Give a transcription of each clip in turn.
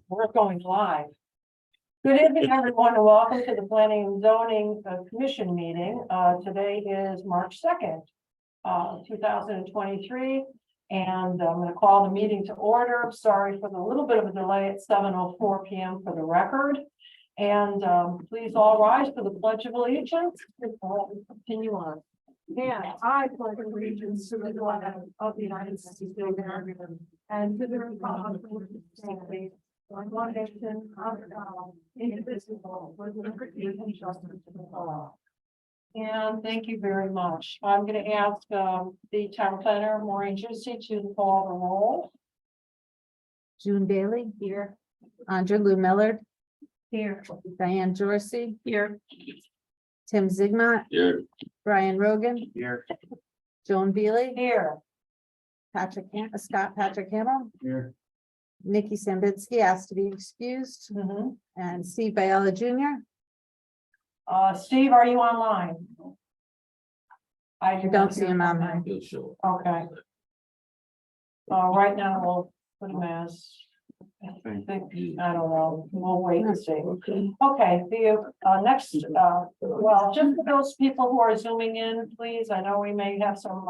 We're going live. Good evening, everyone, and welcome to the Planning and Zoning Commission meeting. Today is March 2nd, 2023, and I'm going to call the meeting to order. Sorry for the little bit of a delay at 7:04 p.m. for the record. And please all rise for the Pledge of Allegiance. Continue on. Yeah, I pledge allegiance to the flag of the United States of America and to the republic for which it stands, one nation, under God, indivisible, with liberty and justice for all. And thank you very much. I'm going to ask the town planner, Maureen Juicy, to call the roll. June Bailey here, Andrew Lou Millard, Here. Diane Jorsey, Here. Tim Zigmont, Here. Brian Rogan, Here. Joan Beely, Here. Scott Patrick Hamill, Here. Nikki Sambitsky asked to be excused, and Steve Biella Jr. Steve, are you online? I don't see him online. He'll show. Okay. Right now, we'll put him as, I think, I don't know, we'll wait and see. Okay, the next, well, just for those people who are zooming in, please, I know we may have some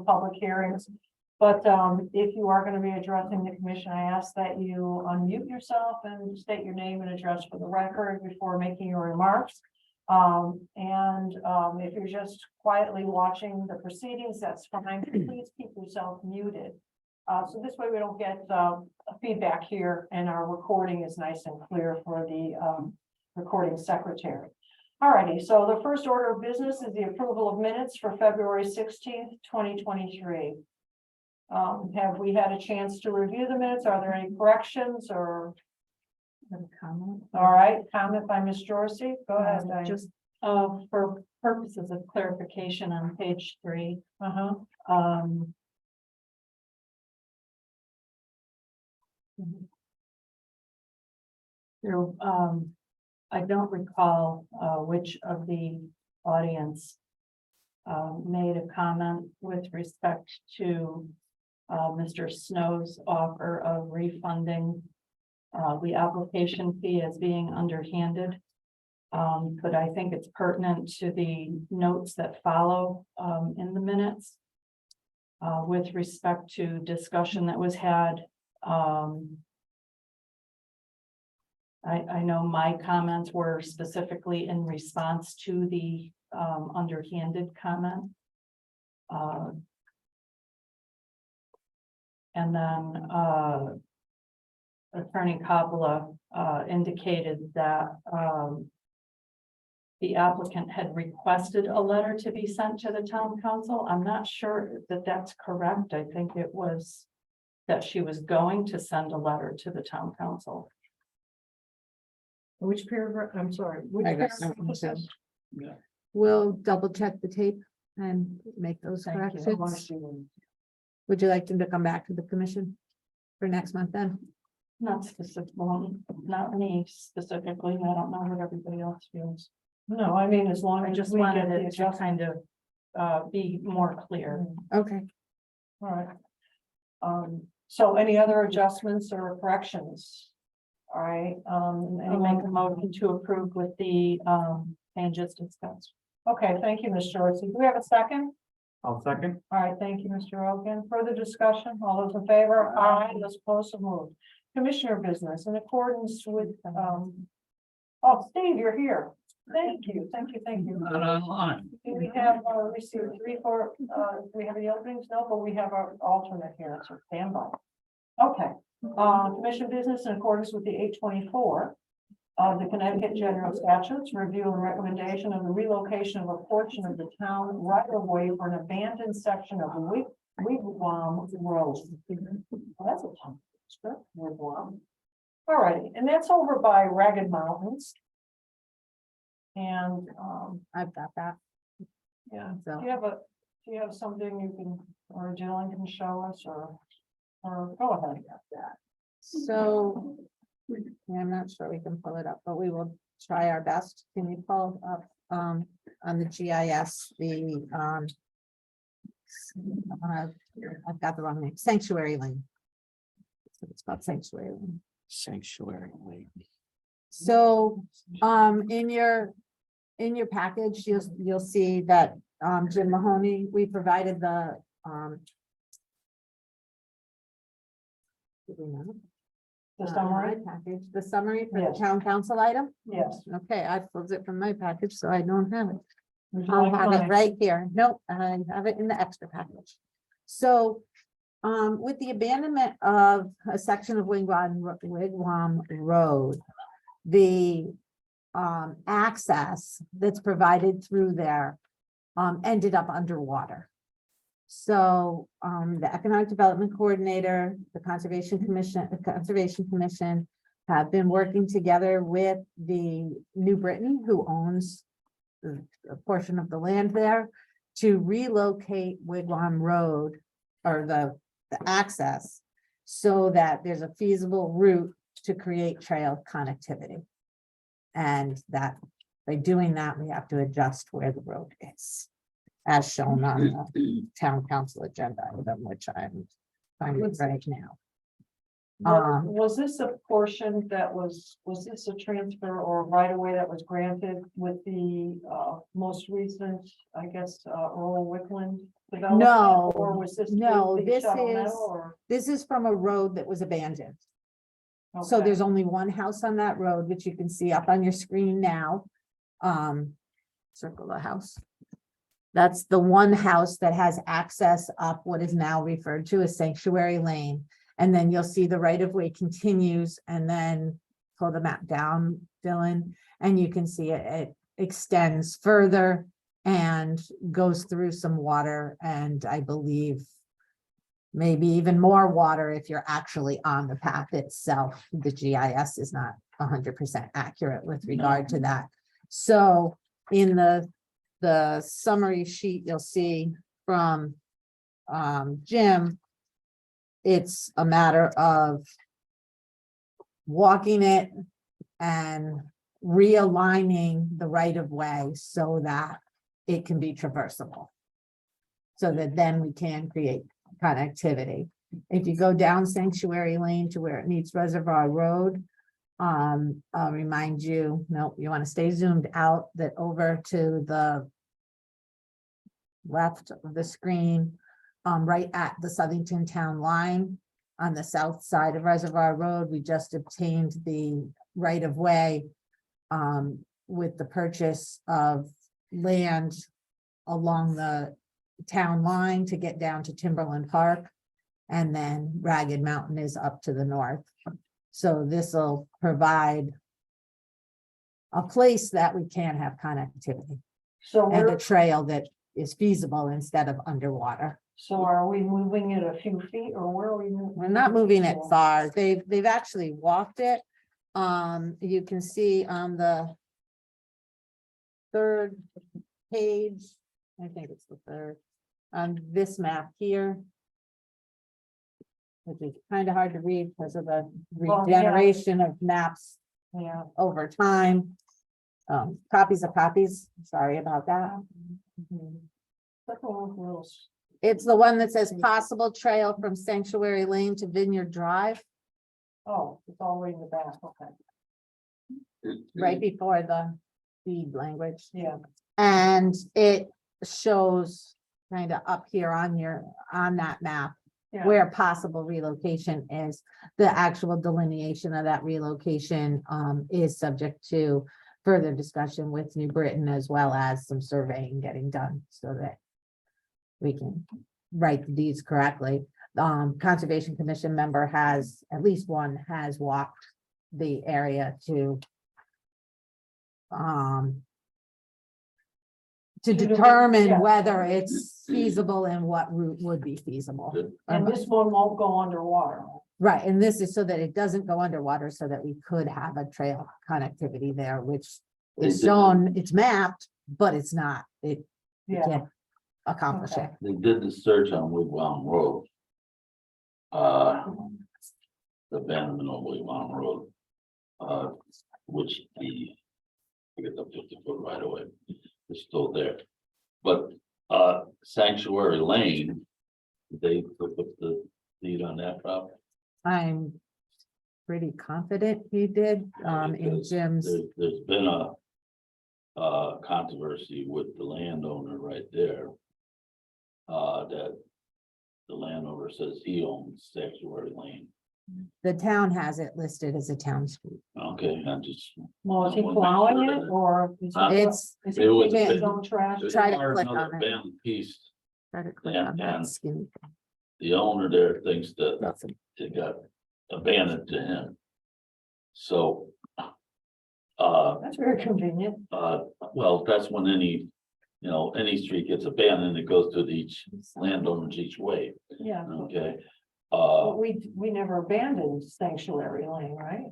public hearings. But if you are going to be addressing the commission, I ask that you unmute yourself and state your name and address for the record before making your remarks. If you're just quietly watching the proceedings, that's fine. Please keep yourself muted. So this way we don't get feedback here and our recording is nice and clear for the recording secretary. All righty, so the first order of business is the approval of minutes for February 16th, 2023. Have we had a chance to review the minutes? Are there any corrections or? Comment. All right, comment by Ms. Jorsey. Go ahead. Diane. Just for purposes of clarification on page 3. There, I don't recall which of the audience made a comment with respect to Mr. Snow's offer of refunding the application fee as being underhanded. But I think it's pertinent to the notes that follow in the minutes with respect to discussion that was had. I know my comments were specifically in response to the underhanded comment. And then Attorney Coppola indicated that the applicant had requested a letter to be sent to the town council. I'm not sure that that's correct. I think it was that she was going to send a letter to the town council. Which paragraph? I'm sorry. Which I got paragraph something was to- this? We'll double check the tape and make those Thank you. corrections. Would you like them to come back to the commission for next month then? Not specific, well, not me specifically. I don't know what everybody else feels. No, I mean, as long I as just we get wanted the it to adjustment. kind of be more clear. Okay. All right. So any other adjustments or corrections? All right, I'll anyone? make a motion to approve with the changes discussed. Okay, thank you, Ms. Jorsey. Do we have a second? I'll second. All right, thank you, Mr. Rogan. Further discussion? All those in favor? Aye, those opposed, so moved. Commissioner business in accordance with, oh, Steve, you're here. Thank you, thank you, thank you. Not online. Do we have, received 3, 4, do we have any openings? No, but we have our alternate here, so stand by. Okay, commission business in accordance with the 824 of the Connecticut General Statutes, review and recommendation of the relocation of a portion of the town right of way for an abandoned section of Wigwam Road. Well, that's a tongue twister, Wigwam. All righty, and that's over by Ragged Mountains. And I've got that. yeah, So- do you have something you can, or Dylan can show us, or go ahead. So, yeah, I'm not sure we can pull it up, but we will try our best. Can you pull up on the GIS, the I've got the wrong name, Sanctuary Lane. That's what it's called, Sanctuary Lane. Sanctuary Lane. So, in your package, you'll see that, Jim Mahoney, we provided the, did we not? The My summary, package, the summary for the Yes. town council item? yes. Okay, I pulled it from my package, so I don't have it. Would you I'll like have it mine? right here. Nope, I have it in the extra package. So, with the abandonment of a section of Wigwam Road, the access that's provided through there ended up underwater. So, the Economic Development Coordinator, the Conservation Commission have been working together with the New Britain, who owns a portion of the land there, to relocate Wigwam Road or the access so that there's a feasible route to create trail connectivity. And that by doing that, we have to adjust where the road is, as shown on the town council agenda item, which I'm finding right now. Was this a portion that was this a transfer or right away that was granted with the most recent, I guess, Earl Wickland development? No, Or was this? no, the this Shuttle Meadow, is- or- This is from a road that was abandoned. So Okay. there's only one house on that road, which you can see up on your screen now. Circle the house. That's the one house that has access up what is now referred to as Sanctuary Lane. And then you'll see the right of way continues, and then pull the map down, Dylan, and you can see it extends further and goes through some water, and I believe maybe even more water if you're actually on the path itself. The GIS is not 100% accurate with regard to that. So in the summary sheet, you'll see from Jim, it's a matter of walking it and realigning the right of way so that it can be traversable. So that then we can create connectivity. If you go down Sanctuary Lane to where it meets Reservoir Road, I'll remind you, no, you want to stay zoomed out, that over to the left of the screen, right at the Southington Town line on the south side of Reservoir Road, we just obtained the right of way with the purchase of land along the town line to get down to Timberland Park. And then Ragged Mountain is up to the north. So this will provide a place that we can have connectivity So and a we're, trail that is feasible instead of underwater. so are we moving it a few feet, or where are we moving? We're not moving it far. They've actually walked it. You can see on the third page, I think it's the third, on this map here, which is kind of hard to read because of the Well, yeah. regeneration of maps Yeah. over time. Copies of copies, sorry about that. That one was a little It's the one that says possible trail from Sanctuary Lane to Vineyard Drive, Oh, it's all the way in the back, okay, right before the deed language. yeah. And it shows kind of up here on that map Yeah. where possible relocation is. The actual delineation of that relocation is subject to further discussion with New Britain, as well as some surveying getting done so that we can write the deeds correctly. Conservation Commission member has, at least one has walked the area to determine Yeah. whether it's feasible and what route would be feasible. And this one won't go underwater. Right, and this is so that it doesn't go underwater, so that we could have a trail connectivity there, which is shown, it's mapped, but it's not, it Yeah, can't accomplish it. Okay. They did the search on Wigwam Road. The abandonment of Wigwam Road. Which I get the 50-foot right away, is still there. But Sanctuary Lane, they took up the lead on that property. I'm pretty confident he did, in Because Jim's, There's been a controversy with the landowner right there. That the landowner says he owns Sanctuary Lane. the town has it listed as a town street. Okay, I'm just. Well, is he I wanna make plowing sure it that- or? is he- Huh? It's, Is he It was picking a his bit- own trash? There's Try to click another on it. abandoned piece. try to click And- on that and- skinny thing. The owner there thinks that Nothing. it got abandoned to him. So. That's very convenient. Well, that's when any, any street gets abandoned, it goes to each landowners each way, Yeah. okay? But we never abandoned Sanctuary Lane, right?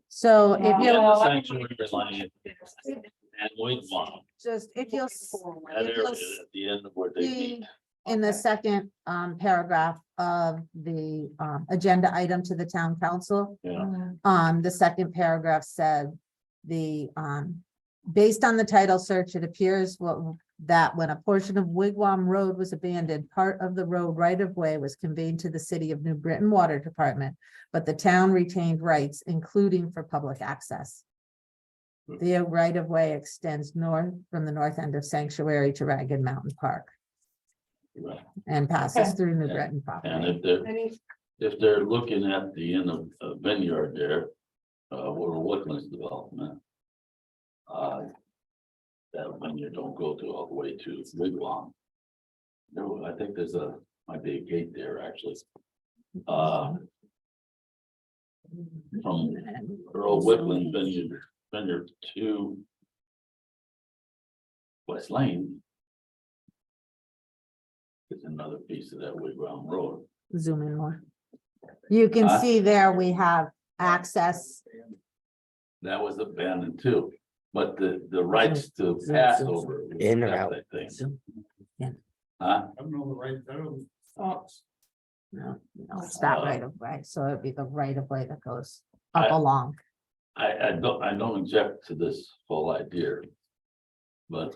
So if Yeah. you, Well, Sanctuary Lane and Wigwam, just, if you'll, that if you'll area at the end of where they see meet. in the Okay. second, paragraph of the, agenda item to the town council, Yeah, the second paragraph said, based on the title search, it appears that when a portion of Wigwam Road was abandoned, part of the road right of way was conveyed to the city of New Britain Water Department, but the town retained rights, including for public access. The right of way extends north from the north end of Sanctuary to Ragged Mountain Park right. and passes Okay. through New Yeah. Britain And property. if they're looking at the end of Vineyard there, where Woodlands development. That Vineyard don't go to all the way to Wigwam. No, I think might be a gate there, actually. From Earl Woodland Vineyard to West Lane. Is another piece of that Wigwam Road. Zoom in more. You can see there we have access. That was abandoned too, but the rights to pass over. In or that's out? that thing. Zoom. Huh? I don't know the right, I don't. Oh, No, it's that right of way, so it'd be the right of way that goes up I- along. I don't object to this whole idea. But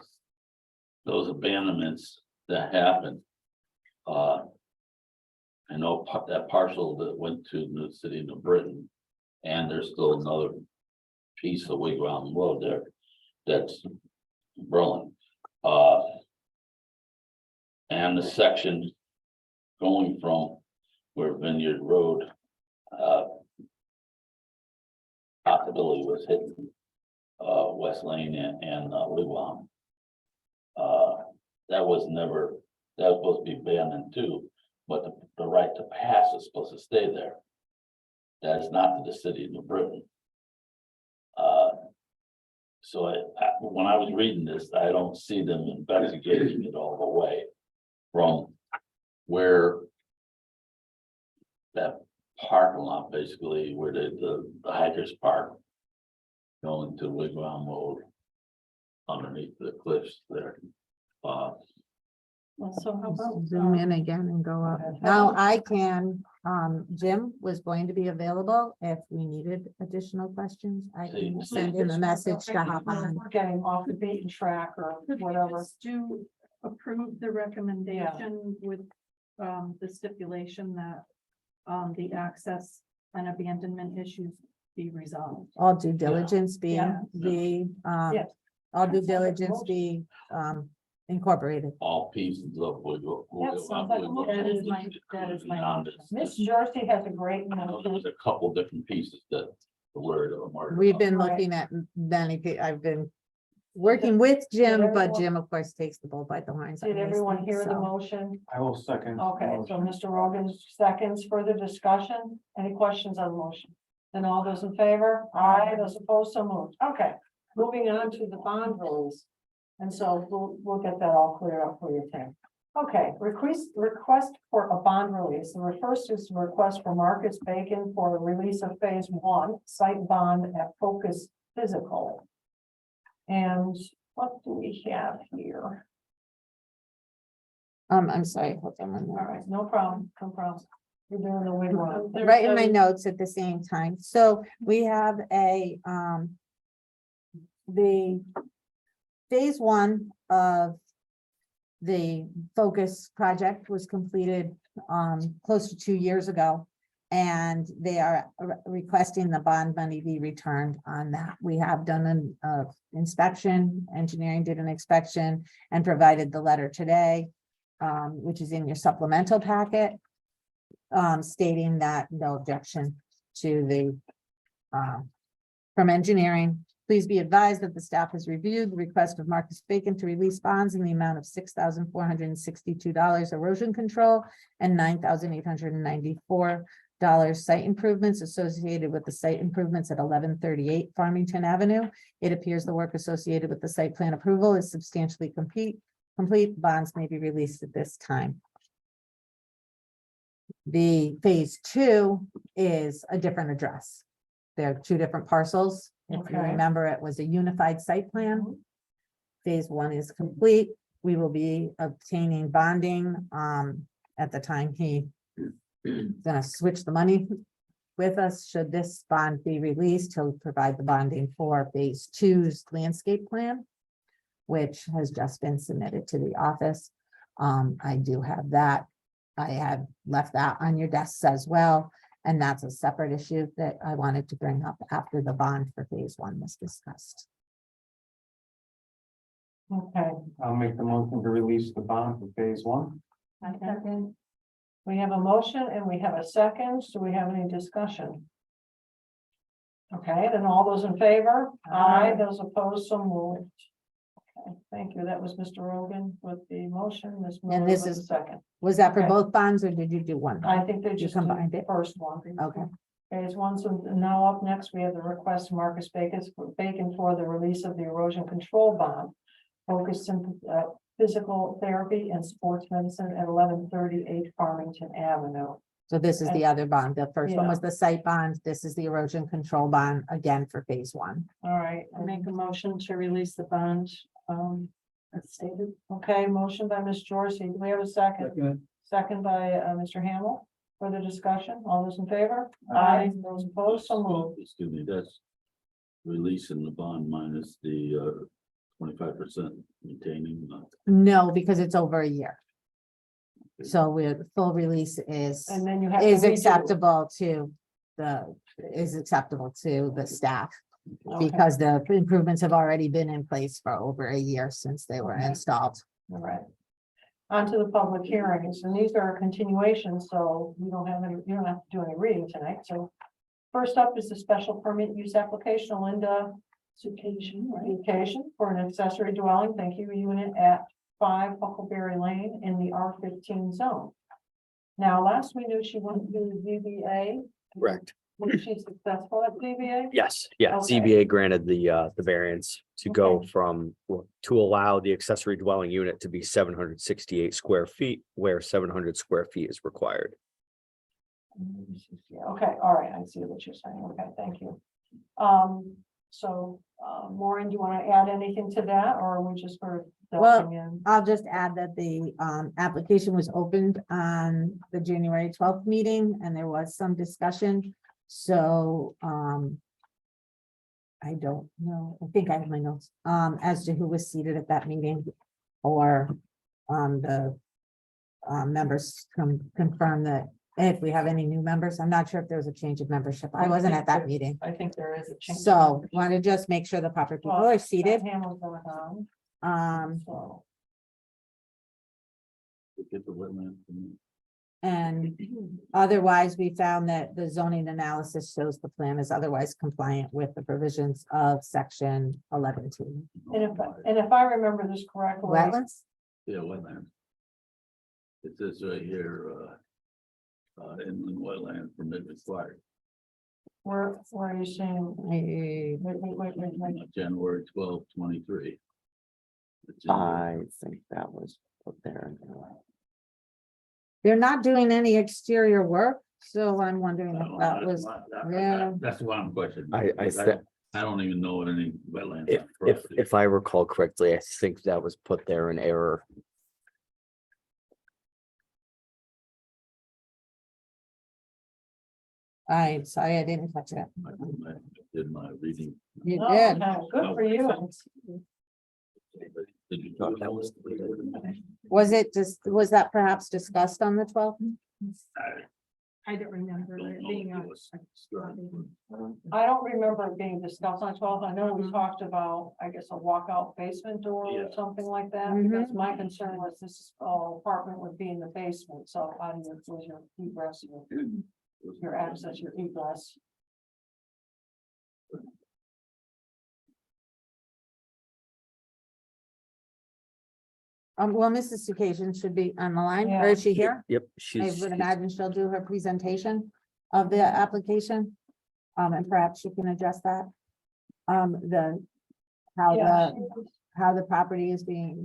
those abandonments that happened. I know that parcel that went to the city of New Britain. And there's still another piece of Wigwam Road there. That's Berlin. And the section going from where Vineyard Road. Possibility was hitting West Lane and Wigwam. That was supposed to be abandoned too, but the right to pass is supposed to stay there. That is not to the city of New Britain. So when I was reading this, I don't see them investigating it all the way from where that parking lot, basically, where the hikers park. Going to Wigwam Road. Underneath the cliffs there. well, so how about? Zoom in again and go up. Okay. Now I can, Jim was going to be available if we needed additional questions. I can See. send him a message to hop on. We're getting off the beaten track or whatever. Do approve the recommendation with the stipulation that the access and abandonment issues be resolved. All due diligence Yeah. Yes. all due diligence be, incorporated. All pieces of Wigwam. That sounds like a motion. That is my motion. Miss Jersey has a great There's motion. a couple different pieces that the word of Mark. We've been Right. looking at many, I've been working with Jim, but everyone- Jim, of course, takes the bull by the horns. on Did these everyone things, hear the so. motion? I will second. Okay, so Mr. Rogan seconds further discussion. Any questions on the motion? Then all those in favor? Aye, those opposed, so moved. Okay, moving on to the bond release. And so we'll get that all cleared up for you, Tim. Okay, request for a bond release. The first is a request for Marcus Bacon for the release of phase 1 site bond at Focus Physical. And what do we have here? I'm sorry, hold on one All more. right, no problem, no problem. You're doing the wig one. Right in my notes at the same time. So we have the phase 1 of the Focus project was completed, close to 2 years ago. And they are requesting the bond money be returned on that. We have done an inspection, engineering did an inspection and provided the letter today, which is in your supplemental packet, stating that no objection to the from engineering. Please be advised that the staff has reviewed the request of Marcus Bacon to release bonds in the amount of $6,462 erosion control and $9,894 site improvements associated with the site improvements at 1138 Farmington Avenue. It appears the work associated with the site plan approval is substantially complete. Bonds may be released at this time. The phase 2 is a different address. There are 2 different parcels. If you Okay. remember, it was a unified site plan. Phase 1 is complete. We will be obtaining bonding at the time he gonna switch the money with us. Should this bond be released, he'll provide the bonding for phase 2's landscape plan, which has just been submitted to the office. I do have that. I have left that on your desks as well. And that's a separate issue that I wanted to bring up after the bond for phase 1 was discussed. Okay, I'll make the motion to release the bond for phase 1. we have a motion and we have a second. Do we have any discussion? Okay, then all those in favor? Aye. Those opposed, so moved. Okay, thank you. That was Mr. Rogan with the motion, Ms. Miller And this with the is- second. Was that for Okay. both bonds or did you do one? I think they You just combined did it? the first one. Okay. Phase 1, so now up next, we have the request of Marcus Bacon for the release of the erosion control bond. Focused in physical therapy and sports medicine at 1138 Farmington Avenue. So this is the other bond. The first one Yeah. was the site bond. This is the erosion control bond again for phase 1. All right, I make a motion to release the bond, as stated. okay, motion by Ms. Jorsey. Do we have a second? Second by Mr. Hamel. Further discussion? All those in favor? Aye. Those opposed, so moved. Excuse me, that's releasing the bond minus the 25% maintaining. No, because it's over a year. So we're, full release is And then you have. to is redo it. acceptable to the staff. Okay, Because the improvements have already been in place for over a year since they were Okay. installed. all right. On to the public hearings, and these are continuations, so you don't have to do any reading tonight, so. First up is the special permit use application, Linda. Occasion for an accessory dwelling, thank you, unit at 5 Huckleberry Lane in the R15 zone. Now, last we knew she went to the ZBA. Correct. Was she successful at ZBA? Yes, yeah, Okay. ZBA granted the variance to go Okay. from, to allow the accessory dwelling unit to be 768 square feet, where 700 square feet is required. Yeah, okay, all right, I see what you're saying, okay, thank you. So, Maureen, do you want to add anything to that, or are we just sort of Well, delving in? I'll just add that the application was opened on the January 12th meeting and there was some discussion. So I don't know, I think I have my notes as to who was seated at that meeting or the members confirm that if we have any new members. I'm not sure if there was a change of membership. I wasn't at that meeting. I think there is a change. of So membership. want to just make sure the proper people Well, are seated. Hamilton, so. Get the wetland. And otherwise, we found that the zoning analysis shows the plan is otherwise compliant with the provisions of section 11(2). And if I remember this correctly. Wetlands? Yeah, wetland. It says right here, inland wetland permit required, Where are you seeing? Wait. January 12, 23. I think that was put there. They're not doing any exterior work, so I'm wondering if that was, yeah. That's why I'm questioning. I said, I don't even know what any wetlands. if, are. if I recall correctly, I think that was put there in error. Sorry, I didn't catch it. I did my reading. You Oh, did. okay, good for you. Did you talk that was? Was that perhaps discussed on the 12th? I don't remember it being on. I don't remember it being discussed on 12th. I know we talked about, I guess, a walkout basement door or something like that. Because my concern was this apartment would be in the basement, so how do you, was your egress, your access, your egress? Well, Mrs. Sukajian should be on the line, or Yeah. is she here? Yep, I she's, would imagine she'll do her presentation of the application. And perhaps she can address that. How Yeah, how the property is being,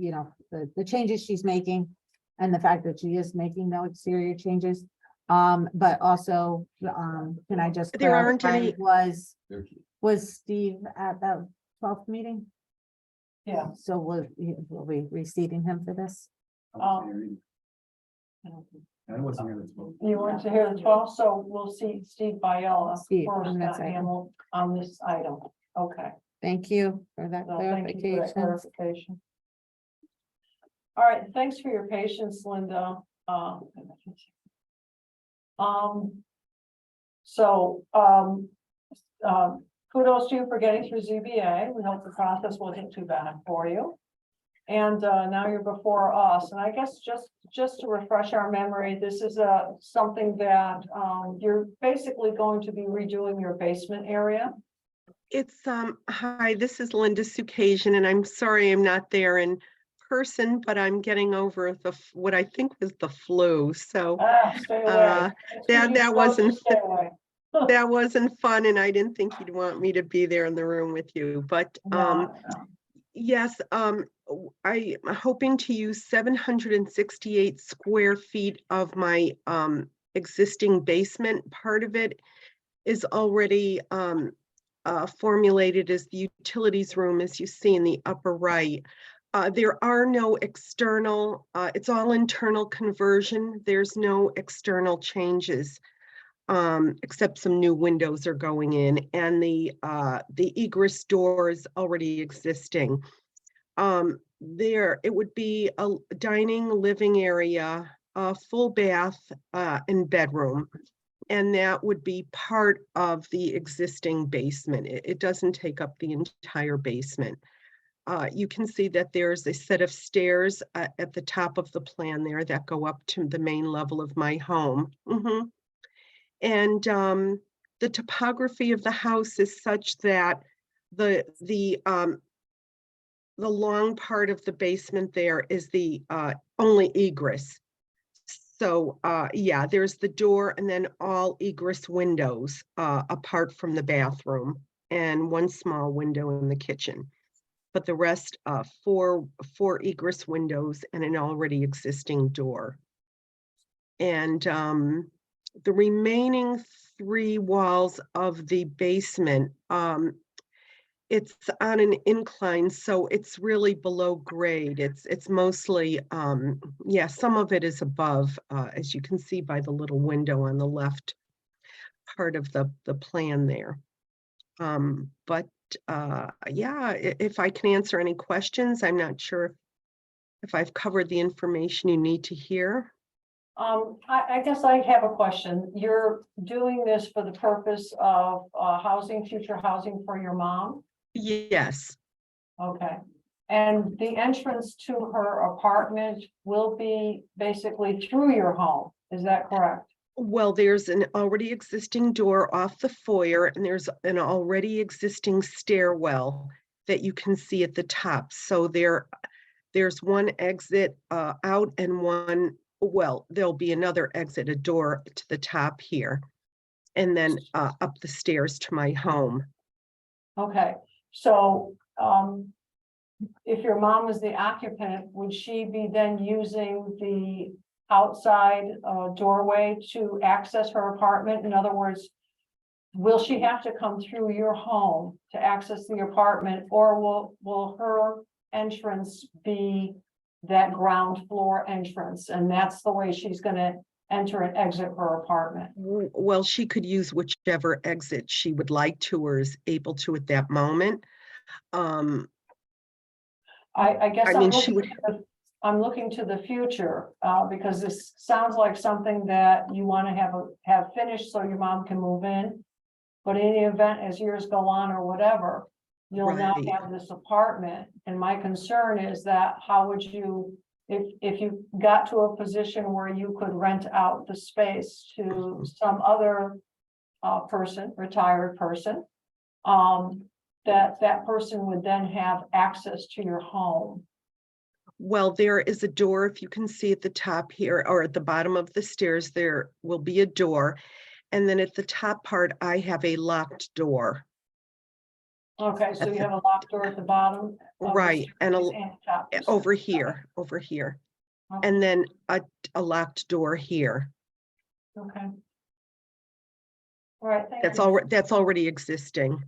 the changes she's making. And the fact that she is making no exterior changes. But also, can I just There aren't clarify, any- was Steve at the 12th meeting? yeah. So will we receiving him for this? I wasn't here this month. You want to hear the 12th, so we'll see Steve Biella Steve, first on that item. handle on this item. Okay. Thank you for that So thank you for that clarification. clarification. All right, thanks for your patience, Linda. Kudos to you for getting through ZBA. We hope the process wasn't too bad for you. And now you're before us, and I guess just to refresh our memory, this is something that you're basically going to be redoing your basement area. It's, hi, this is Linda Sukajian, and I'm sorry I'm not there in person, but I'm getting over what I think was the flu, so Stay away. Uh, It's that- when you're that supposed to wasn't- stay away. that wasn't fun, and I didn't think you'd want me to be there in the room with you, but, No. yes, I'm hoping to use 768 square feet of my, existing basement. Part of it is already, formulated as the utilities room, as you see in the upper right. There are no external, it's all internal conversion. There's no external changes, except some new windows are going in, and the egress door is already existing. It would be a dining, living area, a full bath, and bedroom. And that would be part of the existing basement. It doesn't take up the entire basement. You can see that there's a set of stairs at the top of the plan there that go up to the main level of my home. And the topography of the house is such that the long part of the basement there is the only egress. So, yeah, there's the door and then all egress windows, apart from the bathroom and one small window in the kitchen. But the rest, four egress windows and an already existing door. And, the remaining 3 walls of the basement, it's on an incline, so it's really below grade. It's mostly, yeah, some of it is above, as you can see by the little window on the left part of the plan there. But yeah, if I can answer any questions, I'm not sure if I've covered the information you need to hear. I guess I have a question. You're doing this for the purpose of future housing for your mom? Yes. Okay. And the entrance to her apartment will be basically through your home, is that correct? Well, there's an already existing door off the foyer, and there's an already existing stairwell that you can see at the top. So there's one exit out and one, well, there'll be another exit, a door to the top here, and then up the stairs to my home. Okay, so if your mom is the occupant, would she be then using the outside doorway to access her apartment? In other words, will she have to come through your home to access the apartment, or will her entrance be that ground floor entrance, and that's the way she's going to enter and exit her apartment? Well, she could use whichever exit she would like to or is able to at that moment. I guess I I'm mean, she looking, I'm looking to the future, because this sounds like something that you want to have finished so your mom can move in. But in the event, as years go on or whatever, you'll now Right. have this apartment. And my concern is that how would you, if you got to a position where you could rent out the space to some other person, retired person, that person would then have access to your home. Well, there is a door, if you can see at the top here, or at the bottom of the stairs, there will be a door. And then at the top part, I have a locked door. Okay, so At you the- have a locked door at the bottom? of the Right, and staircase top, you said. over here, Okay. and then a locked door here. Okay. All right, thank That's you. that's already existing.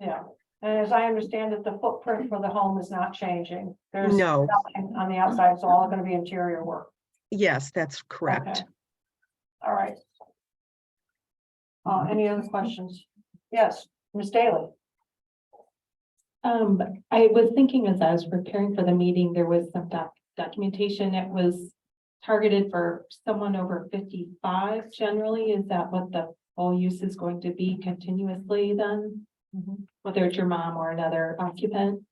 Yeah, and as I understand it, the footprint for the home is not changing. There's No, nothing on the outside, it's all gonna be interior work. yes, that's correct. Okay. All right. Any other questions? Yes, Ms. Daly. I was thinking as I was preparing for the meeting, there was some documentation that was targeted for someone over 55 generally. Is that what the whole use is going to be continuously then? Whether it's your mom or another occupant?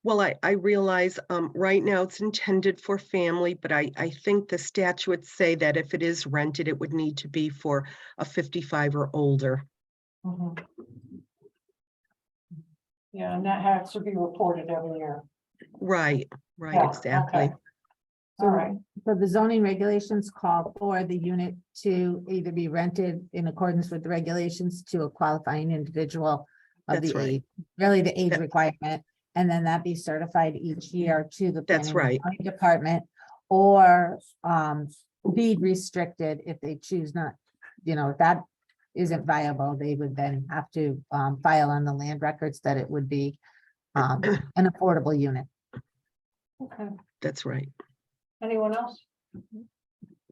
Well, I realize right now it's intended for family, but I think the statutes say that if it is rented, it would need to be for a 55 or older. Mhm. Yeah, and that has to be reported every year. Right, Yeah, right, exactly. okay. All right, So the zoning regulations call for the unit to either be rented in accordance with the regulations to a qualifying individual of That's the right. age, really the age That- requirement, and then that be certified each year to the That's planning and right. zoning department, or deed restricted if they choose not, if that isn't viable, they would then have to file on the land records that it would be an affordable unit. okay. That's right. Anyone else?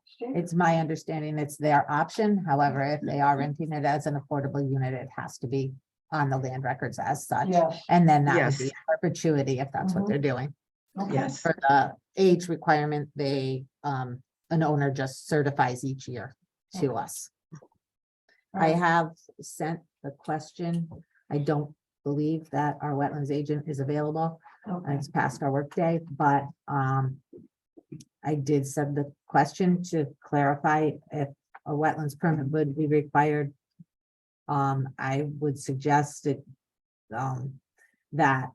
Steve? It's my understanding it's their option. However, if they are renting it as an affordable unit, it has to be on the land records as such. Yes. And then that would be Yes. perpetuity if that's what Mhm. they're doing. Okay. Yes. For the age requirement, an owner just certifies each year to us. All I right. have sent the question. I don't believe that our wetlands agent is available. Okay. It's past our workday, but I did send the question to clarify if a wetlands permit would be required. I would suggest it that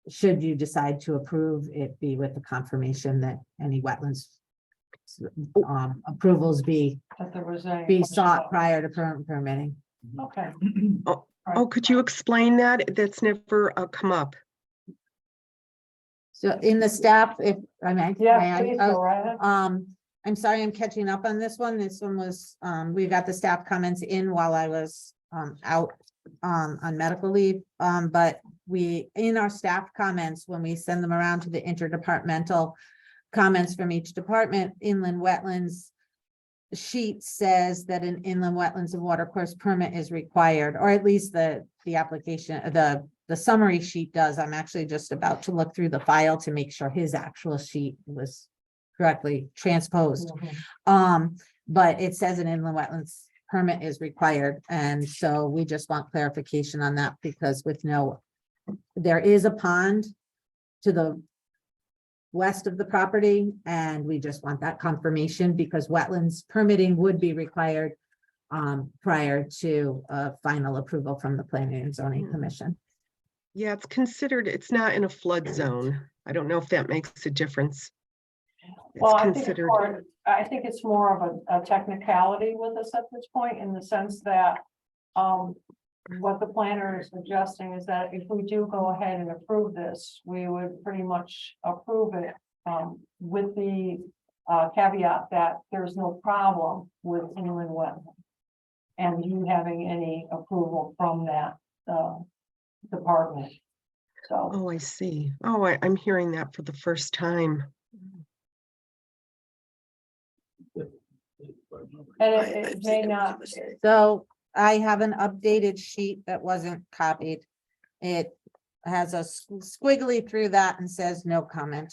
should you decide to approve, it be with the confirmation that any wetlands approvals be That there was a. sought prior to permitting. Okay. Oh, could you explain that? That's never come up. So in the staff, if I may. Yeah, may I? please go right ahead. I'm sorry, I'm catching up on this one. This one was, we got the staff comments in while I was out on medical leave. But in our staff comments, when we send them around to the interdepartmental comments from each department, inland wetlands sheet says that an inland wetlands and watercourse permit is required, or at least the application, the summary sheet does. I'm actually just about to look through the file to make sure his actual sheet was correctly transposed. But it says an inland wetlands permit is required, and so we just want clarification on that, because there is a pond to the west of the property, and we just want that confirmation, because wetlands permitting would be required prior to final approval from the Planning and Zoning Commission. Yeah, it's considered, it's not in a flood zone. I don't know if that makes a difference. Well, It's I think considered, I think it's more of a technicality with us at this point, in the sense that what the planner is suggesting is that if we do go ahead and approve this, we would pretty much approve it with the caveat that there's no problem with inland wetland and you having any approval from that department. So, oh, I see. Oh, I'm hearing that for the first time. and it may not, So I have an updated sheet that wasn't copied. It has a squiggly through that and says no comment.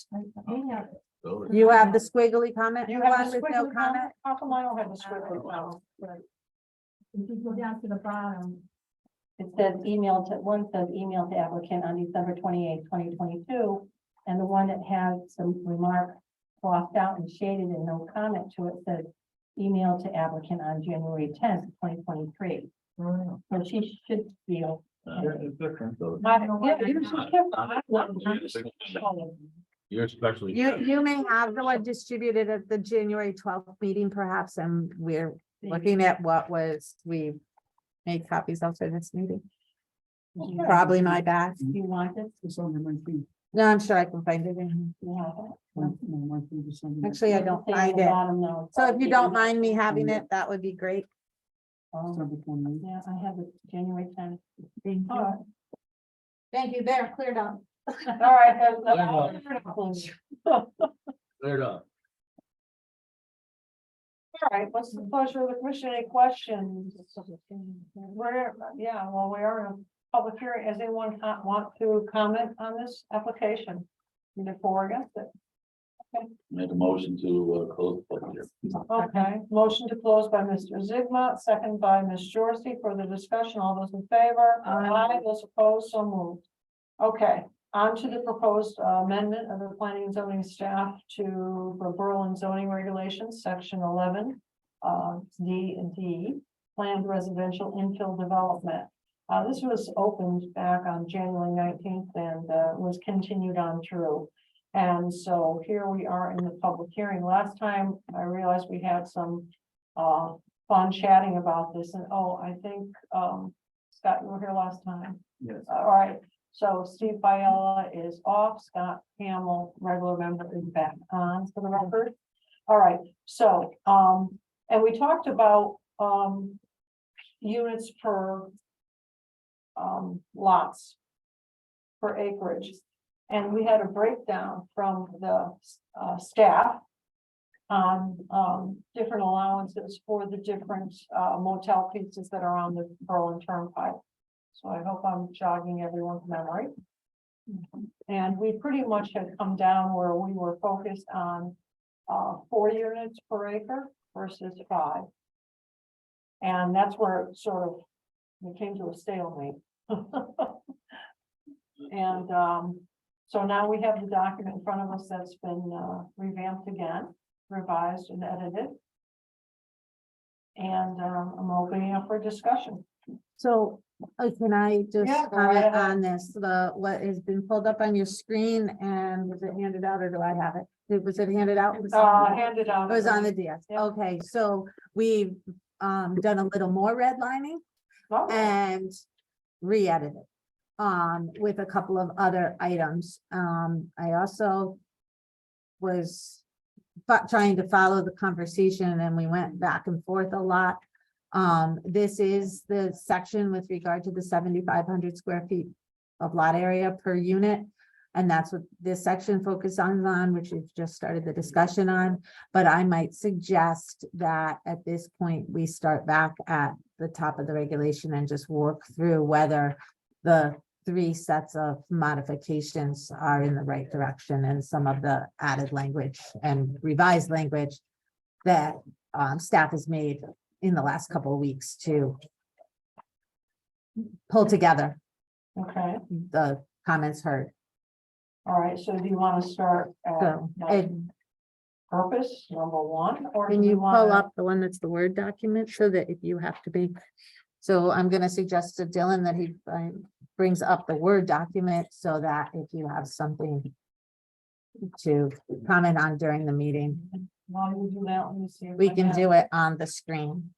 You have the squiggly comment? You have one the with no squiggly comment? How come I don't have the squiggly comment? If you go down to the bottom, It says email to, one says email to applicant on December 28th, 2022. And the one that has some remark crossed out and shaded and no comment to it says email to applicant on January 10th, 2023. So she should feel. It's different, though. Yeah, yours is different. You're especially. You may have the one distributed at the January 12th meeting perhaps, and we're looking at what was, we made copies of for this meeting. Probably my bad. You want it? No, I'm sure I can find it in. Yeah. Actually, I don't Say at find the it. bottom now. So if you don't mind me having it, that would be great. Yeah, I have it January 10th. Thank All you. right. Thank you. There, cleared up. All right. All Cleared up. right, what's the pleasure of the commission? Any questions? We're, yeah, well, we are in a public hearing. Does anyone want to comment on this application? Either for or against it? Make a motion to close the public hearing. Okay, motion to close by Mr. Zigma, second by Ms. Jorsey. For the discussion, all those in favor? Aye. Those opposed, so moved. Okay, on to the proposed amendment of the planning and zoning staff to for Berlin zoning regulations, section 11. D and D, planned residential infill development. This was opened back on January 19th and was continued on through. And so here we are in the public hearing. Last time I realized we had some fun chatting about this, and I think Scott, you were here last time. Yes. All right, so Steve Biella is off, Scott Hamill, regular member, is back on for the record. All right, so and we talked about units per lots per acreage. And we had a breakdown from the staff on different allowances for the different motel pieces that are on the Berlin Turnpike. So I hope I'm jogging everyone's memory. And we pretty much had come down where we were focused on 4 units per acre versus 5. And that's where it sort of, we came to a stalemate. And so now we have the document in front of us that's been revamped again, revised and edited. And I'm opening up for discussion. So, can I just Yeah, go right comment ahead. on this, what has been pulled up on your screen, and was it handed out, or do I have it? Was it handed out? Handed out. It was on the DS. Yeah. Okay, so we've done a little more redlining Oh, and re-edited with a couple of other items. I also was trying to follow the conversation, and we went back and forth a lot. This is the section with regard to the 7,500 square feet of lot area per unit. And that's what this section focuses on, which we've just started the discussion on. But I might suggest that at this point, we start back at the top of the regulation and just work through whether the 3 sets of modifications are in the right direction, and some of the added language and revised language that staff has made in the last couple of weeks to pull together okay, the comments heard. all right, so do you want to start at So, Ed, purpose number 1? Or can do we you pull wanna- up the one that's the Word document, so that if you have to be, so I'm gonna suggest to Dylan that he brings up the Word document, so that if you have something to comment on during the meeting, Why don't we do that? Let me see. if we I can have- do it on the screen.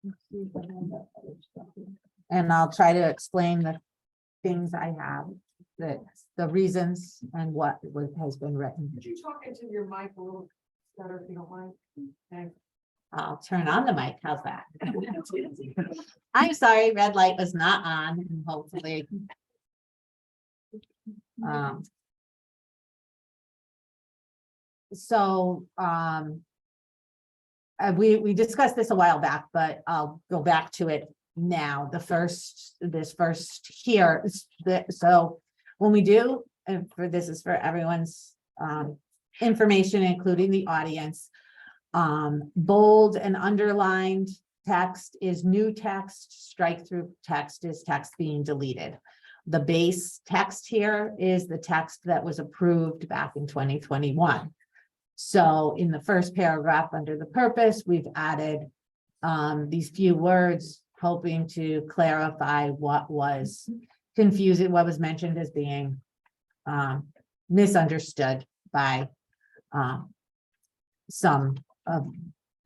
let's see if I have that other stuff here. And I'll try to explain the things I have, the reasons and what has been written. Could you talk into your mic a little better if you don't mind? Thanks. I'll turn on the mic. How's that? I'm sorry, red light was not on, and hopefully. So, we discussed this a while back, but I'll go back to it now, this first here, so when we do, and this is for everyone's information, including the audience. Bold and underlined text is new text, strike through text is text being deleted. The base text here is the text that was approved back in 2021. So in the first paragraph under the purpose, we've added these few words, hoping to clarify what was confusing, what was mentioned as being misunderstood by some of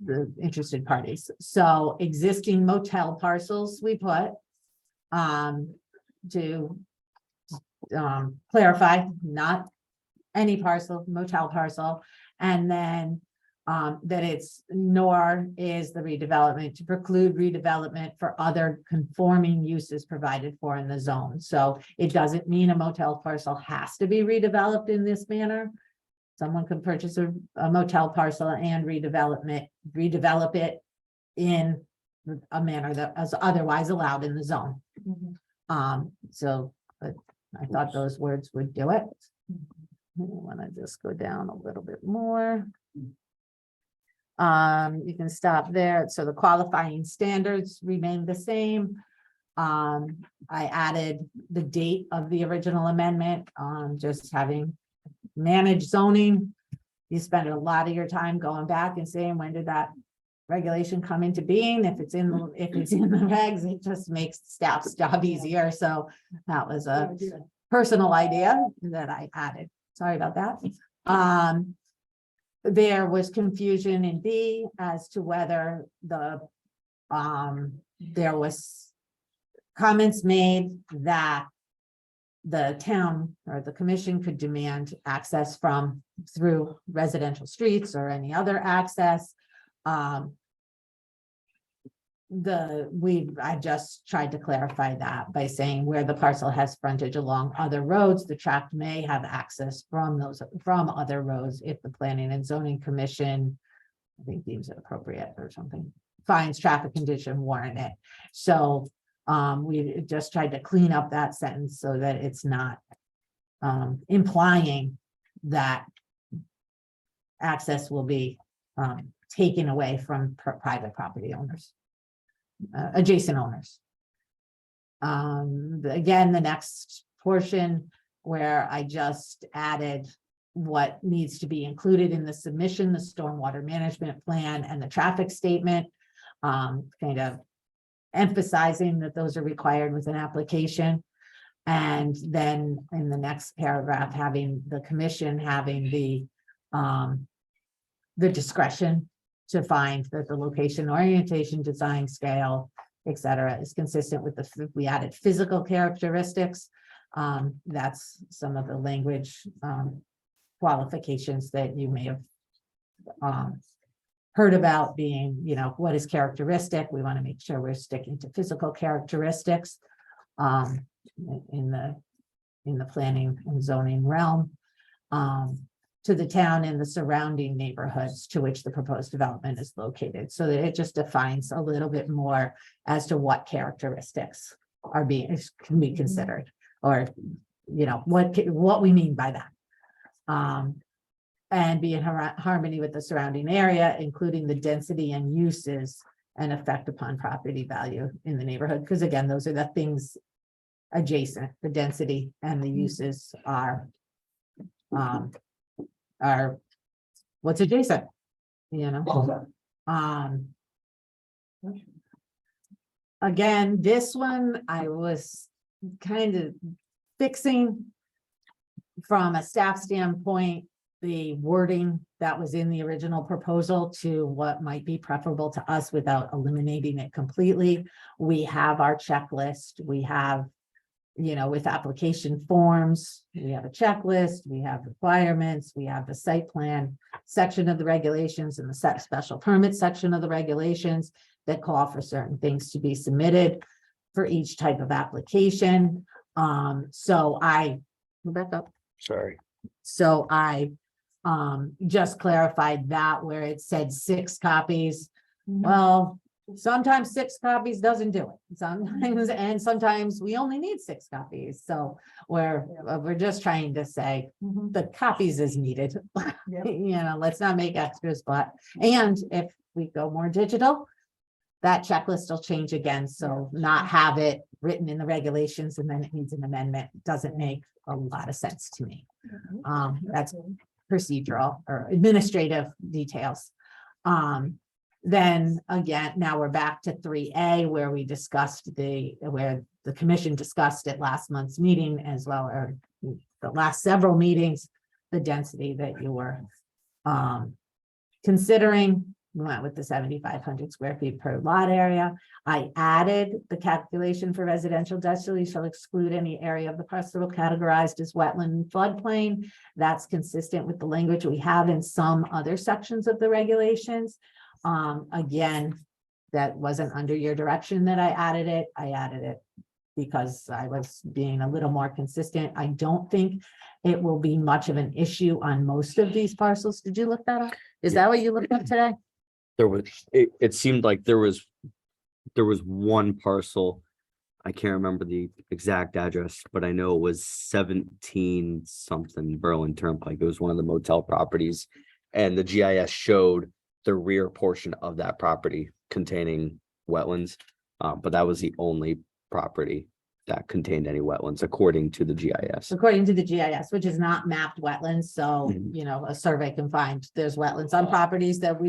the interested parties. So existing motel parcels we put to clarify, not any parcel, motel parcel, and then that it's nor is the redevelopment to preclude redevelopment for other conforming uses provided for in the zone. So it doesn't mean a motel parcel has to be redeveloped in this manner. Someone could purchase a motel parcel and redevelop it in a manner that is otherwise allowed in the zone. But I thought those words would do it. I want to just go down a little bit more. You can stop there. So the qualifying standards remain the same. I added the date of the original amendment, just having managed zoning. You spend a lot of your time going back and saying, when did that regulation come into being? If it's in the regs, it just makes staff's job easier. So that was a personal idea that I added. Sorry about that. There was confusion in B as to whether there was comments made that the town or the commission could demand access through residential streets or any other access. I just tried to clarify that by saying where the parcel has frontage along other roads, the tract may have access from other roads if the Planning and Zoning Commission, I think, deems it appropriate or something, finds traffic condition warrant it. So we just tried to clean up that sentence so that it's not implying that access will be taken away from private property owners. Adjacent owners. Again, the next portion where I just added what needs to be included in the submission, the stormwater management plan and the traffic statement, kind of emphasizing that those are required with an application. And then in the next paragraph, having the commission having the discretion to find that the location, orientation, design, scale, etc., is consistent with we added physical characteristics. That's some of the language qualifications that you may have heard about being, what is characteristic. We want to make sure we're sticking to physical characteristics in the planning and zoning realm. To the town and the surrounding neighborhoods to which the proposed development is located, so that it just defines a little bit more as to what characteristics can be considered, or what we mean by that, and be in harmony with the surrounding area, including the density and uses and effect upon property value in the neighborhood. Because again, those are the things adjacent. The density and the uses are what's adjacent, again, this one I was kind of fixing from a staff standpoint, the wording that was in the original proposal to what might be preferable to us without eliminating it completely. We have our checklist, we have, with application forms, we have a checklist, we have requirements, we have the site plan section of the regulations and the special permit section of the regulations that call for certain things to be submitted for each type of application. So I just clarified that where it said 6 copies. Well, Sometimes 6 copies doesn't do it. Sometimes, and sometimes we only need 6 copies. So we're just trying to say the copies is needed. You know, let's not make extras, but, and if we go more digital, that checklist will change again. So not have it written in the regulations and then it needs an amendment doesn't make a lot of sense to me. That's procedural or administrative details. Then again, now we're back to 3A where we discussed where the commission discussed at last month's meeting as well, or the last several meetings, the density that you were considering. We went with the 7,500 square feet per lot area. I added the calculation for residential density shall exclude any area of the parcel categorized as wetland and floodplain. That's consistent with the language we have in some other sections of the regulations. Again, that wasn't under your direction that I added it. I added it because I was being a little more consistent. I don't think it will be much of an issue on most of these parcels. Did you look that up? Is that what you looked up today? There was, it seemed like there was one parcel. I can't remember the exact address, but I know it was 17 something Berlin Turnpike. It was one of the motel properties. And the GIS showed the rear portion of that property containing wetlands. But that was the only property that contained any wetlands according to the GIS. According to the GIS, which is not mapped wetlands, so, Mhm. you know, a survey can find there's wetlands on properties that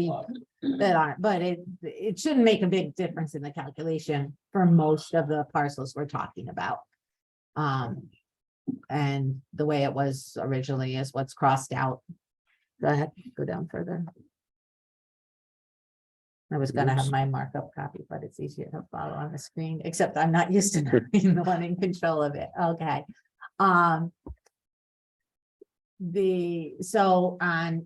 aren't, but it shouldn't make a big difference in the calculation for most of the parcels we're talking about. And the way it was originally is what's crossed out. Go ahead, go down further. I was gonna have Oops. my markup copy, but it's easier to follow on the screen, except I'm not used to being the one in control of it. Okay. So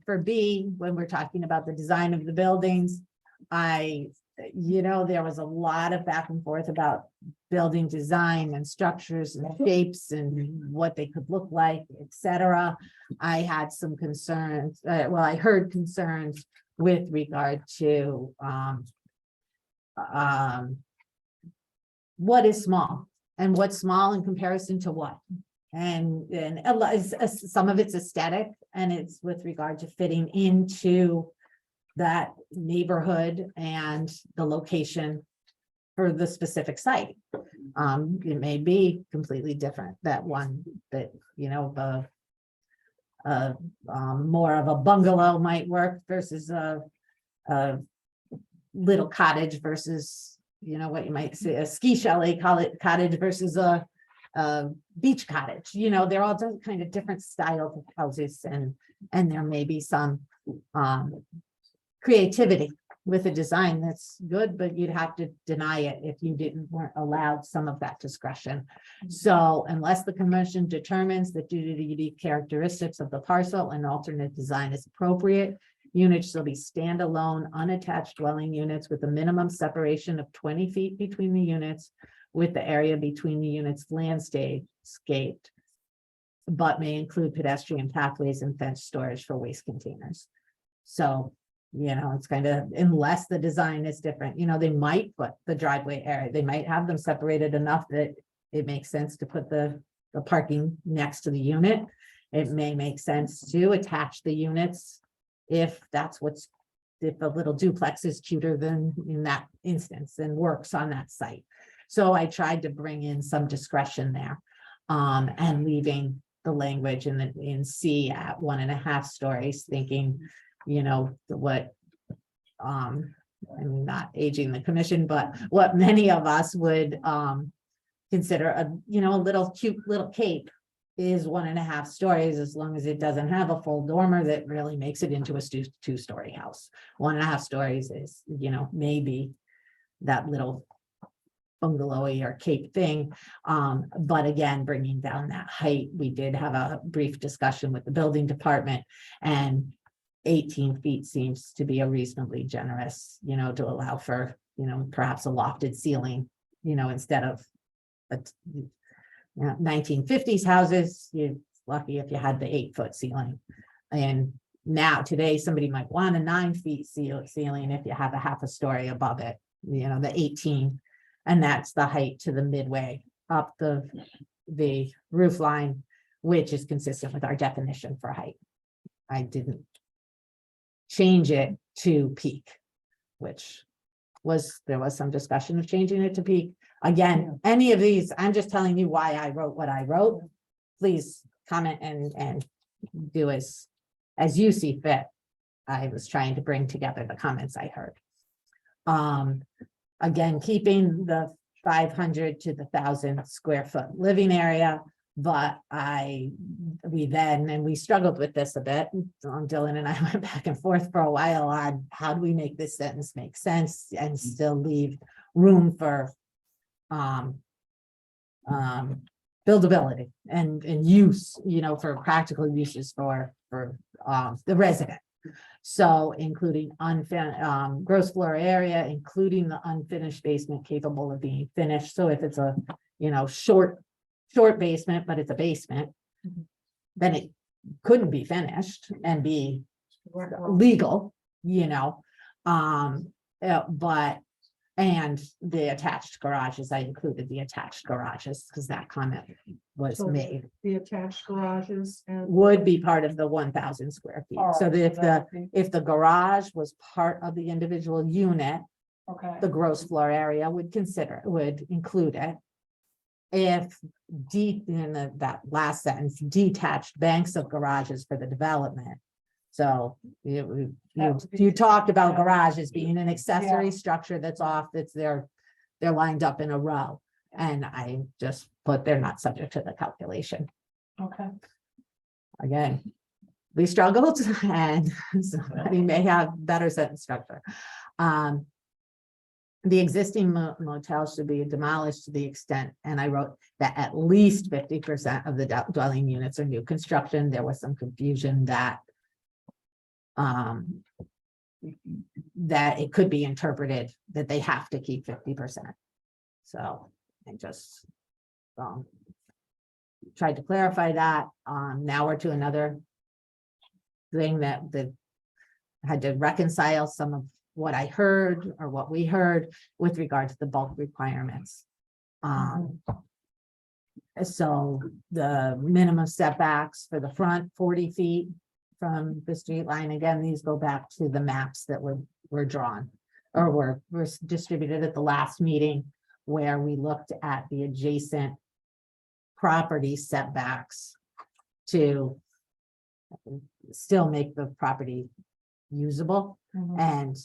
for B, when we're talking about the design of the buildings, there was a lot of back and forth about building design and structures and shapes and what they could look like, etc. I had some concerns, I heard concerns with regard to what is small and what's small in comparison to what. And a lot some of it's aesthetic and it's with regard to fitting into that neighborhood and the location for the specific site. It may be completely different, that one that, more of a bungalow might work versus a little cottage versus, what you might say, a ski chalet cottage versus a beach cottage. They're all just kind of different styles of houses, and there may be some creativity with a design that's good, but you'd have to deny it if you weren't allowed some of that discretion. So unless the commission determines that due to the unique characteristics of the parcel, an alternate design is appropriate, units shall be standalone, unattached dwelling units with a minimum separation of 20 feet between the units, with the area between the units landscaped, but may include pedestrian pathways and fenced storage for waste containers. So, it's kind of, unless the design is different, they might put the driveway area, they might have them separated enough that it makes sense to put the parking next to the unit. It may make sense to attach the units if if a little duplex is cuter than in that instance and works on that site. So I tried to bring in some discretion there, and leaving the language in C at 1.5 stories, thinking, I'm not aging the commission, but what many of us would consider a little cute little cape is 1.5 stories, as long as it doesn't have a full dormer that really makes it into a 2-story house. 1.5 stories is, maybe that little bungalowy or cape thing. But again, bringing down that height, we did have a brief discussion with the building department, and 18 feet seems to be a reasonably generous, to allow for, perhaps a lofted ceiling, instead of 1950s houses. You're lucky if you had the 8-foot ceiling. And now today, somebody might want a 9 feet ceiling if you have a half a story above it. the 18. And that's the height to the midway up the roof line, which is consistent with our definition for height. I didn't change it to peak, which there was some discussion of changing it to peak. Again, any of these, I'm just telling you why I wrote what I wrote. Please comment and do as you see fit. I was trying to bring together the comments I heard. Again, keeping the 500 to the 1,000 square foot living area, but we struggled with this a bit. Dylan and I went back and forth for a while on how do we make this sentence make sense and still leave room for buildability and use, for practical uses for the resident. So including gross floor area, including the unfinished basement capable of being finished. So if it's a, short basement, but it's a basement, then it couldn't be finished and be legal, but, and the attached garages, I included the attached garages because that comment was So made, The attached garages and. would be part of the 1,000 square feet. So that if the garage was part of the individual unit, Okay, the gross floor area would include it. If that last sentence, detached banks of garages for the development. So you talked about garages being an accessory structure that's they're lined up in a row. And I just put, they're not subject to the calculation. okay. Again, we struggled and somebody may have better sentence structure. The existing motel should be demolished to the extent, and I wrote that at least 50% of the dwelling units are new construction. There was some confusion that it could be interpreted that they have to keep 50%. So I just tried to clarify that. Now we're to another thing that I had to reconcile some of what I heard or what we heard with regard to the bulk requirements. So the minimum setbacks for the front 40 feet from the street line. Again, these go back to the maps that were drawn or were distributed at the last meeting where we looked at the adjacent property setbacks to still make the property usable and,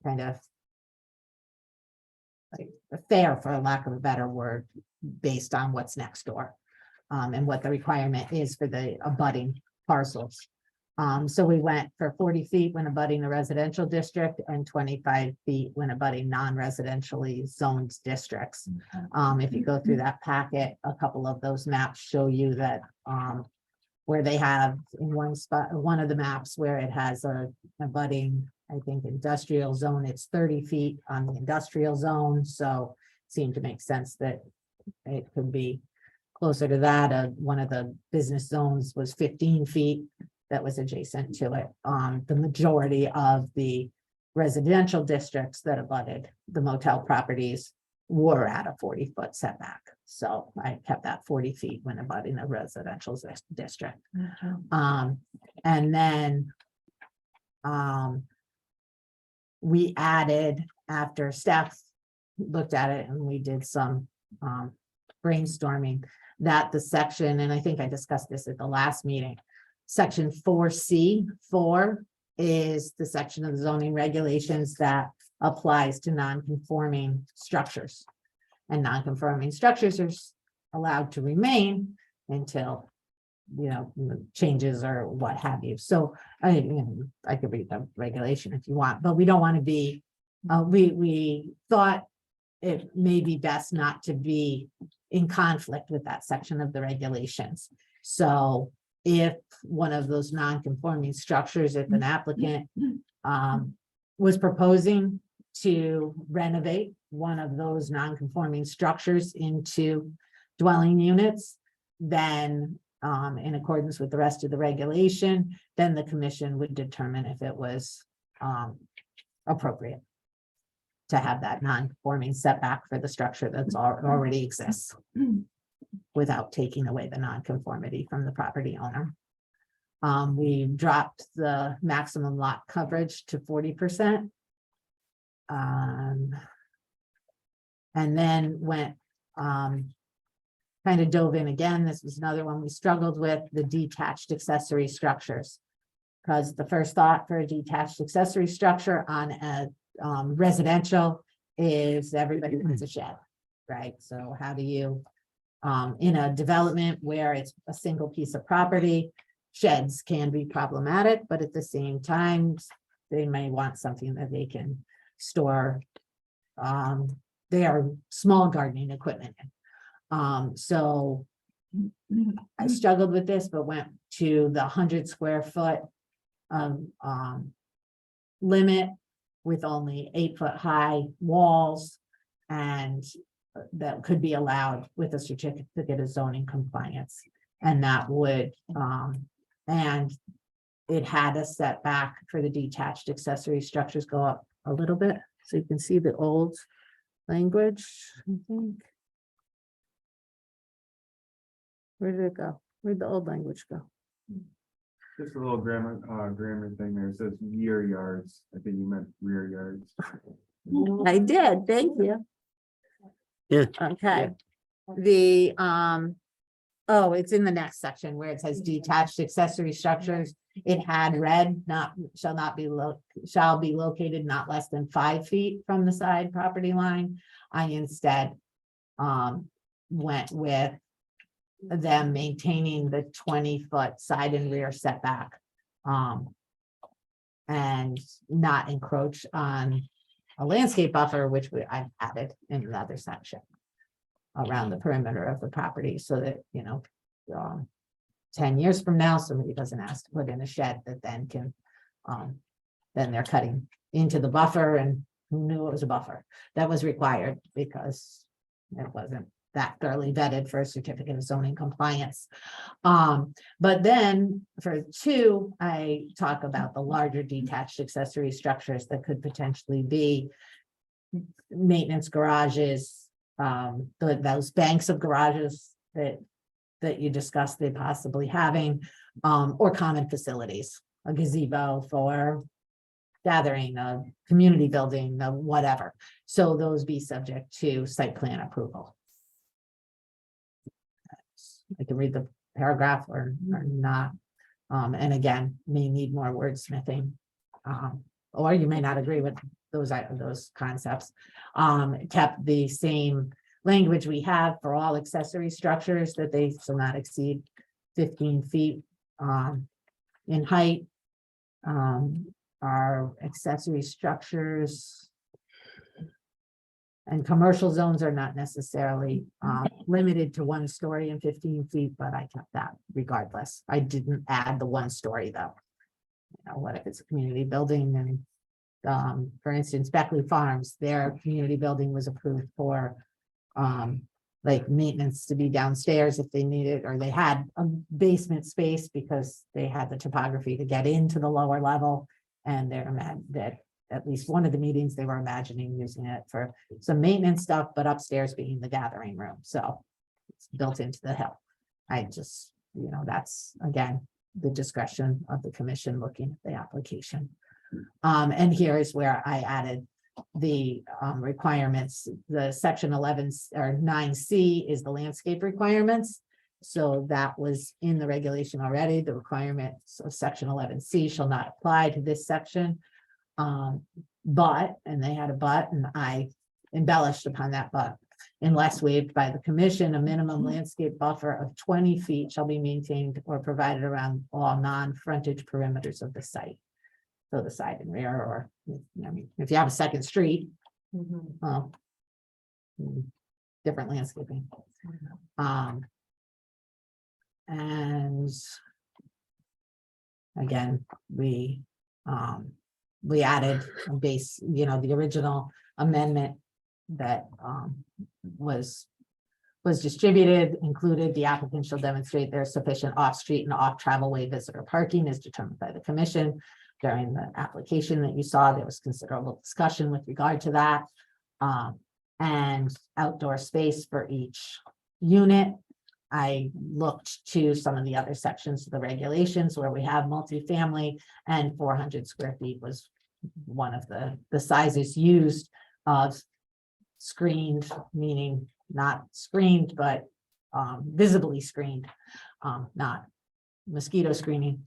kind of like fair, for lack of a better word, based on what's next door and what the requirement is for the abutting parcels. So we went for 40 feet when abutting a residential district and 25 feet when abutting non-residentially zoned districts. If you go through that packet, a couple of those maps show you that where they have in one spot, one of the maps where it has a abutting, I think, industrial zone, it's 30 feet on the industrial zone. So it seemed to make sense that it could be closer to that. One of the business zones was 15 feet that was adjacent to it. The majority of the residential districts that abutted the motel properties were at a 40-foot setback. So I kept that 40 feet when abutting a residential district. And then we added, after staff looked at it and we did some brainstorming, that the section, and I think I discussed this at the last meeting, section 4C4 is the section of the zoning regulations that applies to non-conforming structures. And non-conforming structures are allowed to remain until, changes or what have you. So I could read the regulation if you want, but we don't want to be, we thought it may be best not to be in conflict with that section of the regulations. So if one of those non-conforming structures, if an applicant was proposing to renovate one of those non-conforming structures into dwelling units, then in accordance with the rest of the regulation, then the commission would determine if it was appropriate. to have that non-conforming setback for the structure that's already exists without taking away the non-conformity from the property owner. We dropped the maximum lot coverage to 40%. And then went, kind of dove in again. This was another one we struggled with, the detached accessory structures. Because the first thought for a detached accessory structure on a residential is everybody wants a shed, right? So how do you, in a development where it's a single piece of property, sheds can be problematic, but at the same time, they may want something that they can store. They are small gardening equipment. So I struggled with this, but went to the 100 square foot limit with only 8-foot high walls, and that could be allowed with a certificate of zoning compliance. And that would, and it had a setback for the detached accessory structures go up a little bit, so you can see the old language, I think. Where did it go? Where'd the old language go? Just a little grammar thing there. It says rear yards. I think you meant rear yards. I did, thank you. Yeah. Okay. The, oh, it's in the next section where it says detached accessory structures. It had read shall be located not less than 5 feet from the side property line. I instead went with them maintaining the 20-foot side and rear setback. And not encroach on a landscape buffer, which I've added in another section around the perimeter of the property, so that, 10 years from now, somebody doesn't ask to put in a shed that then can, then they're cutting into the buffer, and who knew it was a buffer that was required because it wasn't that thoroughly vetted for a certificate of zoning compliance. But then for 2, I talk about the larger detached accessory structures that could potentially be maintenance garages, those banks of garages that you discussed they possibly having, or common facilities, a gazebo for gathering, a community building, whatever. So those be subject to site plan approval. I can read the paragraph or not. And again, may need more wordsmithing. Or you may not agree with those concepts. Kept the same language we have for all accessory structures, that they shall not exceed 15 feet in height. Our accessory structures and commercial zones are not necessarily limited to 1 story and 15 feet, but I kept that regardless. I didn't add the 1 story though. What if it's a community building? And for instance, Beckley Farms, their community building was approved for like maintenance to be downstairs if they needed, or they had a basement space because they had the topography to get into the lower level. And they're mad that at least one of the meetings, they were imagining using it for some maintenance stuff, but upstairs being the gathering room. So it's built into the hill. I just, that's again, the discretion of the commission looking at the application. And here is where I added the requirements. The section 11 or 9C is the landscape requirements. So that was in the regulation already. The requirements of section 11C shall not apply to this section. But, and they had a but, and I embellished upon that but, unless waived by the commission, a minimum landscape buffer of 20 feet shall be maintained or provided around all non-frontage perimeters of the site. So the side and rear, or, if you have a second street, different landscaping. And again, we added a base, the original amendment that was distributed, included the applicant shall demonstrate there's sufficient off-street and off-travel way visitor parking as determined by the commission. during the application that you saw, there was considerable discussion with regard to that. And outdoor space for each unit. I looked to some of the other sections of the regulations where we have multifamily, and 400 square feet was one of the sizes used of screened, meaning not screened, but visibly screened, not mosquito screening,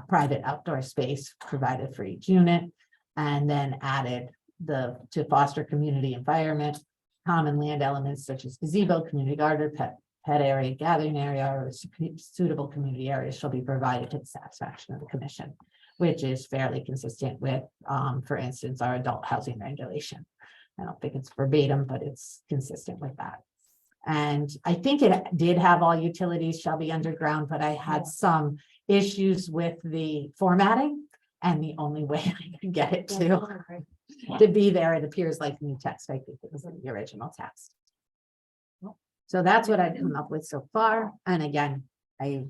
private outdoor space provided for each unit. And then added to foster community environment, common land elements such as gazebo, community garden, pet area, gathering area, or suitable community areas shall be provided to the satisfaction of the commission, which is fairly consistent with, for instance, our adult housing regulation. I don't think it's verbatim, but it's consistent with that. And I think it did have all utilities shall be underground, but I had some issues with the formatting. And the only way I could get it to be there, it appears like new text. I think it was in the original text. So that's what I've come up with so far. And again, I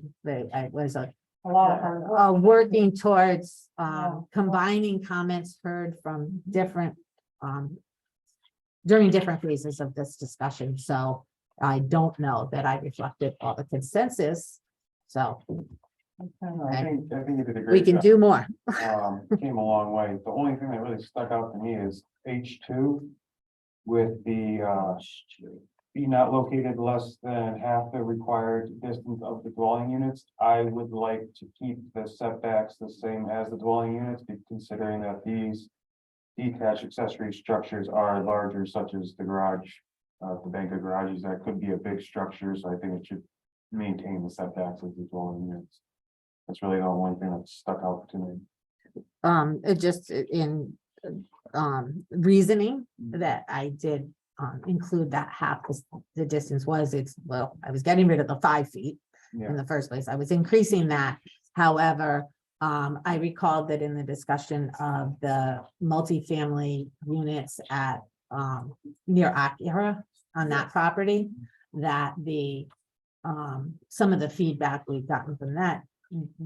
was A lot of hard work. working towards combining comments heard from different during different phases of this discussion. So I don't know that I reflected all the consensus. So I think you did a we great can job. do more. Came a long way. The only thing that really stuck out to me is H2 with the be not located less than half the required distance of the dwelling units. I would like to keep the setbacks the same as the dwelling units, considering that these detached accessory structures are larger, such as the garage, the bank of garages, that could be a big structure, so I think it should maintain the setbacks of the dwelling units. That's really the only thing that stuck out to me. It just in reasoning that I did include that half the distance was, I was getting rid of the 5 feet Yeah. in the first place. I was increasing that. However, I recalled that in the discussion of the multifamily units at near Acura on that property, that some of the feedback we've gotten from that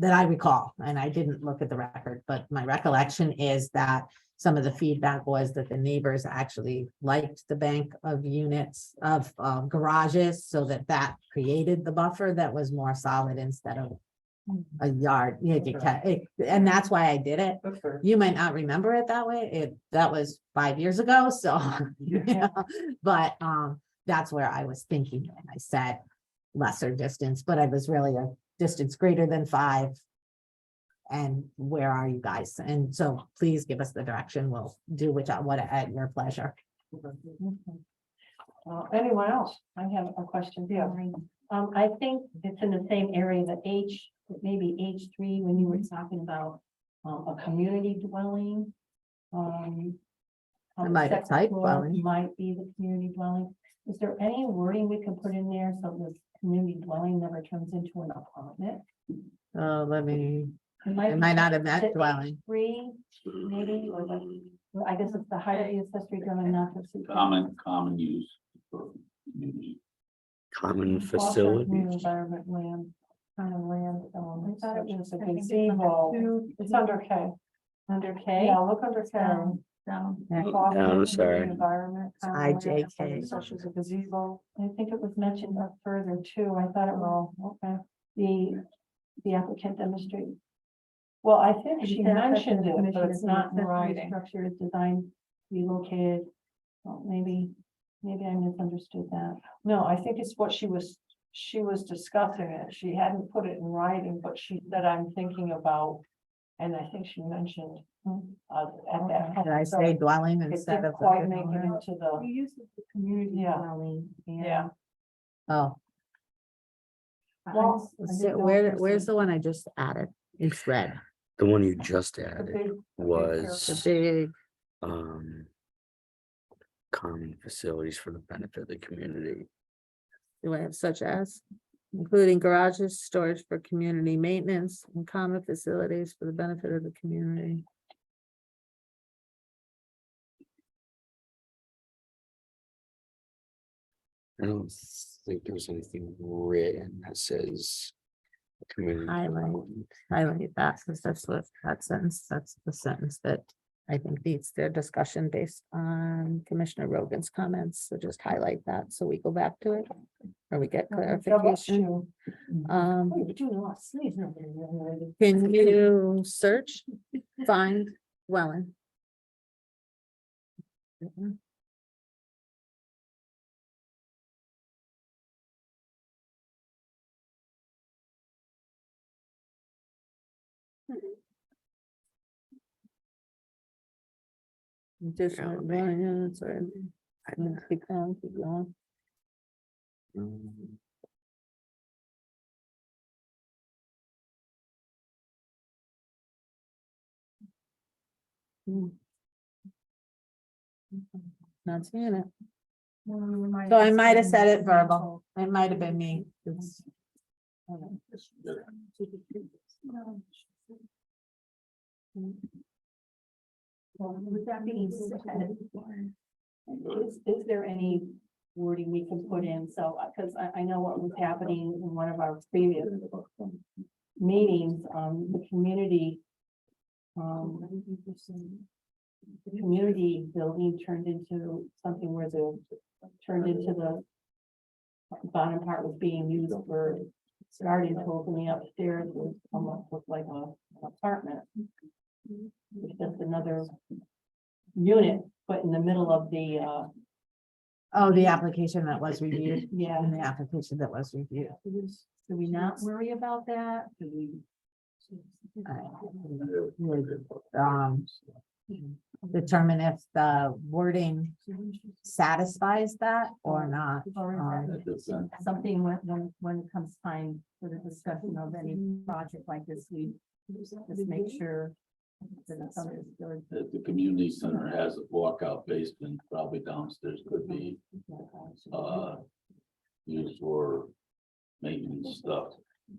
I recall, and I didn't look at the record, but my recollection is that some of the feedback was that the neighbors actually liked the bank of units of garages, so that created the buffer that was more solid instead of a yard. And that's why I did it. That's fair. You might not remember it that way. That was 5 years ago, so. Yeah. But that's where I was thinking, and I said lesser distance, but I was really a distance greater than 5. And where are you guys? And so please give us the direction. We'll do what at your pleasure. Anyone else? I have a question. Yeah. I think it's in the same area that maybe H3, when you were talking about a community dwelling. I might have second typed floor dwelling. might be the community dwelling. Is there any wording we can put in there so the community dwelling never turns into an apartment? It be might not have the met dwelling. H3, maybe, or well, I guess it's the height of the accessory dwelling, not the. Common use for community. Common Foster facility. community Environment land, common land. I thought it was, a I think it's gazebo. It's under K. under K. Yeah, look under K. Down. Yeah. Foster Down, community sorry. Environment. common land, IJK. Such as a gazebo. I think it was mentioned up further too. I thought it was, Okay. the applicant demonstrated. Well, I think she Said that mentioned the it, commission but it's is not in accessory writing. Structure is designed to be located. Well, maybe I misunderstood that. No, I think it's what she was discussing it. She hadn't put it in writing, but she said, I'm thinking about. And I think she mentioned at that. Did I So say dwelling it instead didn't of? quite make it into the, use of the community Yeah. dwelling. and yeah. Oh, I Well, just- I is didn't it- know if where, there's where's a- the one I just added? It's red. The one you just the added big- The was big, common facilities for the benefit of the community. do I have such as, including garages, storage for community maintenance and common facilities for the benefit of the community. I don't think there's anything written that says highlight that, because that's what, that sentence, that's the sentence that I think needs their discussion based on Commissioner Rogan's comments, so just highlight that, so we go back to it. Or we get clarification. Oh, you're doing a lot of sneezing over there, young lady. Can you search, find Welland? Just, yeah, sorry. Keep going, keep going. Hmm. Not seeing it. So I might have said it verbal. It might have been me. It's- Well, with that being said, is there any wording we can put in? So, because I know what was happening in one of our previous meetings, the community. The community building turned into something where turned into the bottom part was being used for starting to open the upstairs was almost looked like an apartment. It's just another unit put in the middle of the, Oh, the application that was reviewed, yeah. and the application that was reviewed. Do we not worry about that? Do we? Um, determine if the wording satisfies that or not. Or is that something when it comes time for the discussion of any project like this, we just make sure that it's understood. The community center has a walkout basement, probably downstairs could be, used for maintenance stuff.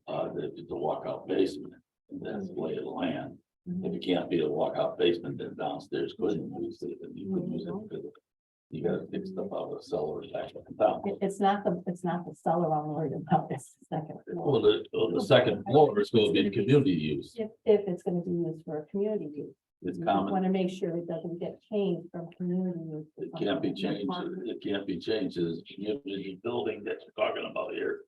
It's a walkout basement, and that's the lay of the land. If it can't be a walkout basement, then downstairs couldn't use it, and you could use it because you gotta take stuff out of the cellar back down. It's not the cellar I'm worried about, it's the second Well, floor. the second floor is going to be community use. If it's gonna be used for a community use. It's We common. want to make sure it doesn't get changed from community use. to It can't be something changed, apartment. it can't be changed, it's a community building that you're talking about here.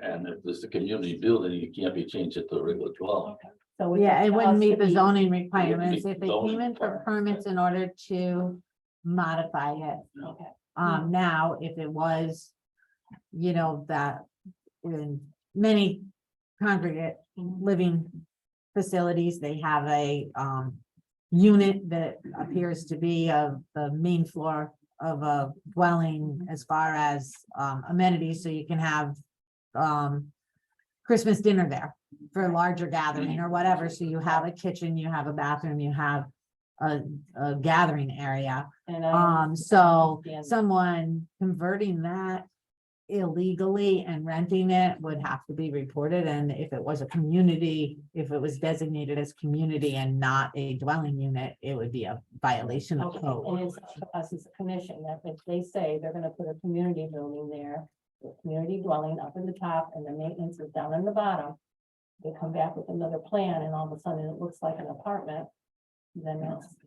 And if it's a community building, it can't be changed to a regular dwelling. So it's Yeah, up it to wouldn't us meet to the be- zoning requirements if they zoning came in for requirements. permits in order to modify it. Okay. Now, if it was, you know, that in many congregate living facilities, they have a unit that appears to be of the main floor of a dwelling as far as amenities, so you can have Christmas dinner there for a larger gathering or whatever. So you have a kitchen, you have a bathroom, you have a gathering area. And I So understand. someone converting that illegally and renting it would have to be reported. And if it was a community, if it was designated as community and not a dwelling unit, it would be a violation of Okay, code. and it's up to us as a commission that if they say they're gonna put a community building there, a community dwelling up in the top and the maintenance is down in the bottom. They come back with another plan and all of a sudden it looks like an apartment.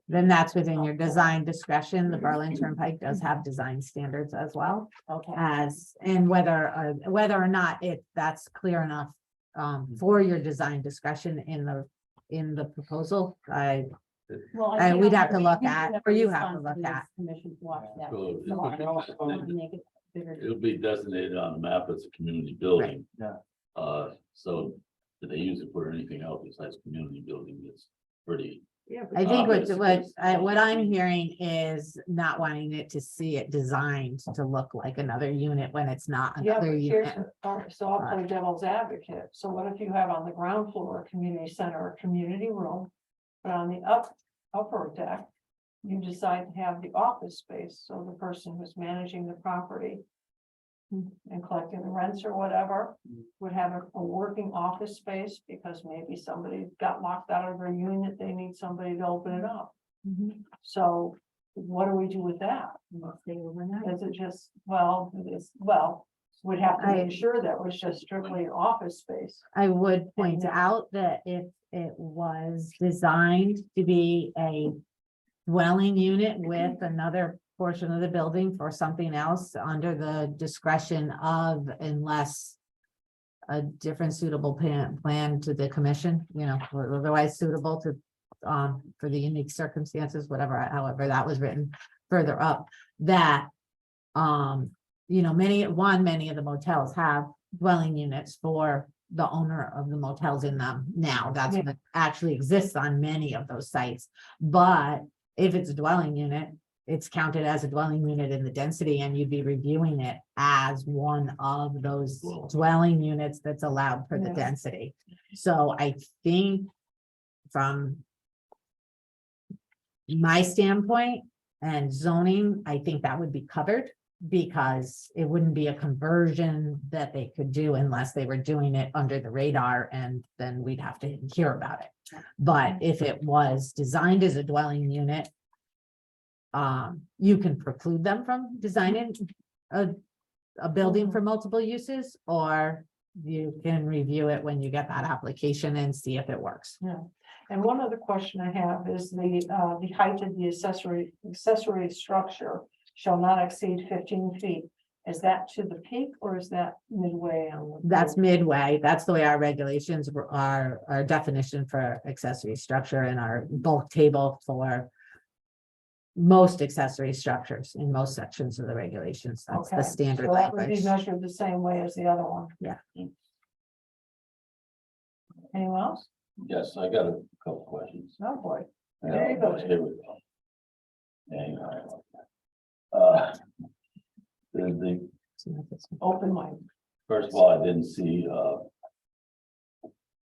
Then that's within your design discretion. The Berlin Turnpike does have design standards as well Okay, as, and whether or not that's clear enough for your design discretion in the proposal. well. And think we'd have to we- look we at, have or a you have to look responsibility at. as Commission to watch that. So So I also- want to make it bigger. it'll be designated on the map as a community building. Yeah. So if they use it for anything else besides community building, it's pretty. I think Obvious. what I'm hearing is not wanting it to see it designed to look like another unit when it's not Yeah, another but here's, unit. so I'll play devil's advocate. So what if you have on the ground floor, a community center, a community room? But on the upper deck, you decide to have the office space, so the person who's managing the property. And collecting the rents or whatever, would have a working office space, because maybe somebody got locked out of their unit, they need somebody to open it up. So what do we do with that? Stay overnight. Is it just, well, it is, well, would have to I- make sure that was just strictly office space. I would point Yeah. out that if it was designed to be a dwelling unit with another portion of the building for something else under the discretion of, unless a different suitable plan to the commission, or otherwise suitable to, for the unique circumstances, whatever, however that was written further up, that, many of the motels have dwelling units for the owner of the motels in them now. That's Yeah. what actually exists on many of those sites. But if it's a dwelling unit, it's counted as a dwelling unit in the density, and you'd be reviewing it as one of those dwelling units that's allowed for the Yeah. density. So I think from my standpoint and zoning, I think that would be covered, because it wouldn't be a conversion that they could do unless they were doing it under the radar, and then we'd have to hear about it. But if it was designed as a dwelling unit, you can preclude them from designing a building for multiple uses, or you can review it when you get that application and see if it works. And one other question I have is the height of the accessory structure shall not exceed 15 feet. Is that to the peak or is that midway on? the That's roof? midway. That's the way our regulations are, our definition for accessory structure and our bulk table for most accessory structures in most sections of the regulations. That's the Okay, standard so that would be language. measured the same way as the other one. Yeah. Anyone else? Yes, I got a couple questions. No, boy. Yeah, There you go. Here we go. Hang on. The, Open mind. first of all, I didn't see,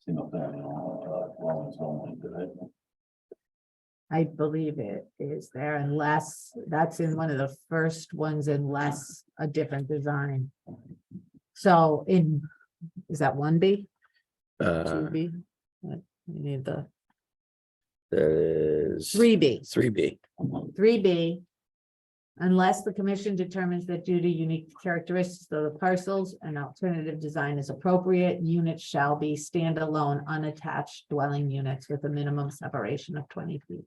single family, dwellings only, did I? I believe it is there, unless that's in one of the first ones, unless a different design. So is that 1B? 2B? We need the There's 3B. 3B. 3B, unless the commission determines that due to unique characteristics of the parcels, an alternative design is appropriate, units shall be standalone, unattached dwelling units with a minimum separation of 20 feet,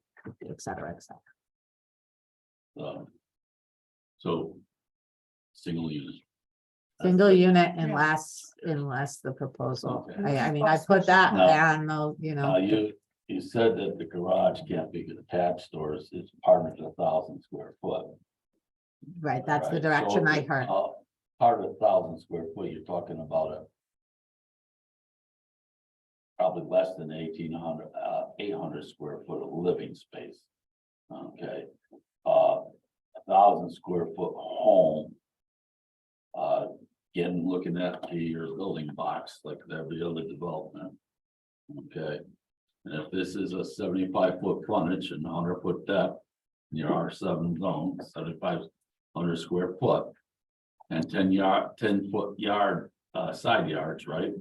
et cetera, et cetera. So, single unit. Single unit unless the proposal, Okay. I mean, I put that No. down, You said that the garage can't be attached or it's part of the 1,000 square foot. right, that's the Right, direction so, I heard. Part of 1,000 square foot, you're talking about probably less than 800 square foot of living space. Okay, 1,000 square foot home. Again, looking at your building box like every other development. Okay, and if this is a 75-foot frontage and 100-foot depth, your R7 zone, 7,500 square foot. And 10-foot yard, side yards, right?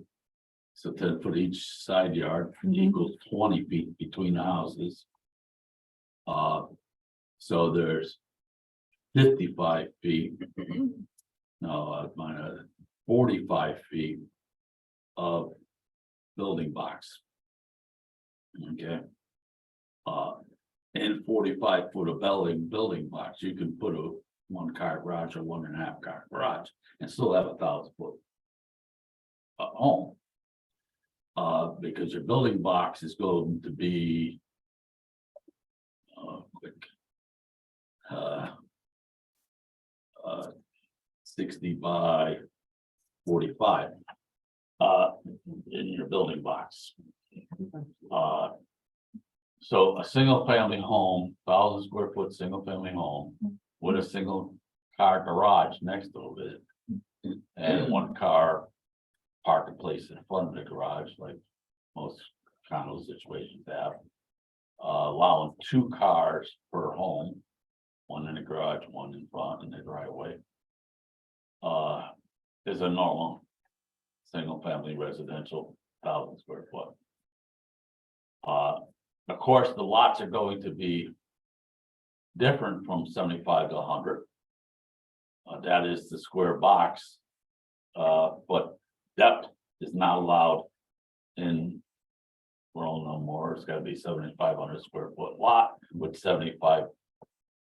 So 10 foot each side yard equals 20 feet between the houses. So there's 55 feet. No, 45 feet of building box. Okay. And 45 foot of building box, you can put a 1-car garage or 1.5 car garage and still have 1,000 foot home. Because your building box is going to be 60 by 45 in your building box. So a single family home, 1,000 square foot, single family home with a single car garage next to it. And 1-car parking place in front of the garage, like most condo situations have. Allowing 2 cars per home, one in the garage, one in front in the driveway. Is a normal single family residential 1,000 square foot. Of course, the lots are going to be different from 75 to 100. That is the square box But depth is not allowed in. Well, no more, it's gotta be 7,500 square foot lot with 75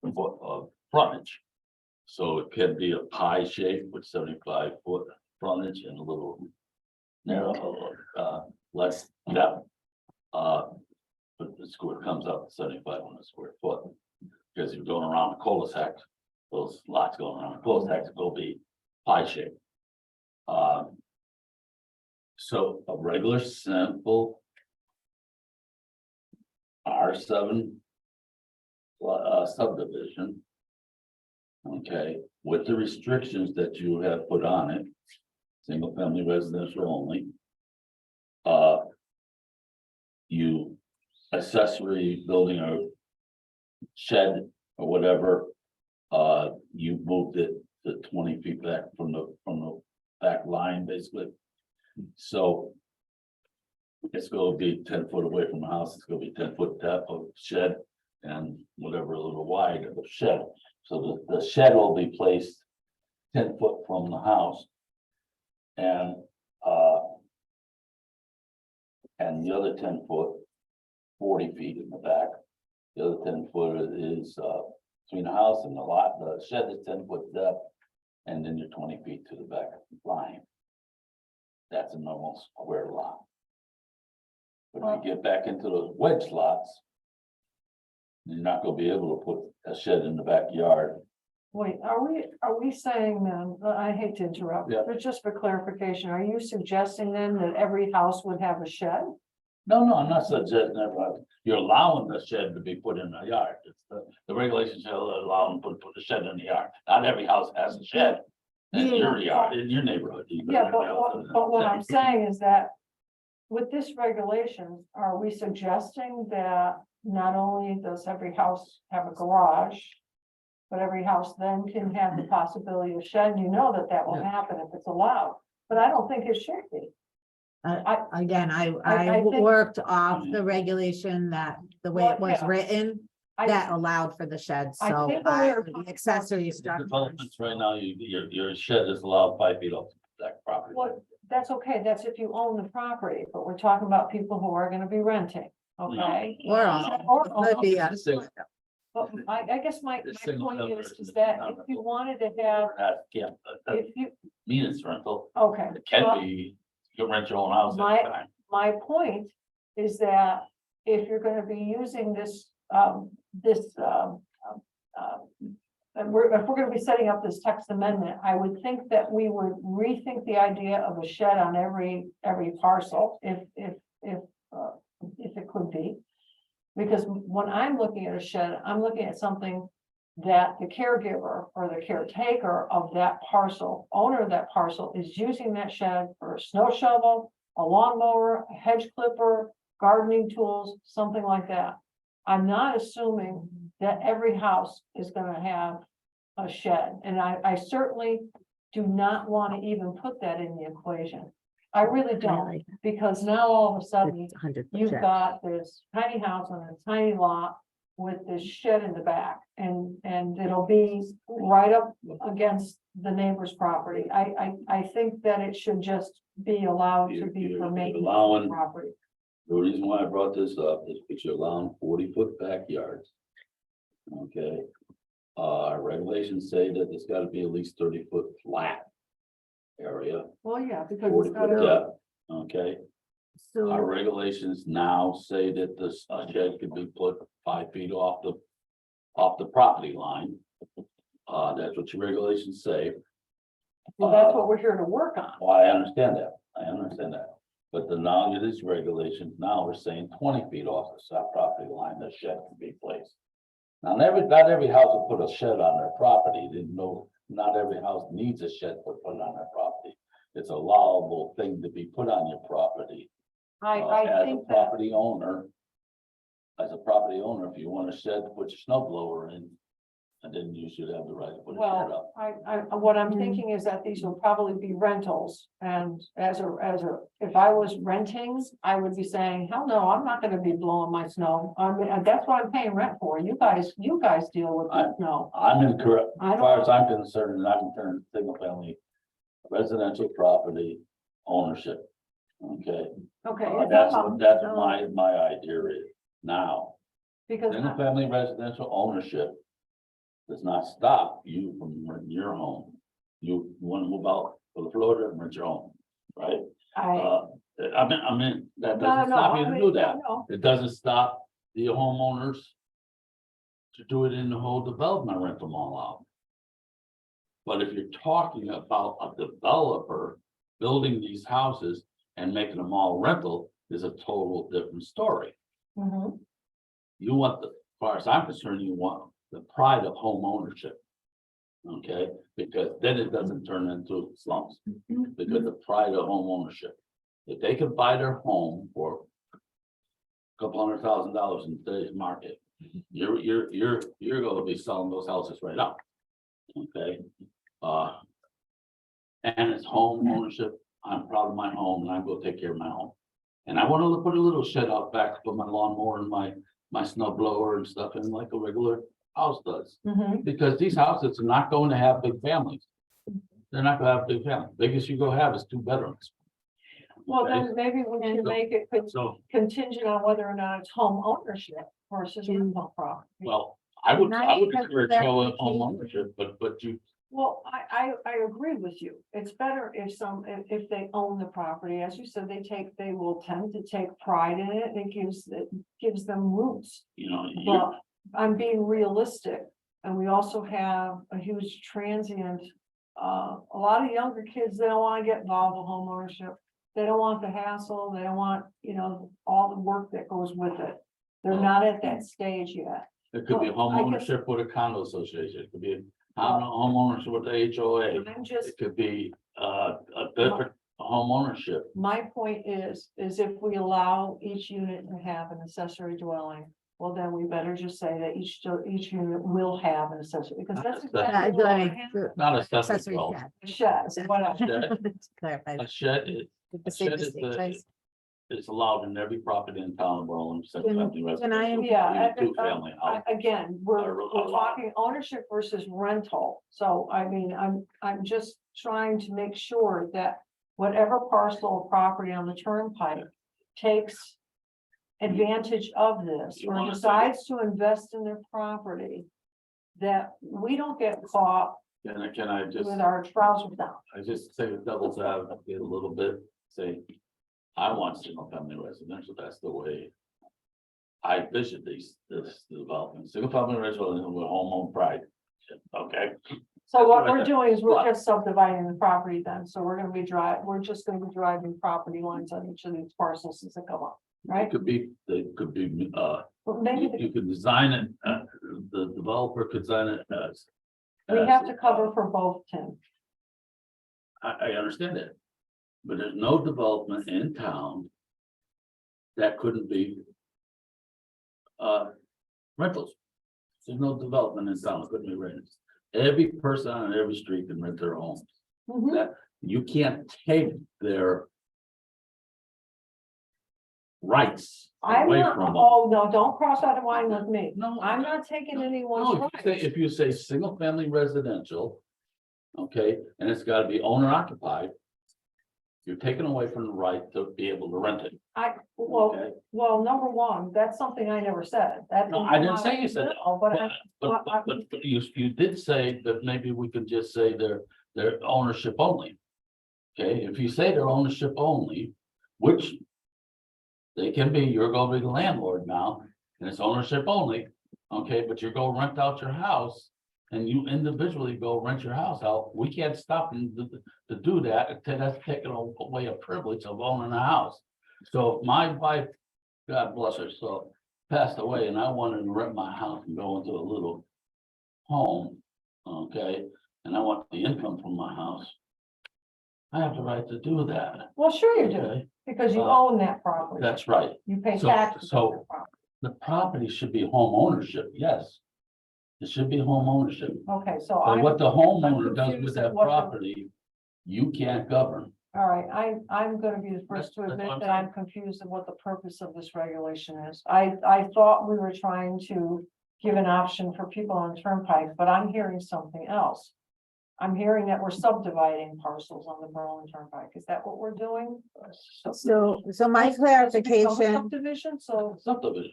foot of frontage. So it can be a pie shape with 75 foot frontage and a little narrow, less depth. But the square comes up to 7,500 square foot. Because you're going around a cul-de-sac, those lots going around a cul-de-sac will be pie shape. So a regular simple R7 subdivision. Okay, with the restrictions that you have put on it, single family residential only. You accessory building or shed or whatever, you moved it to 20 feet back from the back line, basically. So it's gonna be 10 foot away from the house, it's gonna be 10 foot depth of shed and whatever a little wide of the shed. So the shed will be placed 10 foot from the house. And the other 10 foot, 40 feet in the back. The other 10 foot is between the house and the lot, the shed is 10 foot depth. And then you're 20 feet to the back line. That's a normal square lot. But if you get back into those wedge lots. You're not gonna be able to put a shed in the backyard. Wait, are we saying then, I hate to interrupt, Yeah. but just for clarification, are you suggesting then that every house would have a shed? No, I'm not suggesting that, you're allowing the shed to be put in the yard. It's the regulations shall allow them to put a shed in the yard. Not every house has a shed. In your yard, in your neighborhood. Yeah, but what I'm saying is that with this regulation, are we suggesting that not only does every house have a garage, but every house then can have the possibility of shed, and you know that will Yeah. happen if it's allowed, but I don't think it should be. Again, I I think- worked off the regulation that, the way it Well, was yeah. written, I- that allowed for the shed, I so think when we were the talking accessory structures. Developments right now, your shed is allowed 5 feet off that property. Well, that's okay, that's if you own the property, but we're talking about people who are gonna be renting, okay? Or on, could be a- But I guess my It's single point family is that residence, if you wanted to have, That can't, that if you, mean it's rental, okay. it can well, be, you can rent your own house My- anytime. My point is that if you're gonna be using this, and if we're gonna be setting up this text amendment, I would think that we would rethink the idea of a shed on every parcel, if it could be. Because when I'm looking at a shed, I'm looking at something that the caregiver or the caretaker of that parcel, owner of that parcel, is using that shed for a snow shovel, a lawnmower, a hedge clipper, gardening tools, something like that. I'm not assuming that every house is gonna have a shed, and I certainly do not want to even put that in the equation. I really don't, because now all of a sudden, you've got this tiny house on a tiny lot with this shed in the back, and it'll be right up against the neighbor's property. I think that it should just be allowed to be You're for making allowing- property. The reason why I brought this up is because you're allowing 40-foot backyards. Okay, regulations say that it's gotta be at least 30-foot flat area, Well, yeah, because 40 it's foot gotta, depth, okay? Our So, regulations now say that this shed could be put 5 feet off the property line. That's what your regulations say. well, that's what we're here to work on. Well, I understand that. But the now it is regulations, now we're saying 20 feet off the side property line, the shed can be placed. Now, not every house will put a shed on their property, didn't know, not every house needs a shed put on their property. It's a allowable thing to be put on your property. I As a think that, property owner. As a property owner, if you want a shed to put your snow blower in, and then you should have the right to put a shed well, up. what I'm thinking is that these will probably be rentals, and if I was renting, I would be saying, hell no, I'm not gonna be blowing my snow. I mean, that's what I'm paying rent for. You guys deal with the snow. I'm incorrect, I as far don't, as I'm concerned, single family. residential property ownership. Okay, Okay. that's what my idea is now. Because Single family residential ownership does not stop you from renting your home. You want to move out to Florida and rent your home, right? I mean, that doesn't stop you to do that. No, It doesn't stop the homeowners to do it in the whole development, rent them all out. But if you're talking about a developer building these houses and making them all rental, is a total different story. mhm. You want as far as I'm concerned, you want the pride of home ownership. Okay, because then it doesn't turn into slums, because the pride of home ownership. If they could buy their home for a couple $100,000 in today's market, you're gonna be selling those houses right up. Okay, and it's home ownership. I'm proud of my home and I'm gonna take care of my home. And I want to put a little shed out back to put my lawnmower and my snow blower and stuff in like a regular house does. Mhm. Because these houses are not going to have big families. They're not gonna have big families. Biggest you go have is 2 bedrooms. Well, Okay? then maybe we can make it So, contingent on whether or not it's home ownership versus rental property. well, I would Not because encourage they're home vacation. ownership, but you, Well, I agree with you. It's better if they own the property, as you said, they will tend to take pride in it. It gives them roots. you know, you, But I'm being realistic, and we also have a huge transient. A lot of younger kids, they don't wanna get involved with home ownership. They don't want the hassle, they don't want, all the work that goes with it. They're not at that stage yet. it could be Well, home I guess- ownership with a condo association. It could be home ownership with the HOA. I'm just, It could be a different home ownership. my point is if we allow each unit to have an accessory dwelling, well, then we better just say that each unit will have an accessory, because that's exactly what I have. Not a Accessory separate shed. Shed, whatever. To clarify. A shed is, Did a the shed same is mistake twice? allowed in every property in town of Berlin. Can I- Yeah, Two-family house. again, we're Or- talking ownership versus rental. So I mean, I'm just trying to make sure that whatever parcel of property on the turnpike takes advantage of this You or wanna say- decides to invest in their property, that we don't get caught Can I just? with our trousers down. I just say the devil's advocate a little bit, say, I want single family residential, that's the way. I vision this development, single family residential with home owned pride, okay? So what Right we're there. doing is we're But- just subdividing the property then, so we're just gonna be driving property lines on each of these parcels as they come up, right? They could be, But maybe you could design it, the developer could design it as. we have to cover for both, Tim. I understand that, but there's no development in town. That couldn't be. Rentals. There's no development in town, that couldn't be rentals. Every person on every street can rent their home. Mhm. That you can't take their. Rights I'm away not, from them. oh, no, don't cross that line with me. No, I'm not taking anyone's No, rights. if you say single family residential. Okay, and it's gotta be owner occupied. You're taking away from the right to be able to rent it, okay? Well, number one, that's something I never said. That. No, I didn't say you said that. No, but I, But you did say that maybe we could just say they're ownership only. Okay, if you say they're ownership only, which. They can be, you're gonna be the landlord now, and it's ownership only, okay, but you're gonna rent out your house. And you individually go rent your house out, we can't stop them to do that, until that's taking away a privilege of owning a house. So if my wife, God bless her, so passed away and I wanted to rent my house and go into a little home, okay, and I want the income from my house. I have the right to do that, well, sure you do, okay, because you own that property. that's right. You pay So- taxes so- on that property. The property should be home ownership, yes. It should be home ownership, Okay, so but what the homeowner I'm does confused with at that what the- property, you can't govern. all right, I'm gonna be the first to That's admit what I'm that I'm confused of what the purpose of this regulation is. I thought we were trying to give an option for people on Turnpike, but I'm hearing something else. I'm hearing that we're subdividing parcels on the Berlin Turnpike. Is that what we're doing? So my It's become a clarification, Subdivision, so, Subdivision.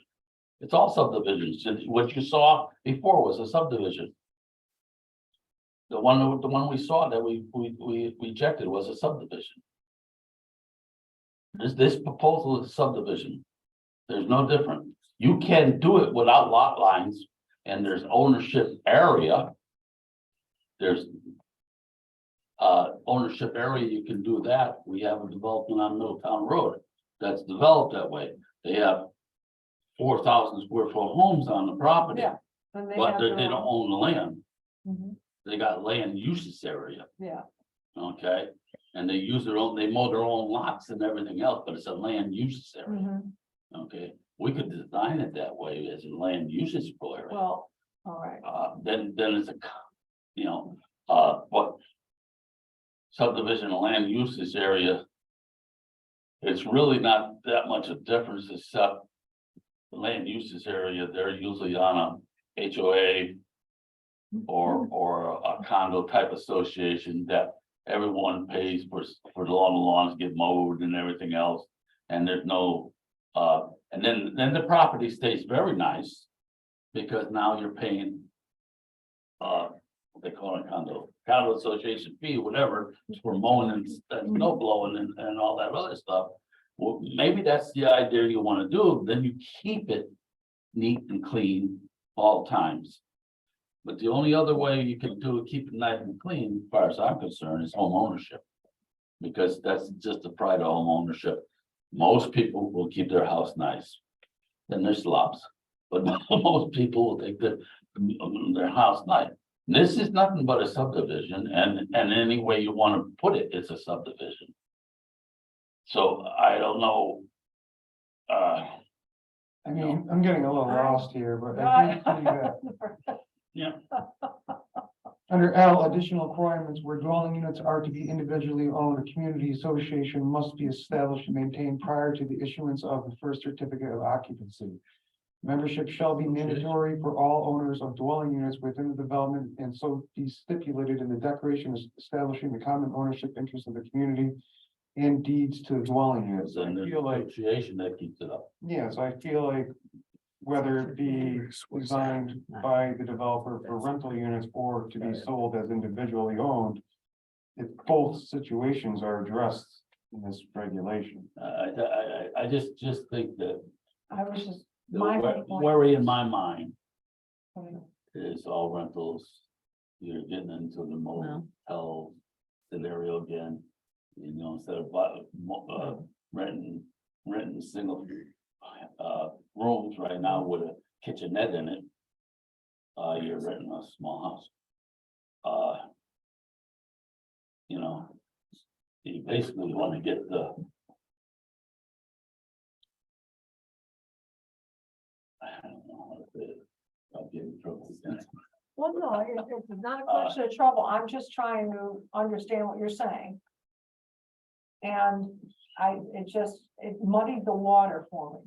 It's all subdivisions. What you saw before was a subdivision. The one we saw that we rejected was a subdivision. This proposal is subdivision. There's no different. You can do it without lot lines and there's ownership area. There's ownership area, you can do that. We have a development on Middletown Road that's developed that way. They have 4,000 square foot homes on the property, yeah. then but have they their don't own- own the land. Mhm, They got land uses area, Yeah, okay? And they use their own, they mow their own lots and everything else, but it's a land uses area, mhm. okay? We could design it that way as a land uses area. Well, all right. Then it's what subdivision and land uses area. It's really not that much of a difference except the land uses area, they're usually on a HOA or a condo type association that everyone pays for the lawns get mowed and everything else. And there's no, and then the property stays very nice because now you're paying what they call it condo association fee, whatever, for mowing and snow blowing and all that other stuff. Well, maybe that's the idea you want to do, then you keep it neat and clean all times. But the only other way you can do it, keep it nice and clean, as far as I'm concerned, is home ownership. Because that's just the pride of home ownership. Most people will keep their house nice. Then there's slobs, but most people will take their house nice. This is nothing but a subdivision, and any way you want to put it, it's a subdivision. So I don't know. I mean, I'm getting a little lost here, but I think that Yeah, under L, additional requirements where dwelling units are to be individually owned, a community association must be established and maintained prior to the issuance of the first certificate of occupancy. Membership shall be mandatory for all owners of dwelling units within the development and so be stipulated in the declaration establishing the common ownership interest of the community and deeds to dwelling units. I and the feel like, association that keeps it up. yes, I feel like whether it be designed by the developer for rental units or to be sold as individually owned, if both situations are addressed in this regulation. I just think that I was just, the my whole point. worry in my mind is all rentals. You're getting into the motel scenario again. You know, instead of renting single rooms right now with a kitchenette in it. You're renting a small house. You know, you basically want to get I don't know how to say it. I'll get in trouble again. Well, no, it's not a question of trouble. I'm just trying to understand what you're saying. And it muddied the water for me.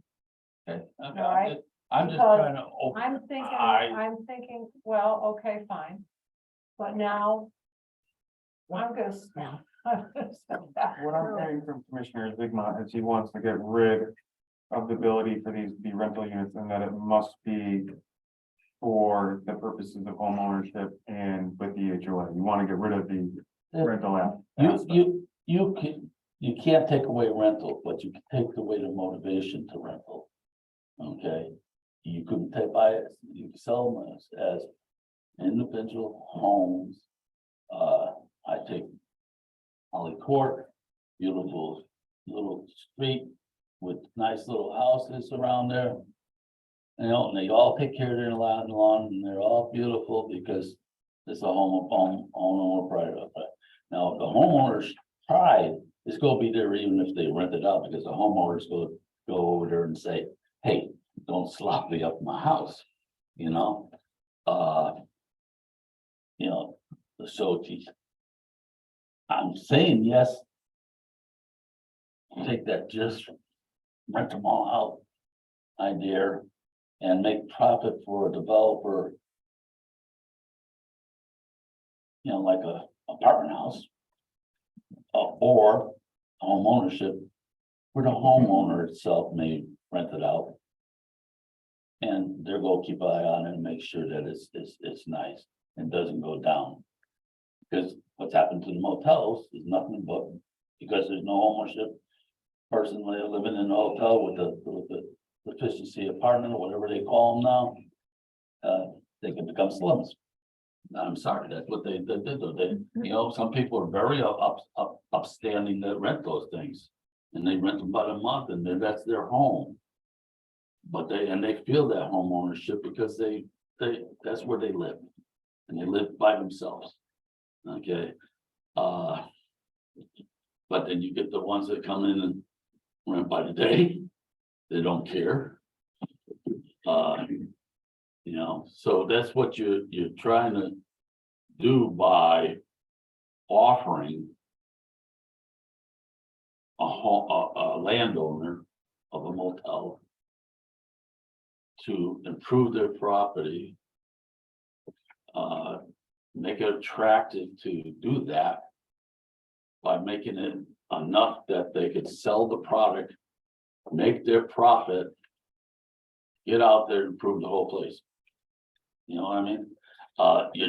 Okay, okay, Right. I'm just Because trying to open. I'm thinking, well, okay, fine. But now. I'm gonna stop. What I'm hearing from Commissioner Zigma is he wants to get rid of the ability for these to be rental units and that it must be for the purposes of home ownership and with the HOA. You want to get rid of the rental aspect. You can't take away rental, but you can take away the motivation to rental. Okay, you couldn't buy it, you can sell them as individual homes. I take Holly Court, beautiful little street with nice little houses around there. You know, and they all take care of their lawn and they're all beautiful because it's a homeowner pride. Now, if the homeowner's pride is gonna be there even if they rent it out, because the homeowner's gonna go over there and say, hey, don't slop me up my house, you know? So I'm saying yes. Take that just rent them all out idea and make profit for a developer. you know, like a apartment house. Or home ownership, where the homeowner itself may rent it out. And they're gonna keep an eye on it and make sure that it's nice and doesn't go down. Because what's happened to the motels is nothing but, because there's no ownership. Person living in a hotel with the efficiency apartment or whatever they call them now. They can become slums. I'm sorry, that's what they did. You know, some people are very upstanding that rent those things. And they rent them about a month and then that's their home. But they feel that home ownership because that's where they live. And they live by themselves. Okay. But then you get the ones that come in and rent by the day. They don't care. You know, so that's what you're trying to do by offering a landowner of a motel to improve their property, make it attractive to do that by making it enough that they could sell the product, make their profit, get out there and improve the whole place. You know what I mean?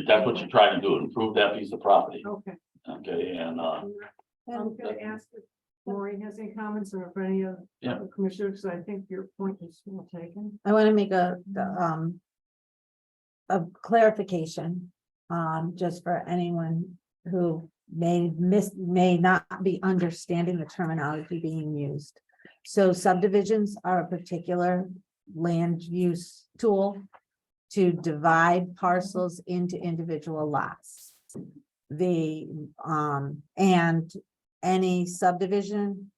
That's what you're trying to do, improve that piece of property. Okay. Okay, and, I'm gonna ask if Maureen has any comments or if any of Yeah. the commissioners, I think your point is well taken. I want to make a clarification, just for anyone who may not be understanding the terminology being used. So subdivisions are a particular land use tool to divide parcels into individual lots. And any subdivision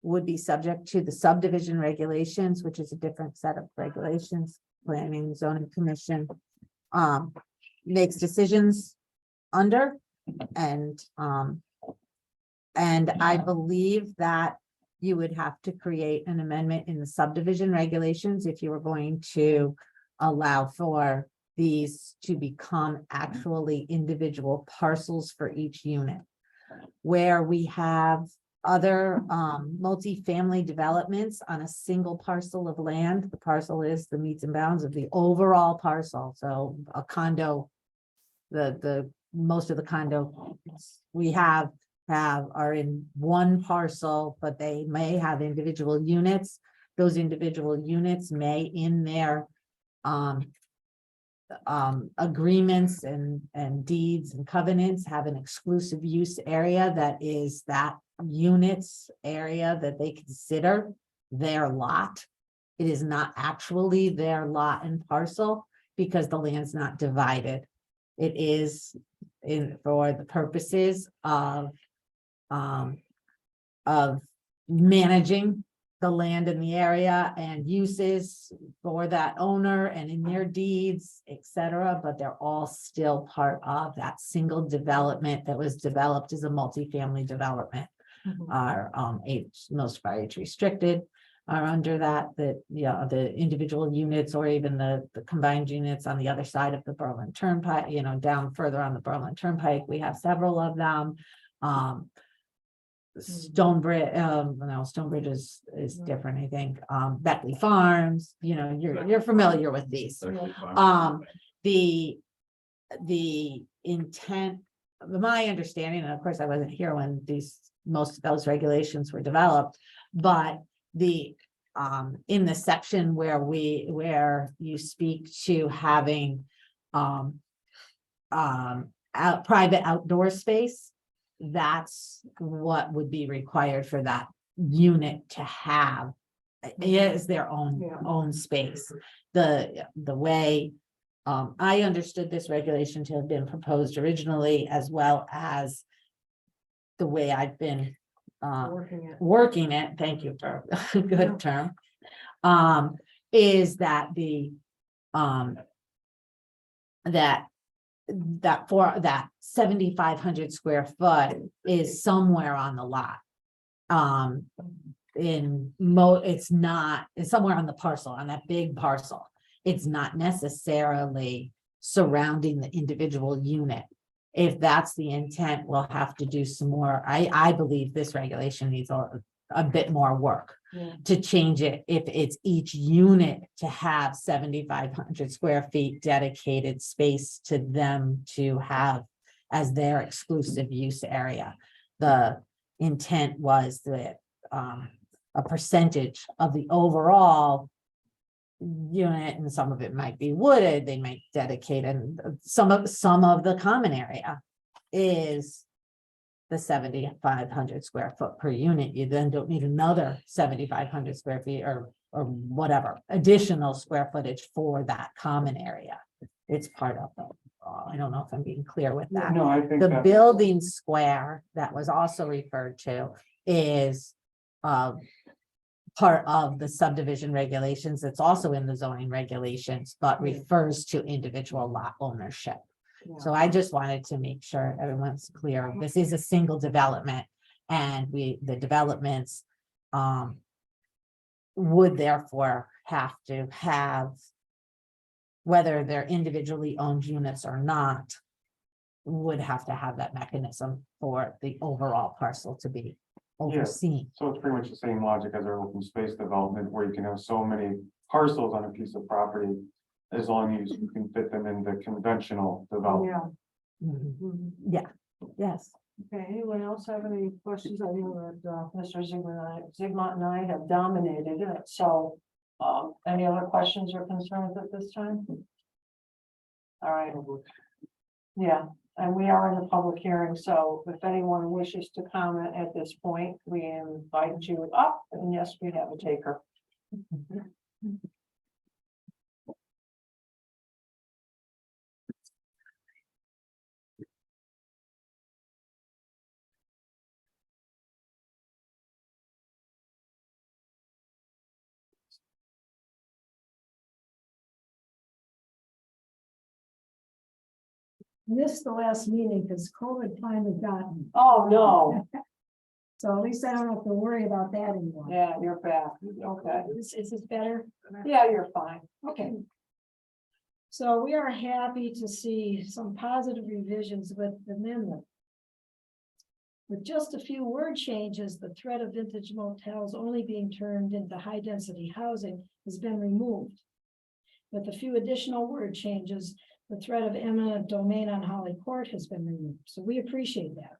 would be subject to the subdivision regulations, which is a different set of regulations. Planning and Zoning Commission makes decisions under, and I believe that you would have to create an amendment in the subdivision regulations if you were going to allow for these to become actually individual parcels for each unit. Where we have other multifamily developments on a single parcel of land, the parcel is the meets and bounds of the overall parcel. So a condo, the most of the condo we have are in one parcel, but they may have individual units. Those individual units may in their agreements and deeds and covenants have an exclusive use area that is that units area that they consider their lot. It is not actually their lot and parcel because the land's not divided. It is for the purposes of managing the land in the area and uses for that owner and in their deeds, etc. But they're all still part of that single development that was developed as a multifamily development. Our most of our age restricted are under that, the individual units or even the combined units on the other side of the Berlin Turnpike, down further on the Berlin Turnpike, we have several of them. Stonebridge, Stonebridge is different, I think. Beckley Farms, you're familiar with these. The intent, my understanding, and of course I wasn't here when most of those regulations were developed, but in the section where you speak to having private outdoor space, that's what would be required for that unit to have is their own space. The way I understood this regulation to have been proposed originally, as well as the way I've been working it, thank you for a good term, is that that for that 7,500 square foot is somewhere on the lot. It's somewhere on the parcel, on that big parcel. It's not necessarily surrounding the individual unit. If that's the intent, we'll have to do some more. I believe this regulation needs a bit more work Yeah. to change it if it's each unit to have 7,500 square feet dedicated space to them to have as their exclusive use area. The intent was that a percentage of the overall unit, and some of it might be wooded, they might dedicate, and some of the common area is the 7,500 square foot per unit. You then don't need another 7,500 square feet or whatever additional square footage for that common area. It's part of the, I don't know if I'm being clear with that. No, I think The that, building square that was also referred to is part of the subdivision regulations. It's also in the zoning regulations, but refers to individual lot ownership. So I just wanted to make sure everyone's clear. This is a single development, and the developments would therefore have to have, whether they're individually owned units or not, would have to have that mechanism for the overall parcel to be overseen. so it's pretty much the same logic as our open space development, where you can have so many parcels on a piece of property, as long as you can fit them in the conventional development. Yeah. Mhm. Yeah, yes. Okay, anyone else have any questions? I know that Mr. Zigmont and I have dominated it, so any other questions or concerns at this time? All right. Yeah, and we are in a public hearing, so if anyone wishes to comment at this point, we invite you up, and yes, we have a taker. Missed the last meeting because COVID finally got me. Oh, no, So at least I don't have to worry about that anymore. yeah, you're back, okay, Is this better? yeah, you're fine. Okay. So we are happy to see some positive revisions with the amendment. With just a few word changes, the threat of vintage motels only being turned into high-density housing has been removed. With a few additional word changes, the threat of eminent domain on Holly Court has been removed. So we appreciate that.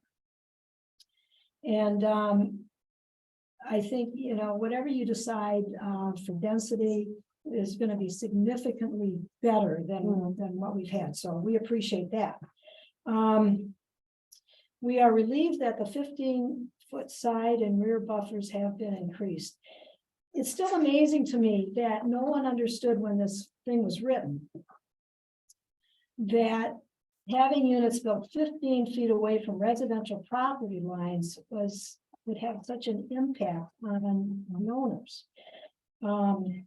And I think, you know, whatever you decide for density is going to be significantly better than what we've had. So we appreciate that. We are relieved that the 15-foot side and rear buffers have been increased. It's still amazing to me that no one understood when this thing was written that having units built 15 feet away from residential property lines would have such an impact on owners. And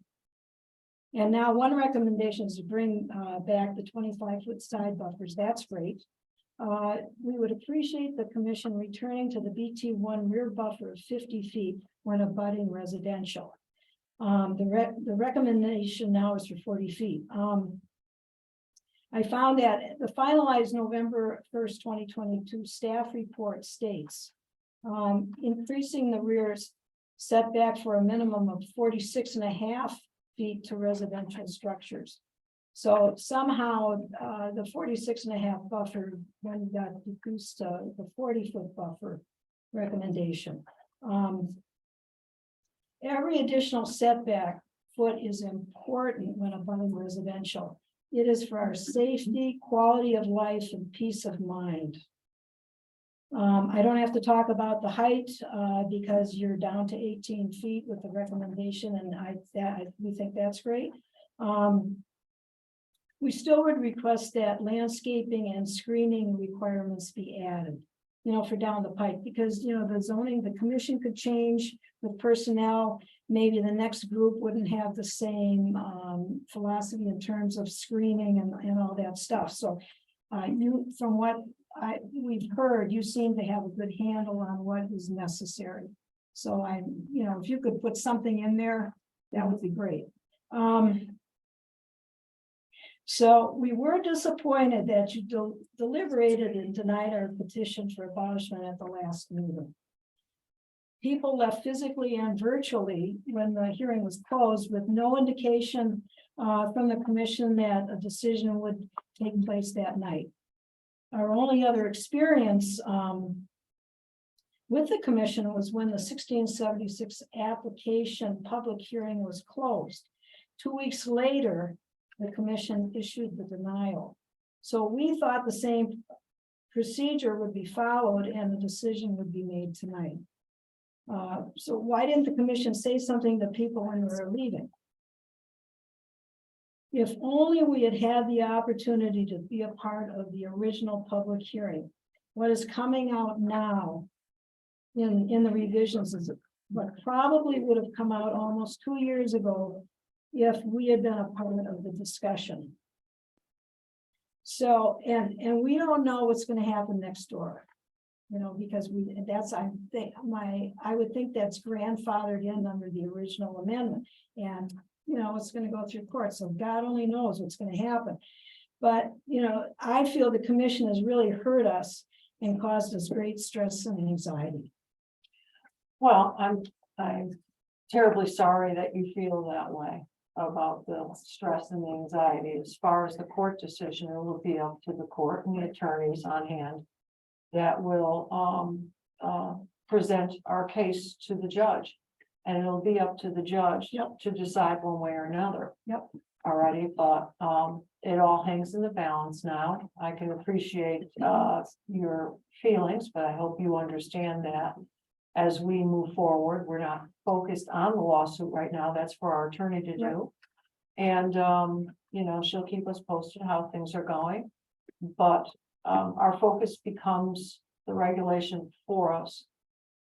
now one recommendation is to bring back the 25-foot side buffers. That's great. We would appreciate the commission returning to the BT1 rear buffer of 50 feet when abutting residential. The recommendation now is for 40 feet. I found that the finalized November 1st, 2022 staff report states increasing the rear setback for a minimum of 46.5 feet to residential structures. So somehow the 46.5 buffer then got decreased to the 40-foot buffer recommendation. Every additional setback foot is important when abutting residential. It is for our safety, quality of life, and peace of mind. I don't have to talk about the height because you're down to 18 feet with the recommendation, and we think that's great. We still would request that landscaping and screening requirements be added, you know, for down the pike, because, you know, the zoning, the commission could change with personnel. Maybe the next group wouldn't have the same philosophy in terms of screening and all that stuff. So from what we've heard, you seem to have a good handle on what is necessary. So you know, if you could put something in there, that would be great. So we were disappointed that you deliberated and denied our petition for abolishment at the last meeting. People left physically and virtually when the hearing was closed with no indication from the commission that a decision would take place that night. Our only other experience with the commission was when the 1676 application public hearing was closed. 2 weeks later, the commission issued the denial. So we thought the same procedure would be followed and the decision would be made tonight. So why didn't the commission say something to people when they were leaving? If only we had had the opportunity to be a part of the original public hearing. What is coming out now in the revisions is what probably would have come out almost 2 years ago if we had been a part of the discussion. So, and we don't know what's going to happen next door. You know, because I would think that's grandfathered in under the original amendment. And, you know, it's going to go through court. So God only knows what's going to happen. But, you know, I feel the commission has really hurt us and caused us great stress and anxiety. Well, I'm terribly sorry that you feel that way about the stress and the anxiety. As far as the court decision, it will be up to the court and the attorneys on hand that will present our case to the judge. And it'll be up to the judge to decide one way or another. Yep. Alrighty, but it all hangs in the balance now. I can appreciate your feelings, but I hope you understand that as we move forward, we're not focused on the lawsuit right now. That's for our attorney to do. And you know, she'll keep us posted how things are going. But our focus becomes the regulation for us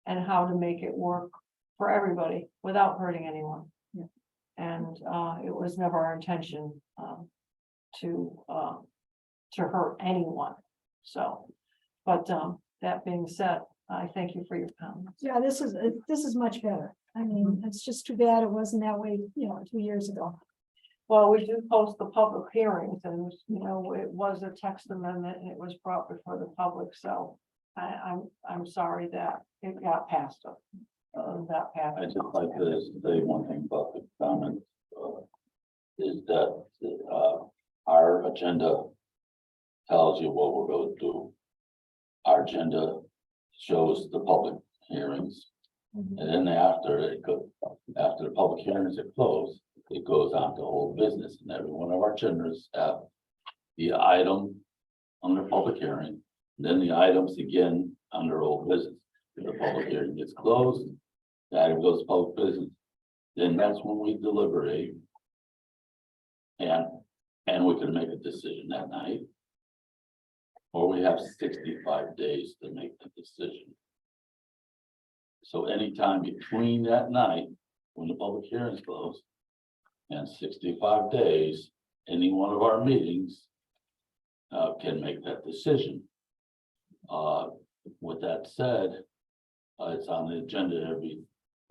and how to make it work for everybody without hurting anyone. Yeah. And it was never our intention to hurt anyone. So, but that being said, I thank you for your comments. Yeah, this is much better. I mean, it's just too bad it wasn't that way, you know, 2 years ago. Well, we do post the public hearings and, you know, it was a text amendment and it was brought before the public, so I'm sorry that it got passed up. That passed. I just like to say one thing about the comments, is that, our agenda tells you what we're going to do. Our agenda shows the public hearings. And then after the public hearings are closed, it goes on to whole business, and every one of our agendas have the item under public hearing, then the items again under old business. If the public hearing gets closed, the item goes to public business, then that's when we deliberate. And we can make a decision that night. Or we have 65 days to make the decision. So anytime between that night, when the public hearing is closed, and 65 days, any one of our meetings can make that decision. With that said, it's on the agenda every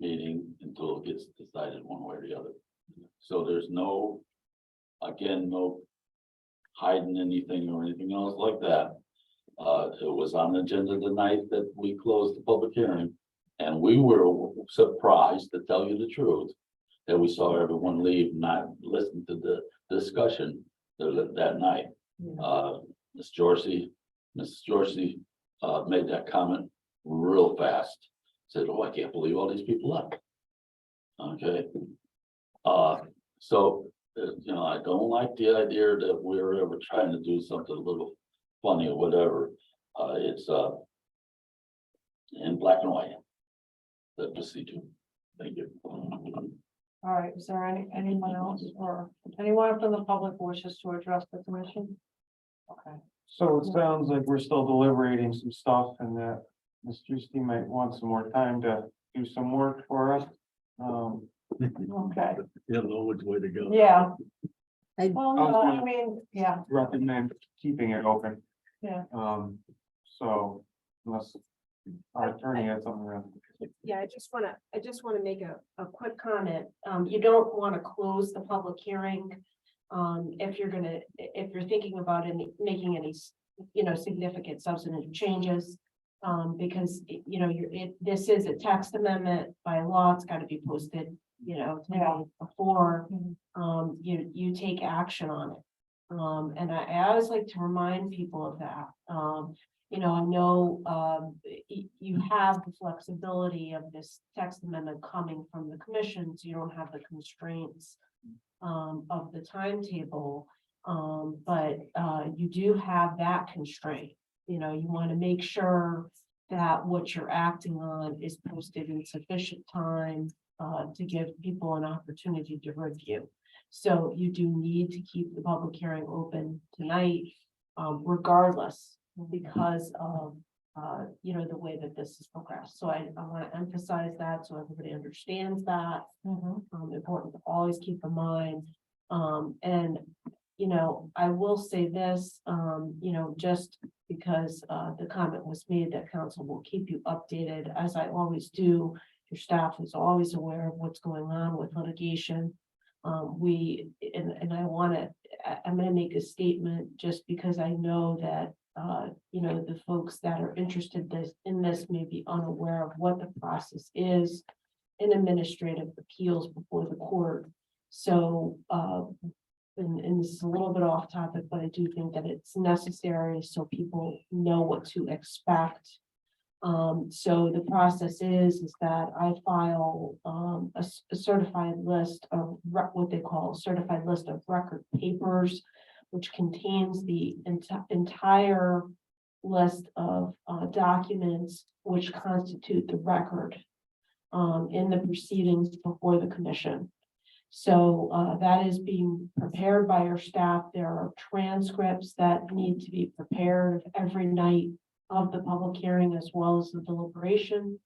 meeting until it gets decided one way or the other. So there's no, again, no hiding anything or anything else like that. It was on the agenda the night that we closed the public hearing, and we were surprised, to tell you the truth, that we saw everyone leave, not listen to the discussion that night. Mrs. Jorsey made that comment real fast. Said, "Oh, I can't believe all these people left." Okay. So, you know, I don't like the idea that we're ever trying to do something a little funny or whatever. It's in black and white, the procedure. Thank you. All right, is there anyone else or anyone from the public wishes to address the commission? Okay, So it sounds like we're still deliberating some stuff and that Ms. Juicy might want some more time to do some work for us. okay, You don't know which way to go. yeah. I- Well, no, I mean, yeah, Recommend keeping it open. Yeah. So unless our attorney has something around. Yeah, I just wanna make a quick comment. You don't wanna close the public hearing if you're thinking about making any, significant substantive changes. Because, this is a text amendment by law, it's gotta be posted, Yeah. before, Mhm. you take action on it. And I always like to remind people of that. I know, you have the flexibility of this text amendment coming from the commission, so you don't have the constraints of the timetable. But you do have that constraint. You want to make sure that what you're acting on is posted in sufficient time to give people an opportunity to review. So you do need to keep the public hearing open tonight, regardless, because of the way that this is progressed. So I want to emphasize that so everybody understands that. Important to always keep in mind. And I will say this, just because the comment was made that council will keep you updated, as I always do. Your staff is always aware of what's going on with litigation. I'm gonna make a statement just because I know that the folks that are interested in this may be unaware of what the process is in administrative appeals before the court. So, and this is a little bit off topic, but I do think that it's necessary so people know what to expect. So the process is that I file a certified list of what they call a certified list of record papers, which contains the entire list of documents which constitute the record in the proceedings before the commission. So that is being prepared by our staff. There are transcripts that need to be prepared every night of the public hearing as well as the deliberation.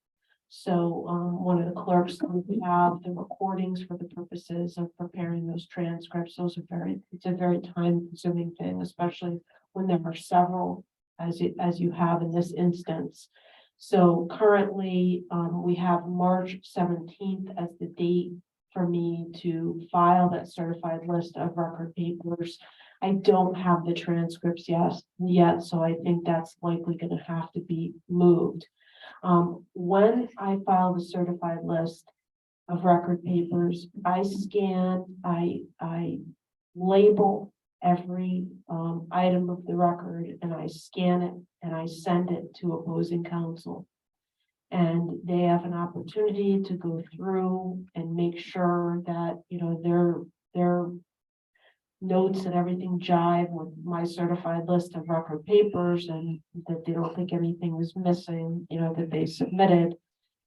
So one of the clerks will have the recordings for the purposes of preparing those transcripts. It's a very time consuming thing, especially when there are several, as you have in this instance. So currently we have March 17th as the date for me to file that certified list of record papers. I don't have the transcripts yet, so I think that's likely going to have to be moved. When I file the certified list of record papers, I scan, I label every item of the record, and I scan it and I send it to opposing counsel. And they have an opportunity to go through and make sure that, their notes and everything jive with my certified list of record papers, and that they don't think anything was missing, that they submitted.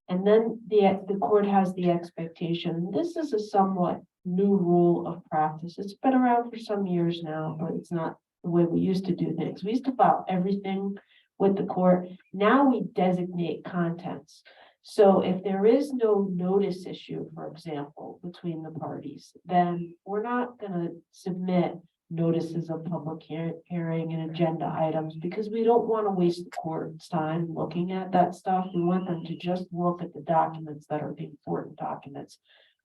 And then the court has the expectation. This is a somewhat new rule of practice. It's been around for some years now, but it's not the way we used to do things. We used to file everything with the court. Now we designate contents. So if there is no notice issue, for example, between the parties, then we're not going to submit notices of public hearing and agenda items, because we don't want to waste the court's time looking at that stuff. We want them to just look at the documents that are the important documents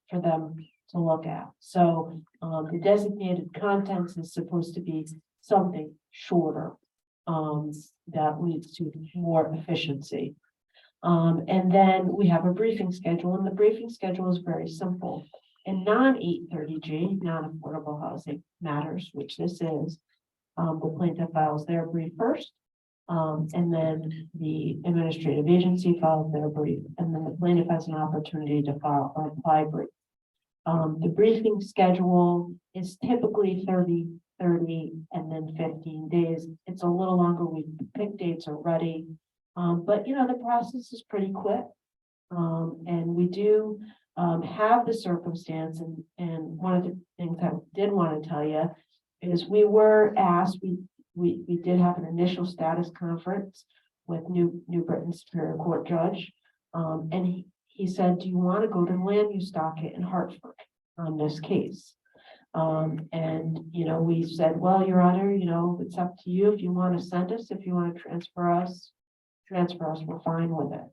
for them to look at. So the designated contents is supposed to be something shorter that leads to more efficiency. And then we have a briefing schedule, and the briefing schedule is very simple. In non-830G, non-affordable housing matters, which this is, the plaintiff files their brief first, and then the administrative agency files their brief, and then the plaintiff has an opportunity to file a reply brief. The briefing schedule is typically 30, and then 15 days. It's a little longer. We pick dates already. But the process is pretty quick. And we do have the circumstance, and one of the things I did want to tell you is we were asked, we did have an initial status conference with New Britain Superior Court Judge. And he said, do you want to go to the land use docket in Hartford on this case? And we said, well, Your Honor, it's up to you if you want to send us, if you want to transfer us, we're fine with it.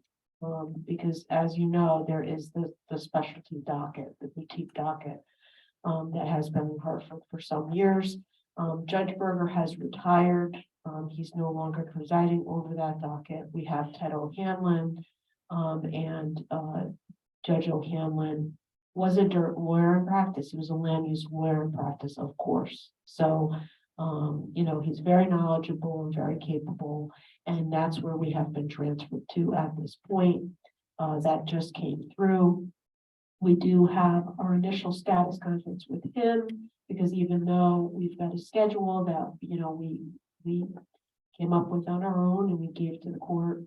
Because as you know, there is the specialty docket, the boutique docket. that has been in Hartford for some years. Judge Berger has retired. He's no longer presiding over that docket. We have Ted O'Hanlon. And Judge O'Hanlon was a dirt lawyer in practice. He was a land use lawyer in practice, of course. So, you know, he's very knowledgeable and very capable. And that's where we have been transferred to at this point. That just came through. We do have our initial status conference with him, because even though we've got a schedule that, you know, we came up with on our own and we gave to the court,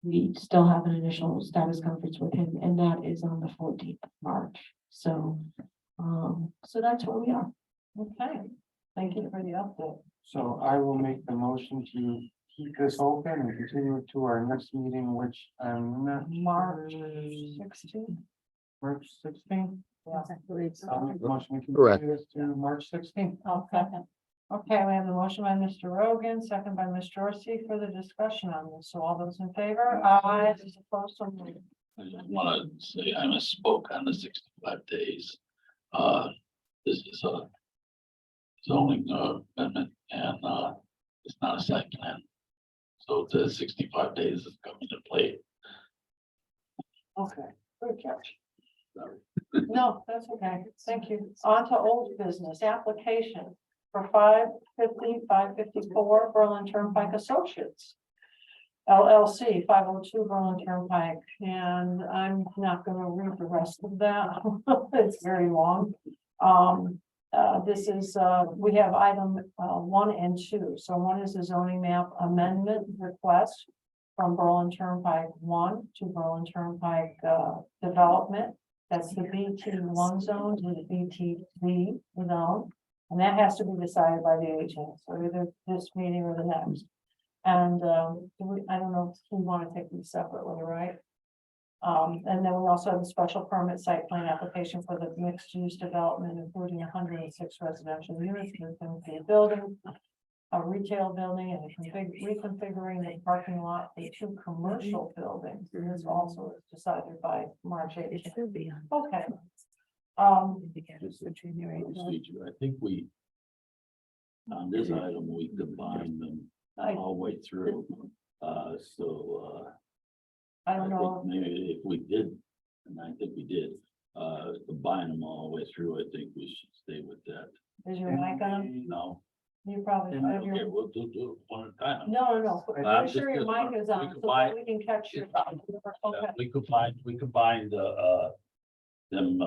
we still have an initial status conference with him, and that is on the 14th of March. So, so that's where we are. Okay, thank you for the update. So I will make the motion to keep this open and continue it to our next meeting, which I'm not. March sure- 16th. March 16th. Yeah. I'll make the motion to Correct. continue this to March 16th. Okay. Okay, we have the motion by Mr. Rogan, second by Ms. Dorsey for the discussion on this. So all those in favor? Aye. Those opposed, so moved. I just wanna say I misspoke on the 65 days. This is a zoning amendment and it's not a site plan. So the 65 days is coming to play. Okay, good catch. Sorry. No, that's okay. Thank you. On to old business application for 554 Berlin Turnpike Associates. LLC 502 Berlin Turnpike, and I'm not gonna read the rest of that. It's very long. This is, we have item 1 and 2. So one is a zoning map amendment request from Berlin Turnpike 1 to Berlin Turnpike development. That's the BT1 zone to the BTD zone. And that has to be decided by the agent, so either this meeting or the next. And I don't know if we want to take these separately, right? And then we also have a special permit site plan application for the mixed use development, including 106 residential units within the building, a retail building, and reconfiguring the parking lot for 2 commercial buildings. And this also is decided by March 8th. Okay. Just a procedure. I think we, on this item, we combined them all the way through. So I don't know. think maybe if we did, and I think we did, combine them all the way through, I think we should stay with that. Is your mic on? No, You probably. have okay, your- we'll do it one at a time. No. Make sure your just- mic is on, so that we can catch your. Okay. We combined them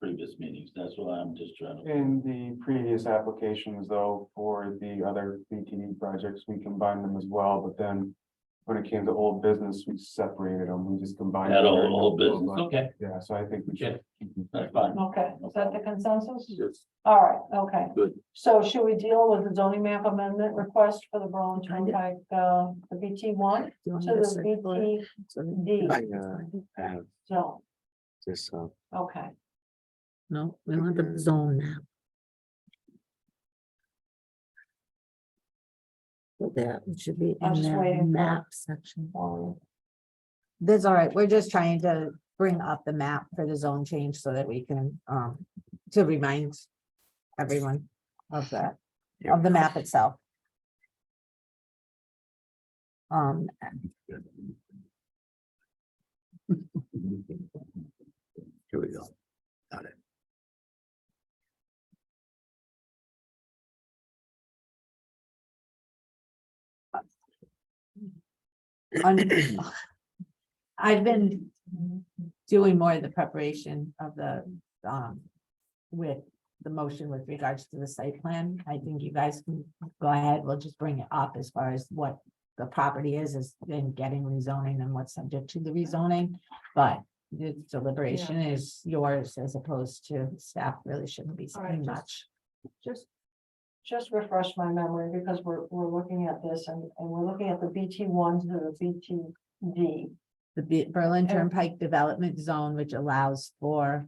previous meetings. That's what I'm just trying to. In the previous applications, though, for the other BTD projects, we combined them as well, but then when it came to old business, we separated them, we just combined. That them. old business, okay, Yeah, so I think we should. keep them that's fine. Okay, is that the consensus? Yes. All right, okay. Good. So should we deal with the zoning map amendment request for the Berlin Turnpike, the BT1 to the BTD I have zone? this, Okay, No, we want the zone now. So that it should be I'm in just the waiting for- map section. well, That's all right. We're just trying to bring up the map for the zone change so that we can, to remind everyone of that, of the map itself. here we go. Got it. I've been doing more of the preparation of the, with the motion with regards to the site plan. I think you guys can go ahead. We'll just bring it up as far as what the property is in getting rezoning and what's subject to the rezoning. But the deliberation is yours as opposed to staff really shouldn't be All right, saying just- much. just refresh my memory because we're looking at this and we're looking at the BT1 to the BTD. The Berlin And- Turnpike Development Zone, which allows for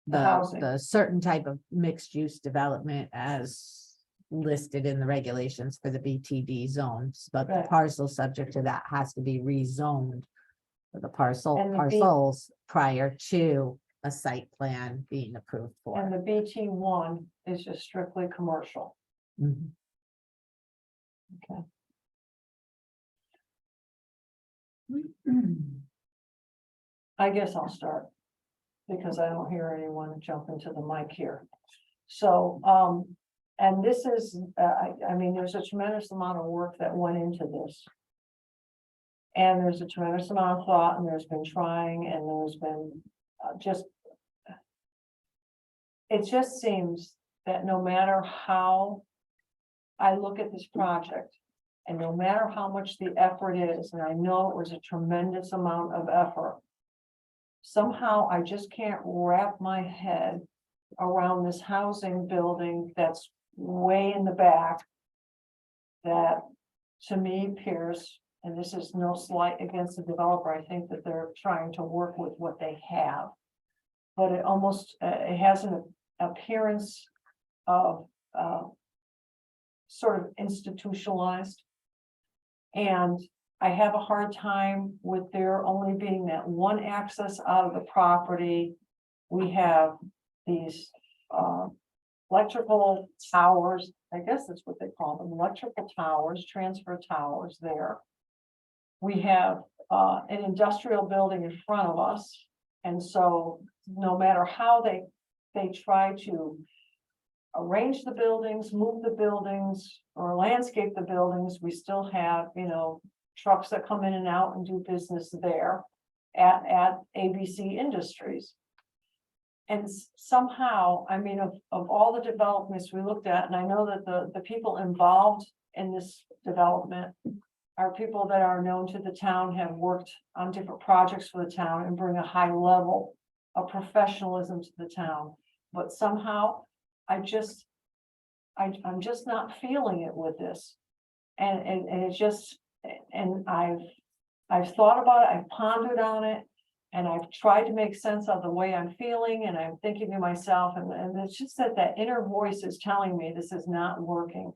The housing. the certain type of mixed use development as listed in the regulations for the BTD zones, but the Right. parcel subject to that has to be rezoned for the And the B- parcels prior to a site plan being approved for. And the BT one is just strictly commercial. Mhm. I guess I'll start. Because I don't hear anyone jump into the mic here. So, and this is, I mean, there's a tremendous amount of work that went into this. And there's a tremendous amount of thought, and there's been trying, and there's been just. It just seems that no matter how I look at this project, and no matter how much the effort is, and I know it was a tremendous amount of effort. Somehow I just can't wrap my head around this housing building that's way in the back. That to me appears, and this is no slight against the developer, I think that they're trying to work with what they have. But it almost, it has an appearance of sort of institutionalized. And I have a hard time with there only being that one access out of the property. We have these electrical towers, I guess that's what they call them, electrical towers, transfer towers there. We have an industrial building in front of us. And so no matter how they try to arrange the buildings, move the buildings, or landscape the buildings, we still have, you know, trucks that come in and out and do business there at ABC Industries. And somehow, I mean, of all the developments we looked at, and I know that the people involved in this development are people that are known to the town, have worked on different projects for the town and bring a high level of professionalism to the town. But somehow, I'm just not feeling it with this. And it's just, and I've thought about it, I've pondered on it, and I've tried to make sense of the way I'm feeling, and I'm thinking to myself, and it's just that inner voice is telling me this is not working.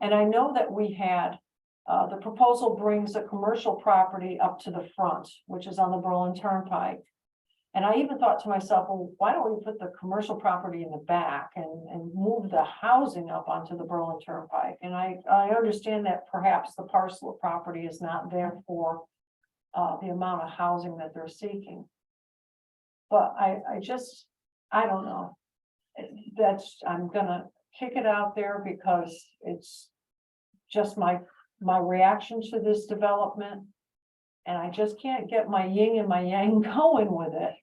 And I know that we had, the proposal brings a commercial property up to the front, which is on the Berlin Turnpike. And I even thought to myself, well, why don't we put the commercial property in the back and move the housing up onto the Berlin Turnpike? And I understand that perhaps the parcel of property is not there for the amount of housing that they're seeking. But I don't know. I'm gonna kick it out there because it's just my reaction to this development. And I just can't get my yin and my yang going with it.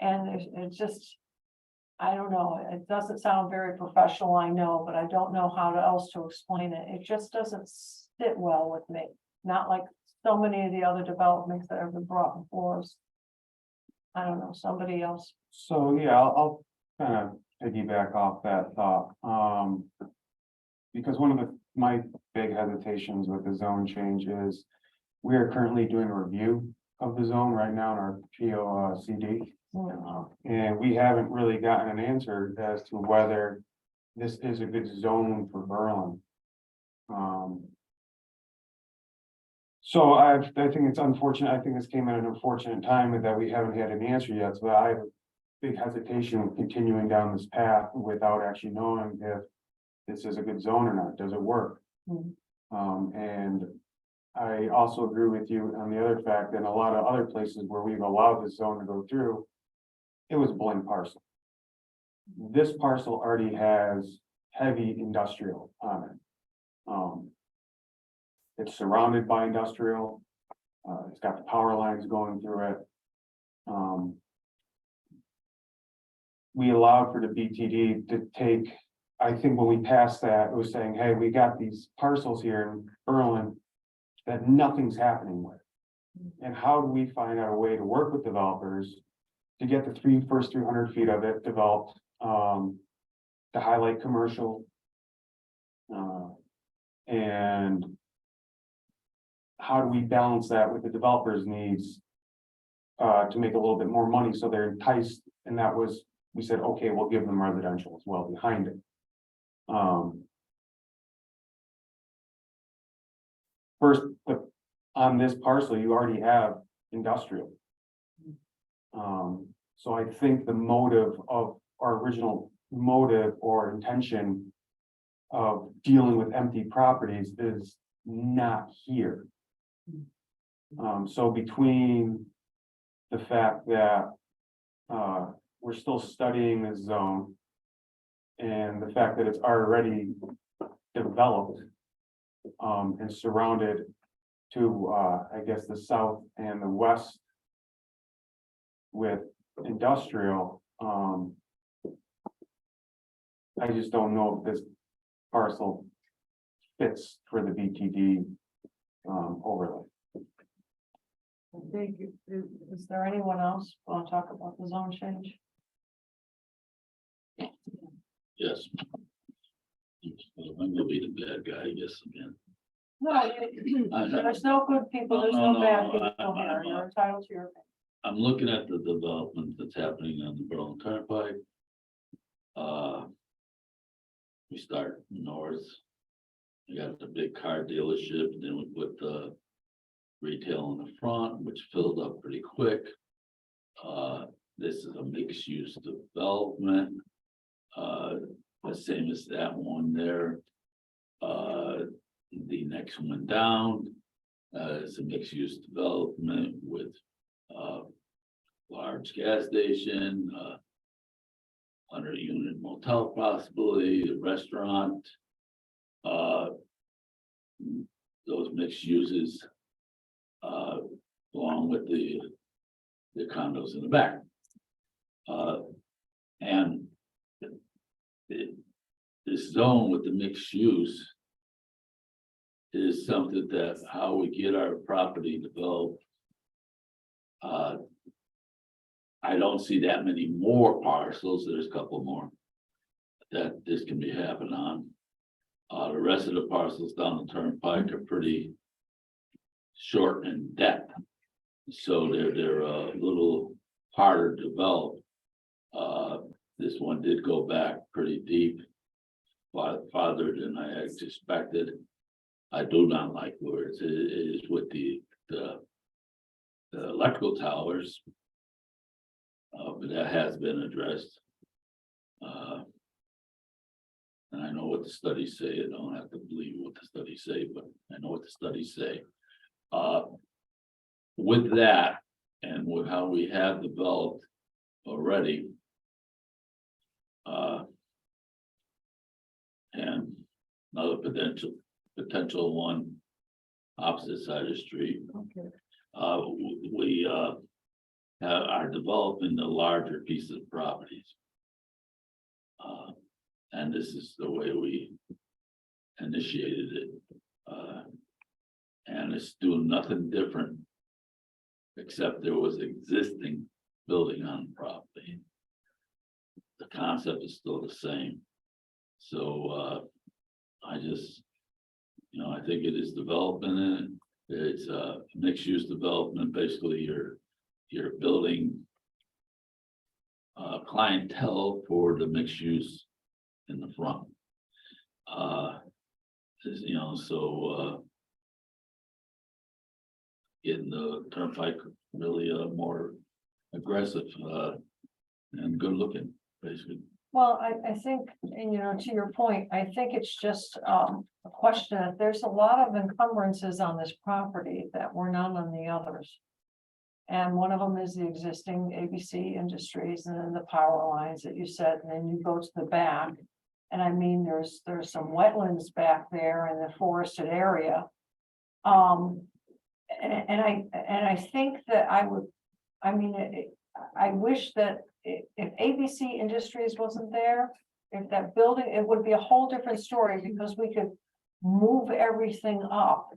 And it's just, I don't know, it doesn't sound very professional, I know, but I don't know how else to explain it. It just doesn't sit well with me. Not like so many of the other developments that have been brought before us. I don't know, somebody else. So, yeah, I'll kind of piggyback off that thought. Because one of my big hesitations with the zone change is we are currently doing a review of the zone right now in our POCD. And we haven't really gotten an answer as to whether this is a good zone for Berlin. So I think it's unfortunate. I think this came at an unfortunate time that we haven't had an answer yet. So I have a big hesitation of continuing down this path without actually knowing if this is a good zone or not. Does it work? And I also agree with you on the other fact that a lot of other places where we've allowed this zone to go through, it was a blank parcel. This parcel already has heavy industrial on it. It's surrounded by industrial. It's got the power lines going through it. We allowed for the BTD to take, I think when we passed that, it was saying, hey, we got these parcels here in Berlin that nothing's happening with. And how do we find out a way to work with developers to get the first 300 feet of it developed, to highlight commercial, and how do we balance that with the developers' needs to make a little bit more money so they're enticed? And that was, we said, okay, we'll give them residential as well behind it. First, on this parcel, you already have industrial. So I think the motive of our original motive or intention of dealing with empty properties is not here. So between the fact that we're still studying this zone and the fact that it's already developed and surrounded to, I guess, the south and the west with industrial, I just don't know if this parcel fits for the BTD overlay. Is there anyone else want to talk about the zone change? Yes. I'm gonna be the bad guy, I guess, again. No, I know. there's no good people, there's No, no bad no, people here, you're entitled to your opinion. I'm looking at the development that's happening on the Berlin Turnpike. We start north. We got the big car dealership, and then we put the retail in the front, which filled up pretty quick. This is a mixed use development. The same as that one there. The next one down, is a mixed use development with, large gas station, 100-unit motel possibly, a restaurant. Those mixed uses, along with the condos in the back. And this zone with the mixed use is something that how we get our property developed. I don't see that many more parcels. There's a couple more that this can be happening on. The rest of the parcels down the turnpike are pretty short in depth. So they're a little harder to develop. This one did go back pretty deep, farther than I had expected. I do not like where it is with the electrical towers. But that has been addressed. And I know what the studies say. I don't have to believe what the studies say, but I know what the studies say. With that and with how we have developed already. And another potential one opposite side of the street. Okay. We are developing the larger piece of properties. And this is the way we initiated it. And it's doing nothing different. Except there was existing building on the property. The concept is still the same. So I just, I think it is developing it. It's a mixed use development. Basically, you're building clientele for the mixed use in the front. Getting the turnpike really more aggressive and good looking, basically. Well, I think, and to your point, I think it's just a question that there's a lot of encumbrances on this property that were none on the others. And one of them is the existing ABC Industries and then the power lines that you said, and then you go to the back. And I mean, there's some wetlands back there in the forested area. And I think that I wish that if ABC Industries wasn't there, if that building, it would be a whole different story because we could move everything up.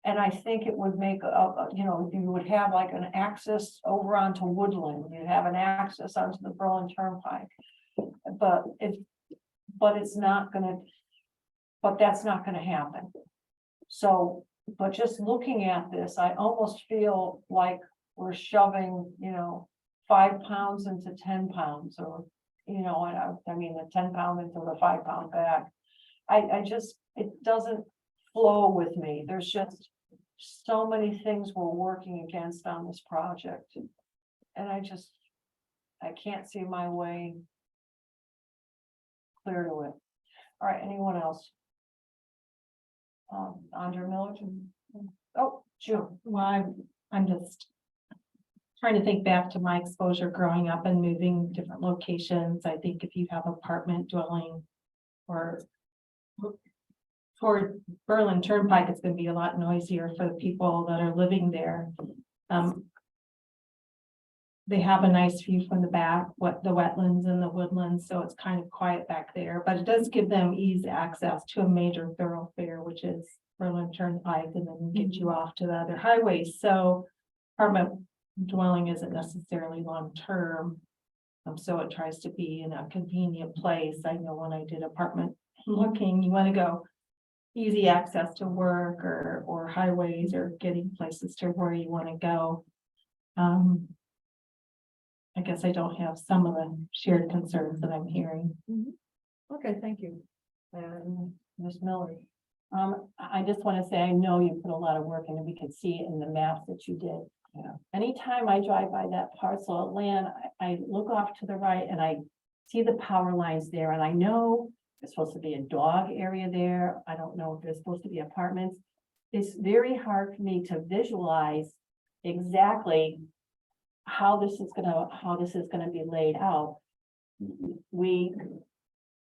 And I think it would make you would have like an access over onto Woodland, you'd have an access onto the Berlin Turnpike. But that's not gonna happen. So, but just looking at this, I almost feel like we're shoving, 5 pounds into 10 pounds or, I mean, the 10 pound into the 5 pound bag. It doesn't flow with me. There's just so many things we're working against on this project. And I can't see my way clear to it. All right, anyone else? Andre Miller? Oh, June. Well, I'm just trying to think back to my exposure growing up and moving different locations. I think if you have apartment dwelling or for Berlin Turnpike, it's gonna be a lot noisier for the people that are living there. They have a nice view from the back, the wetlands and the woodlands, so it's kind of quiet back there, but it does give them easy access to a major thoroughfare, which is Berlin Turnpike, and then get you off to the other highways. So apartment dwelling isn't necessarily long-term. So it tries to be in a convenient place. I know when I did apartment looking, you want to go easy access to work or highways or getting places to where you want to go. I guess I don't have some of the shared concerns that I'm hearing. Okay, thank you. And Ms. Miller. I just want to say, I know you put a lot of work in, and we could see it in the maps that you did. Yeah. Anytime I drive by that parcel of land, I look off to the right and I see the power lines there, and I know there's supposed to be a dog area there. I don't know if there's supposed to be apartments. It's very hard for me to visualize exactly how this is gonna be laid out.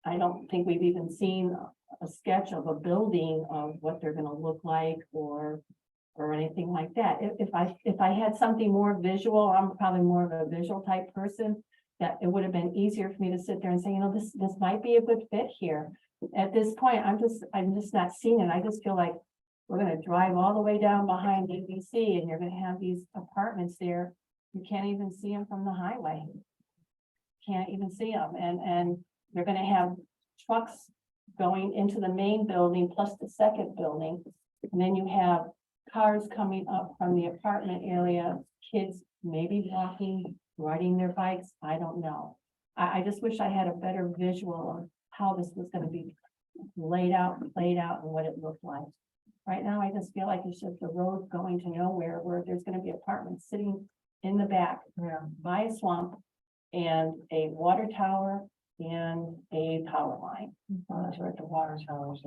I don't think we've even seen a sketch of a building of what they're gonna look like or anything like that. If I had something more visual, I'm probably more of a visual type person, that it would have been easier for me to sit there and say, you know, this might be a good fit here. At this point, I'm just not seeing it. I just feel like we're gonna drive all the way down behind ABC and you're gonna have these apartments there. You can't even see them from the highway. Can't even see them, and they're gonna have trucks going into the main building plus the second building. And then you have cars coming up from the apartment area, kids maybe walking, riding their bikes, I don't know. I just wish I had a better visual of how this was gonna be laid out, played out, and what it looked like. Right now, I just feel like it's just a road going to nowhere where there's gonna be apartments sitting in the back by a swamp and a water tower and a power line. At the water towers.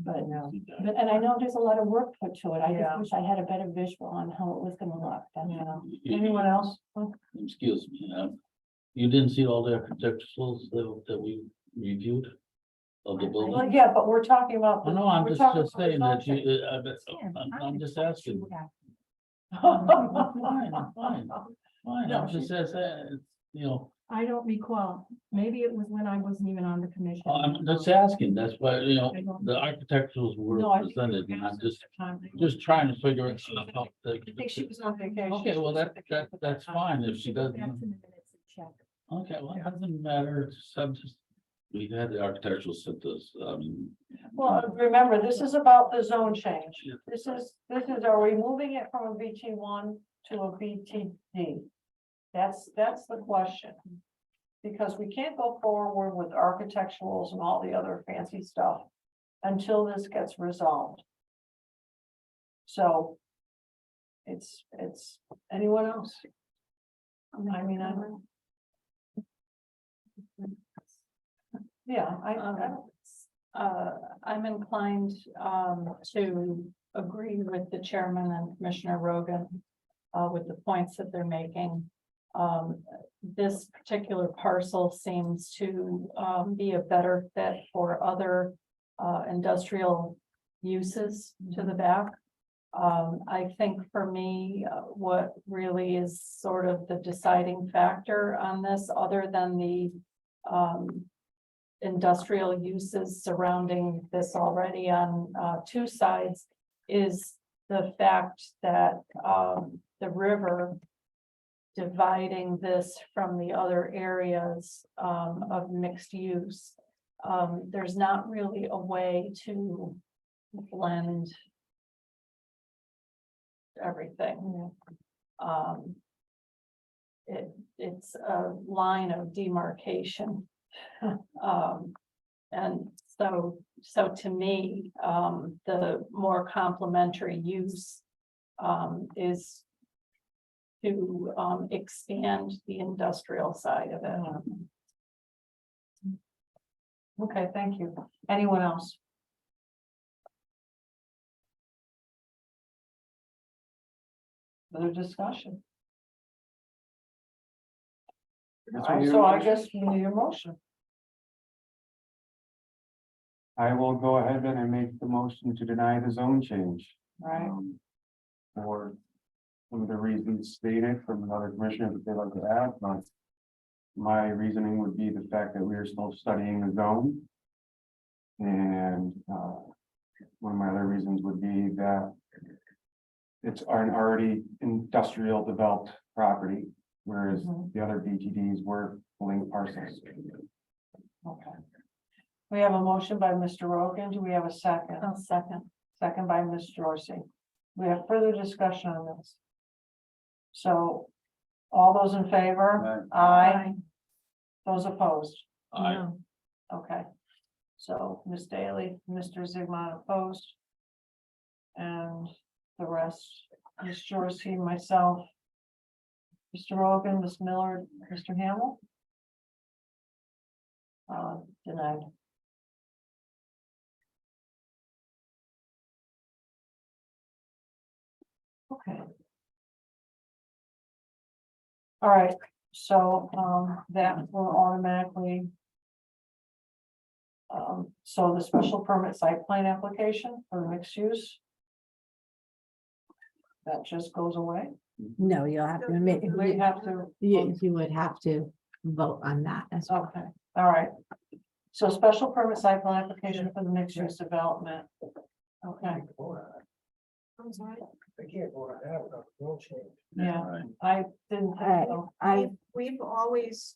But and I know there's a lot of work put to it. I Yeah. just wish I had a better visual on how it was gonna look. That's all. Anyone else? Excuse me, you didn't see all the architecturals that we reviewed of the building? Well, yeah, but we're talking about. No, I'm we're just talking just about saying that you, results. I'm just asking. Fine, I'm just saying, you know, I don't recall. Maybe it was when I wasn't even on the commission. I'm just asking, that's why, you know, the architecturals were No, I think presented, it and was I'm just time. trying to figure out how. I think she was on vacation. Okay, well, that's fine, if she doesn't, Back to the minutes and check. okay, well, it doesn't matter, it's, I'm just, we had the architectural sent us, Well, remember, this is about the zone change. This is, are we moving it from a BT1 to a BTD? That's the question. Because we can't go forward with architecturals and all the other fancy stuff until this gets resolved. So it's anyone else? I mean, I don't. Yeah, I'm inclined to agree with the chairman and Commissioner Rogan with the points that they're making. This particular parcel seems to be a better fit for other industrial uses to the back. I think for me, what really is sort of the deciding factor on this, other than the industrial uses surrounding this already on two sides, is the fact that the river dividing this from the other areas of mixed use. There's not really a way to blend everything. It's a line of demarcation. And so to me, the more complementary use is to expand the industrial side of it. Okay, thank you. Anyone else? Other discussion? All right, so I guess we need a motion. I will go ahead then and make the motion to deny the zone change. Right. For some of the reasons stated from another commissioner that they'd like to add, but my reasoning would be the fact that we are still studying the zone. And one of my other reasons would be that it's an already industrial developed property, whereas the other BTDs were pulling parcels. Okay. We have a motion by Mr. Rogan. Do we have a second? Second. Second by Ms. Jorsey. We have further discussion on this. So all those in favor? Aye. Those opposed? I, Okay. So Ms. Daly, Mr. Zigmund opposed. And the rest, Ms. Jorsey, myself, Mr. Rogan, Ms. Miller, Mr. Hamel. Denied. Okay. All right, so that will automatically. So the special permit site plan application for mixed use. That just goes away. No, you'll have to make, We have to. you would have to vote on that as well. Okay, all right. So special permit site plan application for the mixed use development. Okay, I'm sorry. yeah, right. I didn't think so. We've always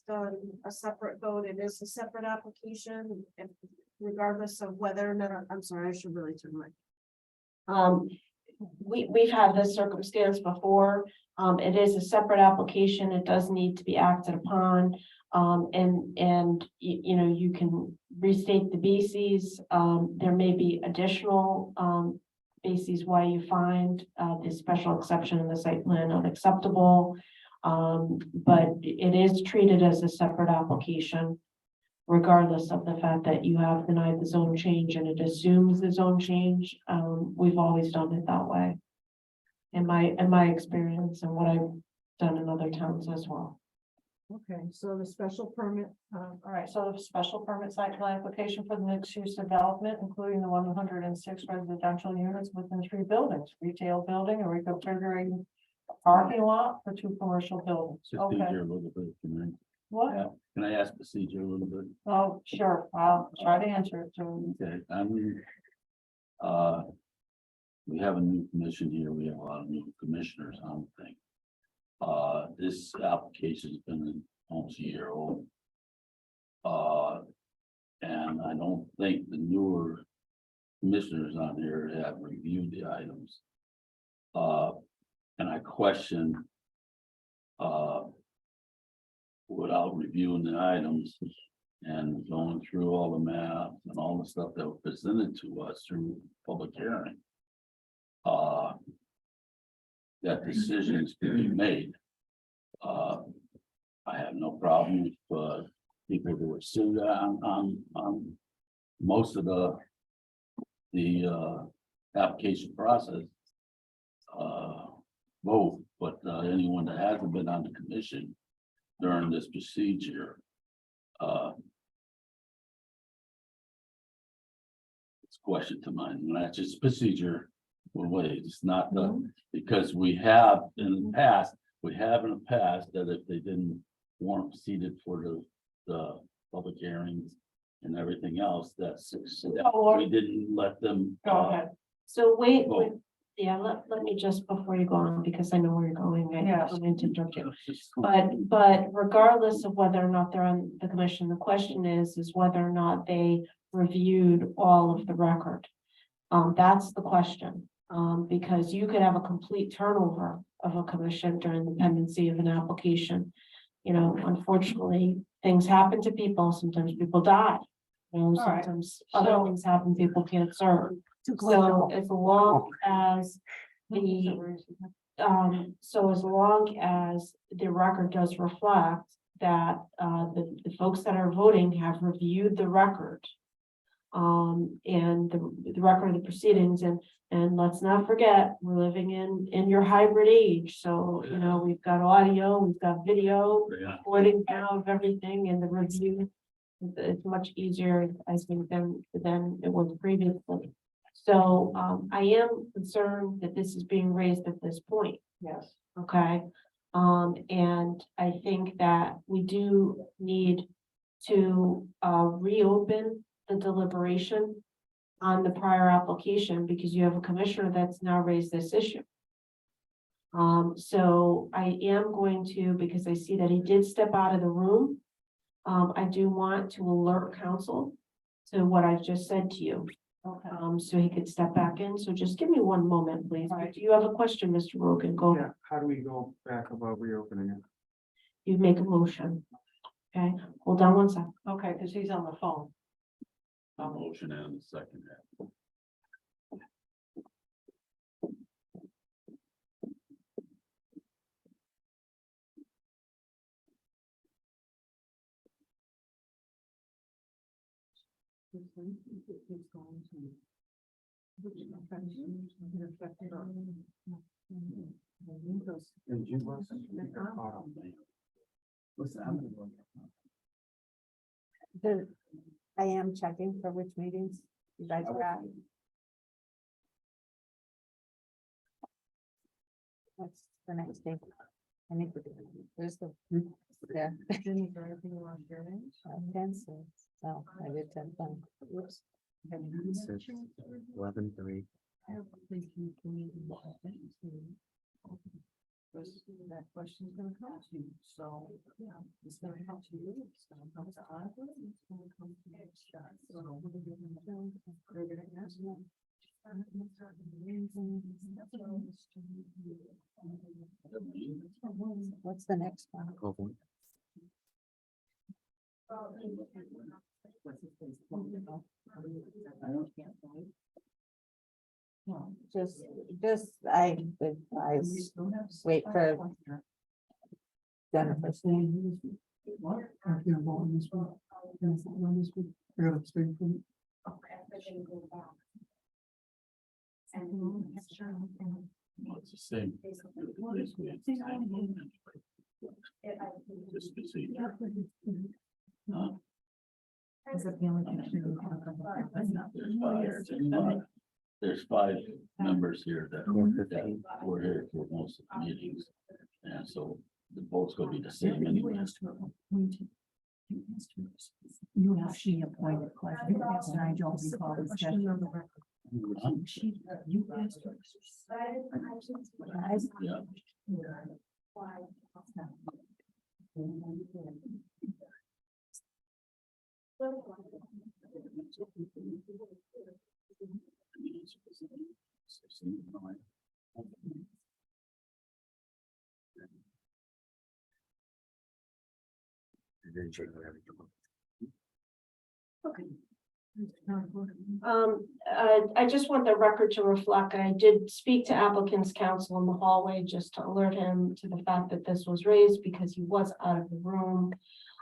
done a separate vote. It is a separate application, and regardless of whether or not, I'm sorry, I should really turn my. We've had this circumstance before. It is a separate application. It does need to be acted upon. And you know, you can restate the bases. There may be additional, bases why you find, the special exception in the site plan unacceptable. But it is treated as a separate application, regardless of the fact that you have denied the zone change and it assumes the zone change. We've always done it that way. In my experience and what I've done in other towns as well. Okay, so the special permit, All right, so the special permit site plan application for the mixed use development, including the 106 residential units within 3 buildings, retail building, and reconfiguring parking lot for 2 commercial buildings. Okay, Procedure a little bit, can what? I, can I ask procedure a little bit? Oh, sure, I'll try to answer it. So, Okay, we have a new commission here, we have a lot of new commissioners, I don't think. This application's been almost a year old. And I don't think the newer commissioners on here have reviewed the items. And I question, without reviewing the items and going through all the maps and all the stuff that was presented to us through public hearing. That decisions can be made. I have no problem with people who are sitting on most of the application process. Both, but anyone that hasn't been on the commission during this procedure. It's a question to mind, and that's just procedure. Way, it's not the, because we have in the past that if they didn't want proceeded for the public hearings and everything else, that's we didn't let them. go ahead. So wait, Vote. yeah, let me just before you go on, because I know where you're going. I Yes. don't mean to interrupt you. But regardless of whether or not they're on the commission, the question is whether or not they reviewed all of the record. That's the question. Because you could have a complete turnover of a commission during the pendency of an application. You know, unfortunately, things happen to people. Sometimes people die. You know, right. sometimes other So- things happen, people can't serve. So as long as the So as long as the record does reflect that, the folks that are voting have reviewed the record. And the record of the proceedings, and let's not forget, we're living in your hybrid age, so, you know, we've got audio, we've got video. Yeah. Recording now of everything and the review. It's much easier, I think, than it was previously. So, I am concerned that this is being raised at this point. Yes. Okay, and I think that we do need to reopen the deliberation on the prior application, because you have a commissioner that's now raised this issue. So I am going to, because I see that he did step out of the room. I do want to alert council to what I've just said to you. Okay. So he could step back in. So just give me one moment, please. All right. Do you have a question, Mr. Rogan? Go, Yeah, how do we go back about reopening it? you make a motion. Okay, hold on one second. Okay, because he's on the phone. A motion and a second. And you must make a call. I am checking for which meetings you guys are at. What's the next date? I need to do it. Where's the, there. 10, so I did 10. Whoops. 11:03. That question's gonna come to you, so, yeah, it's gonna come to you, it's gonna come to Ira, it's gonna come to next shot, so they're gonna ask you. What's the next one? 12:01. Just, I advise, wait for Jennifer's name. It's the same. Basically, it's the same motion. Just to see. Huh? There's five members here that were here for most of the meetings. And so the vote's gonna be the same anyway. You actually appointed, you asked, and I don't recall the schedule. You asked her. Yeah. I just want the record to reflect, I did speak to applicant's counsel in the hallway just to alert him to the fact that this was raised because he was out of the room.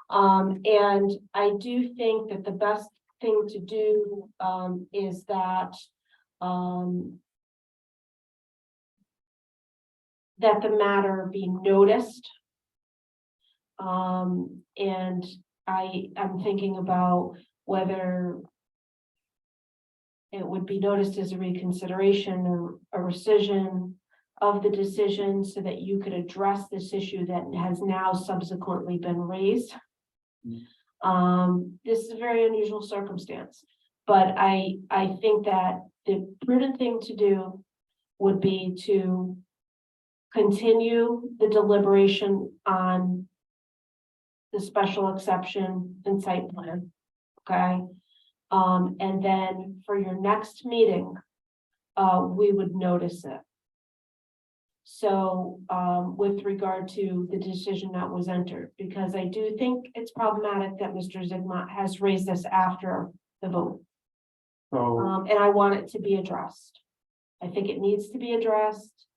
And I do think that the best thing to do, is that, that the matter be noticed. And I'm thinking about whether it would be noticed as a reconsideration or a rescission of the decision so that you could address this issue that has now subsequently been raised. This is a very unusual circumstance, but I think that the prudent thing to do would be to continue the deliberation on the special exception and site plan, okay? And then for your next meeting, we would notice it. So, with regard to the decision that was entered, because I do think it's problematic that Mr. Zigma has raised this after the vote. So, And I want it to be addressed. I think it needs to be addressed.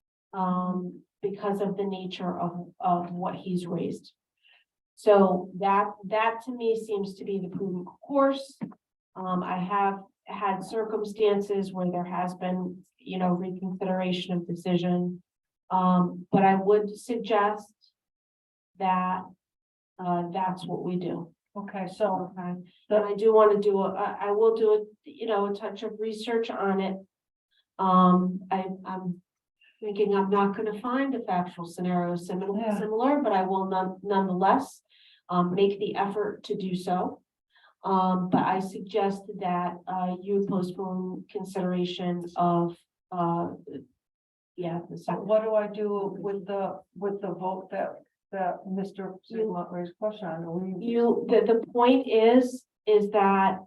because of the nature of what he's raised. So that to me seems to be the prudent course. I have had circumstances where there has been, reconsideration of decision. But I would suggest that that's what we do. Okay, so, And I do want to do, I will do a touch of research on it. I'm thinking I'm not going to find a factual scenario Yeah. similar, but I will nonetheless make the effort to do so. But I suggest that you postpone consideration of the so second. what do I do with the vote that Mr. Sigmund raised question on? Are we- The point is that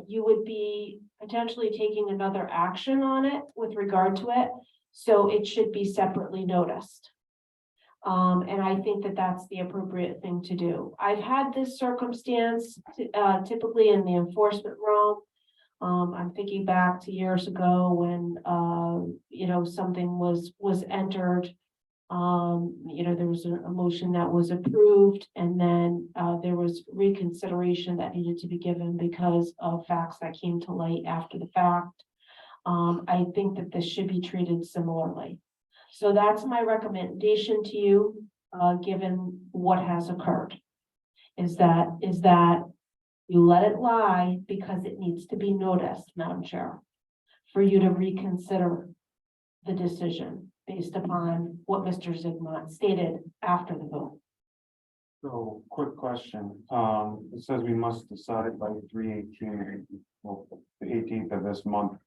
you would be potentially taking another action on it with regard to it. So it should be separately noticed. And I think that that's the appropriate thing to do. I've had this circumstance typically in the enforcement realm. I'm thinking back to years ago when something was entered. There was a motion that was approved, and then there was reconsideration that needed to be given because of facts that came to light after the fact. I think that this should be treated similarly. So that's my recommendation to you, given what has occurred. Is that you let it lie because it needs to be noticed, Madam Chair, for you to reconsider the decision based upon what Mr. Zigmund stated after the vote. So, quick question, it says we must decide by 3/18, well, the 18th of this month.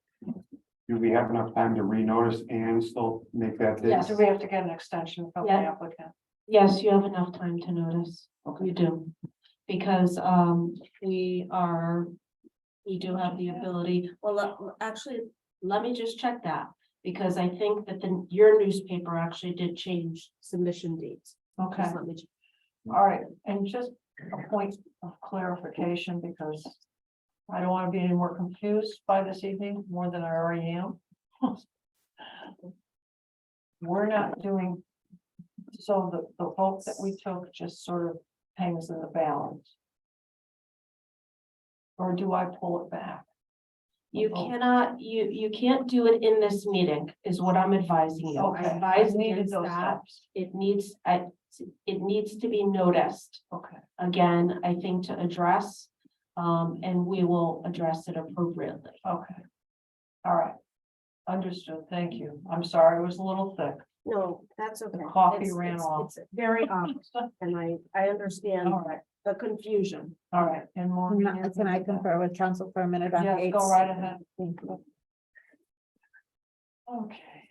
Do we have enough time to renotice and still make that date? So we have to get an extension from the Yeah. applicant. Yes, you have enough time to notice. You do. Because we do have the ability, actually, let me just check that. Because I think that your newspaper actually did change submission dates. Okay, Just let me check. all right, and just a point of clarification, because I don't want to be any more confused by this evening, more than I already am. We're not doing, so the vote that we took just sort of hangs in the balance. Or do I pull it back? You cannot, you can't do it in this meeting, is what I'm advising you. I Okay, I advise needed against those that. steps. It needs to be noticed. Okay, Again, I think to address, and we will address it appropriately. okay. All right. Understood, thank you. I'm sorry, it was a little thick. No, that's okay. coffee It's- ran it's- off. It's very obvious, and I understand All right, the confusion. all right, and more. Can I confer with council for a minute on Yes, dates? go right ahead. Thank you. Okay.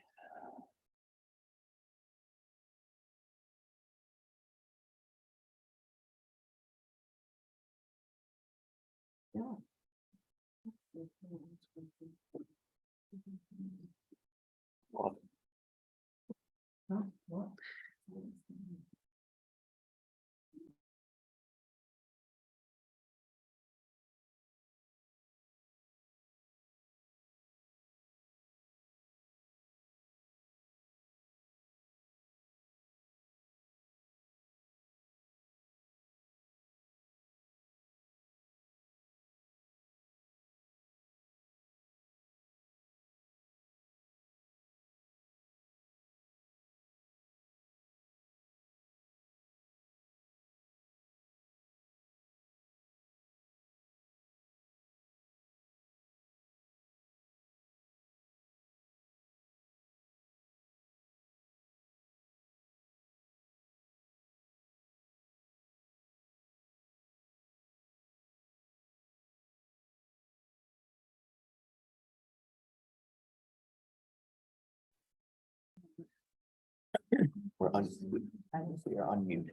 We're on, we are on mute.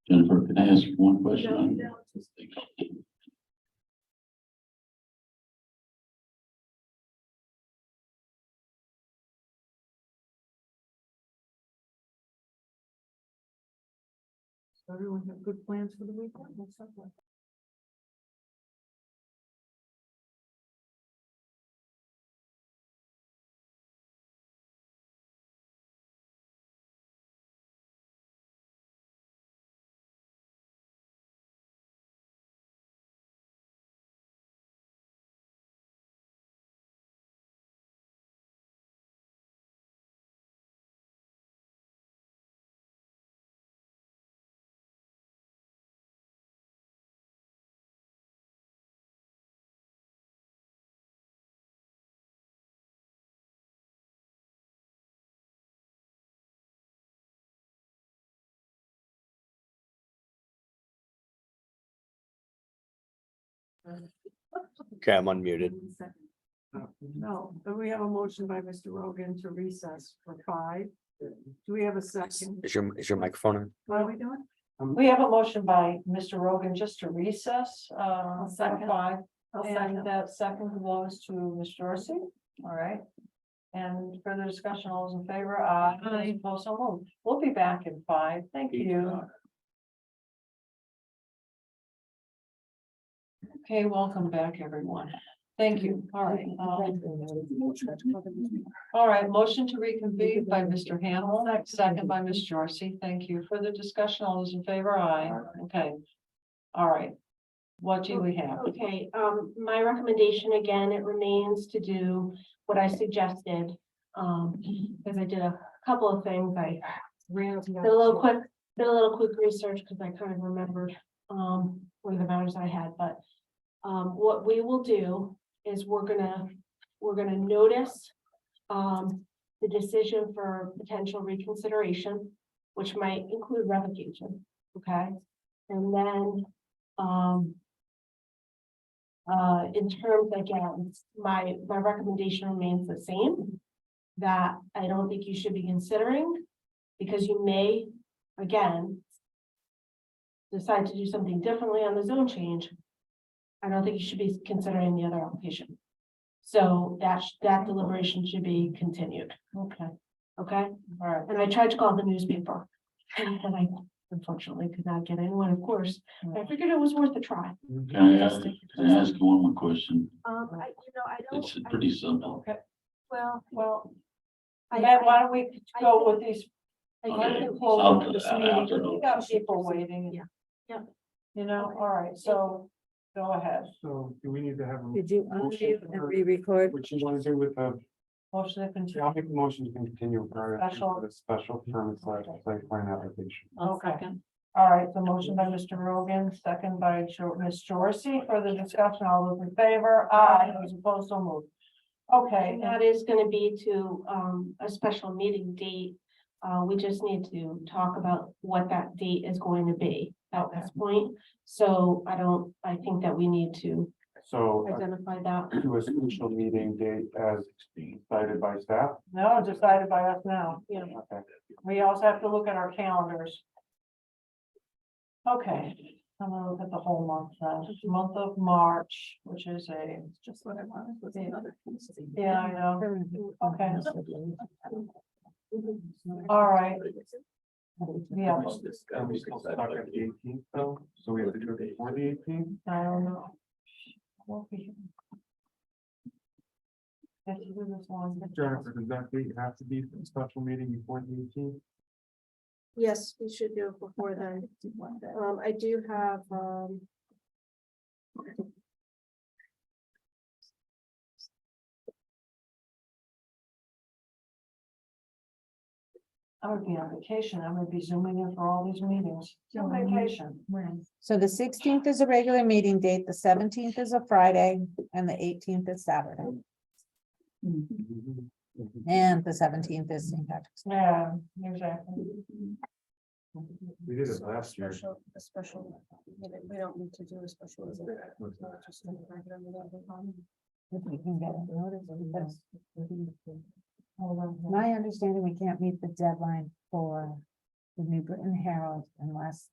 Jennifer, can I ask one question on Everyone have good plans for the weekend? Okay, I'm unmuted. No, but we have a motion by Mr. Rogan to recess for 5. Do we have a second? Is your microphone on? What are we doing? We have a motion by Mr. Rogan just to recess, second. 5. I'll And second. that second belongs to Ms. Dorsey. All right. And further discussion, all those in favor? Aye. Opposed, so moved. We'll be back in 5. Thank you. Okay, welcome back, everyone. Thank you. All right. All right, motion to reconvene by Mr. Hamel, second by Ms. Dorsey. Thank you. Further discussion, all those in favor? Aye. Okay. All right. What do we have? Okay, my recommendation again, it remains to do what I suggested. Because I did a couple of things, I did a little quick research because I kind of remembered one of the matters I had, but what we will do is we're gonna notice the decision for potential reconsideration, which might include revocation, okay? And then in terms, again, my recommendation remains the same, that I don't think you should be considering, because you may, again, decide to do something differently on the zone change. I don't think you should be considering the other application. So that deliberation should be continued. Okay, Okay, all right. and I tried to call the newspaper, and I unfortunately could not get anyone, of course. I figured it was worth a try. Can I ask you one more question? I don't. It's pretty simple. Okay, Well, Matt, why don't we go with these? Okay, Let's I'll close do this that meeting. after. We got people waiting. Yeah. Yeah. You know, all right, so go ahead. So do we need to have? a Did you motion unmute and or re-record? What you want to do with the, Motion to yeah, continue. I'll make the motion to continue for Special. the special permit slash site plan application. Okay. All right, the motion by Mr. Rogan, second by Ms. Dorsey. Further discussion, all those in favor? Aye. Those opposed, so moved. Okay, And that is gonna be to a special meeting date. We just need to talk about what that date is going to be at this point. So I think that we need to So identify that. do a special meeting date as cited by staff. no, decided by us now. Okay. We also have to look at our calendars. Okay, I'm gonna look at the whole month, month of March, which is Just what I wanted was another piece. yeah, I know. Okay. All right. Yeah, Are we still stuck at the 18th though? So we have to do it before the 18th? I don't know. Won't be. Let's do this one. Jennifer, does that date have to be a special meeting before the 18th? yes, we should do it before then. I do have, I would be on vacation. I would be zooming in for all these meetings. On vacation. So the 16th is a regular meeting date, the 17th is a Friday, and the 18th is Saturday, and the 17th is St. Patrick's. Yeah, exactly. We did it last year. a special, we don't need to do a special. If we can get a notice, because my understanding, we can't meet the deadline for the New Britain Herald unless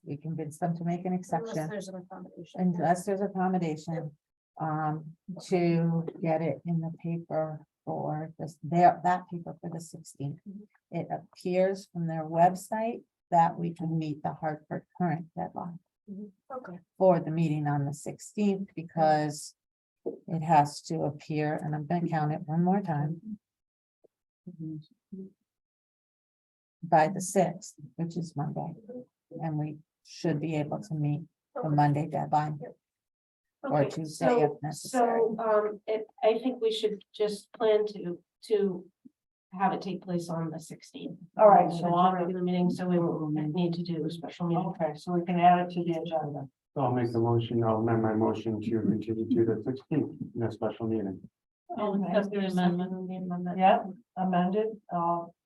we convince them to make an Unless exception. there's an accommodation. Unless there's accommodation, to get it in the paper for this, that paper for the 16th. It appears from their website that we can meet the Hartford current deadline Okay. for the meeting on the 16th, because it has to appear, and I'm gonna count it one more time, by the 6th, which is Monday, and we should be able to meet the Monday deadline. Or Okay, Tuesday if so, necessary. I think we should just plan to have it take place on the 16th. All right, So so on on, regular meeting, so we won't need to do a special meeting. okay, so we can add it to the agenda. I'll make the motion, I'll amend my motion to continue to the 16th in a special meeting. And that's the amendment. Yeah, amended,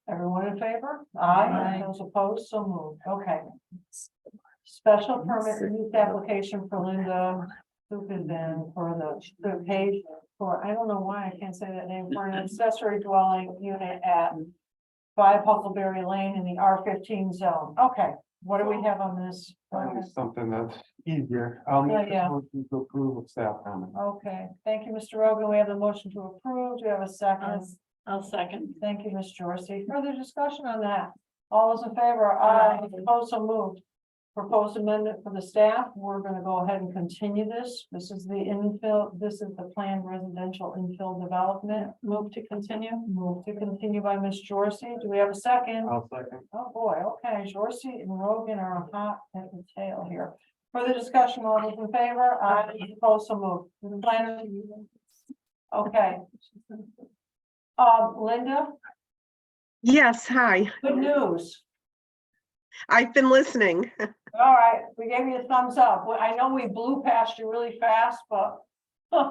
everyone in favor? Aye. Those opposed, so moved, okay. Special permit use application for Linda Supervin for the page for, I don't know why I can't say that name, for an accessory dwelling unit at 5 Huckleberry Lane in the R15 zone. Okay, what do we have on this? Something that's easier. I'll make Yeah. the motion to approve of staff comment. Okay, thank you, Mr. Rogan. We have the motion to approve. Do we have a second? I'll second. Thank you, Ms. Jorsy. Further discussion on that? All those in favor? Aye. Opposed, so moved. Proposed amendment for the staff. We're gonna go ahead and continue this. This is the infill, this is the planned residential infill development. Move to continue. Move to continue by Ms. Jorsy. Do we have a second? I'll second. Oh, boy, okay, Jorsy and Rogan are hot at the tail here. Further discussion, all those in favor? Aye. Opposed, so moved. The planner. Okay. Linda, Yes, hi. good news. I've been listening. All right, we gave you a thumbs up. Well, I know we blew past you really fast, but.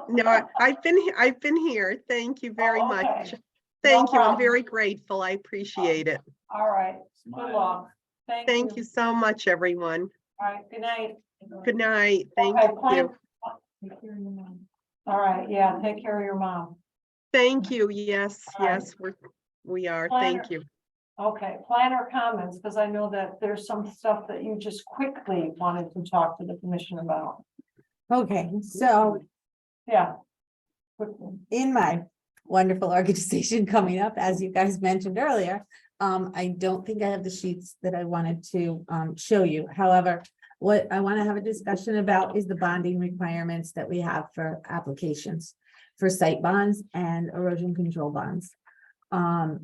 No, I've been here. Thank you very Oh, okay. much. Thank you. I'm problem. very grateful. I appreciate it. All right, good Smile. luck. Thank you so much, everyone. All right, good night. Good night. Thank Okay, plan- you. All right, yeah, take care of your mom. Thank you. Yes, All right. yes, we are. Planner. Thank you. Okay, planner comments, because I know that there's some stuff that you just quickly wanted to talk to the commission about. Okay, so Yeah. Quickly. in my wonderful organization coming up, as you guys mentioned earlier, I don't think I have the sheets that I wanted to show you. However, what I want to have a discussion about is the bonding requirements that we have for applications for site bonds and erosion control bonds.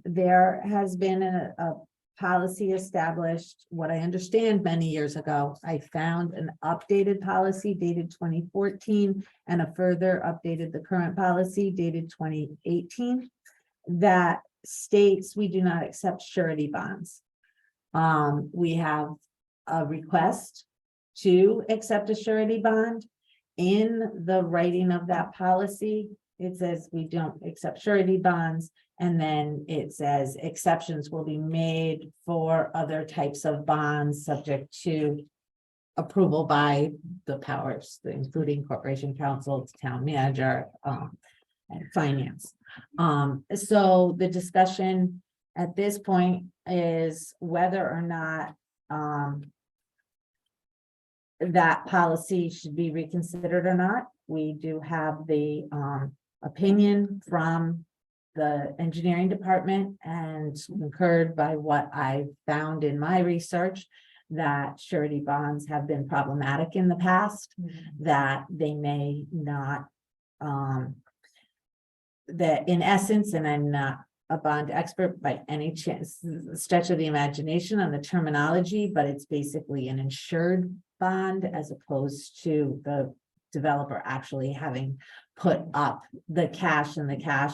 There has been a policy established, what I understand many years ago. I found an updated policy dated 2014 and a further updated the current policy dated 2018 that states we do not accept surety bonds. We have a request to accept a surety bond. In the writing of that policy, it says we don't accept surety bonds. And then it says exceptions will be made for other types of bonds subject to approval by the powers, including corporation counsel, town manager, and finance. So the discussion at this point is whether or not, that policy should be reconsidered or not. We do have the, opinion from the engineering department and concurred by what I found in my research, that surety bonds have been problematic in the past, that they may not, that in essence, and I'm not a bond expert by any chance, stretch of the imagination on the terminology, but it's basically an insured bond as opposed to the developer actually having put up the cash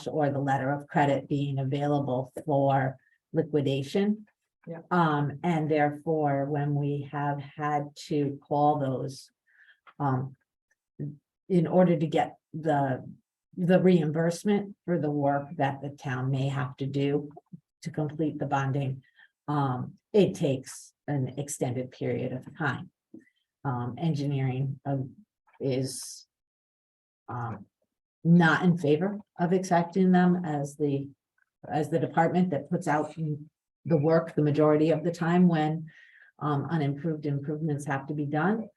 or the letter of credit being available for liquidation. Yeah. And therefore, when we have had to call those, in order to get the reimbursement for the work that the town may have to do to complete the bonding, it takes an extended period of time. Engineering is not in favor of accepting them as the department that puts out the work the majority of the time when unimproved improvements have to be done.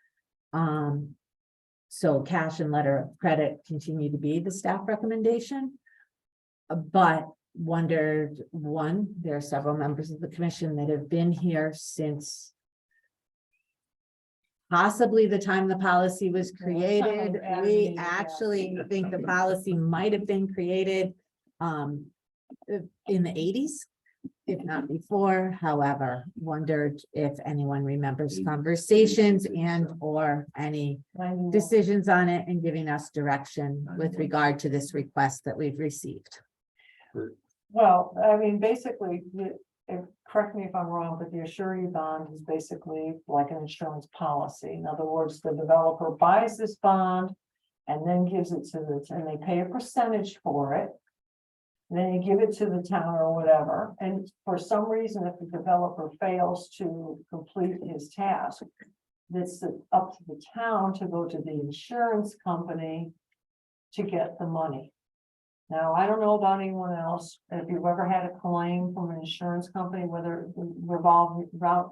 So cash and letter of credit continue to be the staff recommendation. But wondered, one, there are several members of the commission that have been here since possibly the time the policy was created. We actually think the policy might have been created in the 80s, if not before. However, wondered if anyone remembers conversations and or any decisions on it and giving us direction with regard to this request that we've received. Well, I mean, basically, correct me if I'm wrong, but the surety bond is basically like an insurance policy. In other words, the developer buys this bond and then gives it to and they pay a percentage for it. Then you give it to the town or whatever, and for some reason, if the developer fails to complete his task, it's up to the town to go to the insurance company to get the money. Now, I don't know about anyone else, if you've ever had a claim from an insurance company, whether it revolves around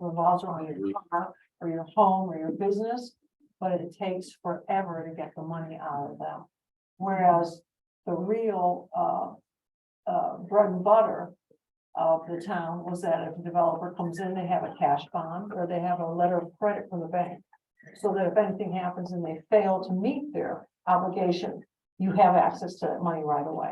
your car or your home or your business, but it takes forever to get the money out of them. Whereas the real bread and butter of the town was that if a developer comes in, they have a cash bond or they have a letter of credit from the bank. So that if anything happens and they fail to meet their obligation, you have access to that money right away.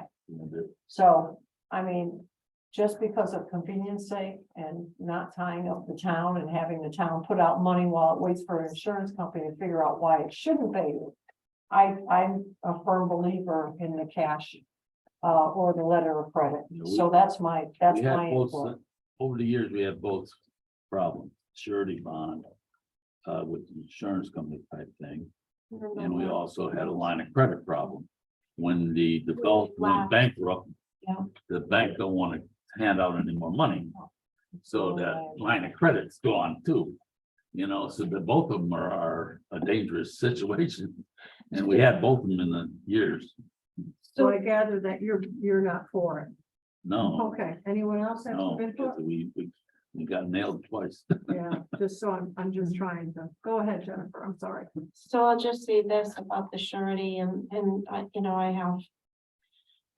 So, I mean, just because of convenience sake and not tying up the town and having the town put out money while it waits for an insurance company to figure out why it shouldn't pay you. I'm a firm believer in the cash or the letter of credit. So that's my We had both, input. over the years, we had both problems, surety bond with the insurance company type thing. And we also had a line of credit problem. When the developer went bankrupt, Yeah. the bank don't want to hand out any more money. So that line of credit's gone too. You know, so that both of them are a dangerous situation. And we had both of them in the years. So I gather that you're not for it. No, Okay, anyone else have no, some input? because we got nailed twice. Yeah, just so I'm just trying to, go ahead, Jennifer, I'm sorry. So I'll just say this about the surety and I, you know, I have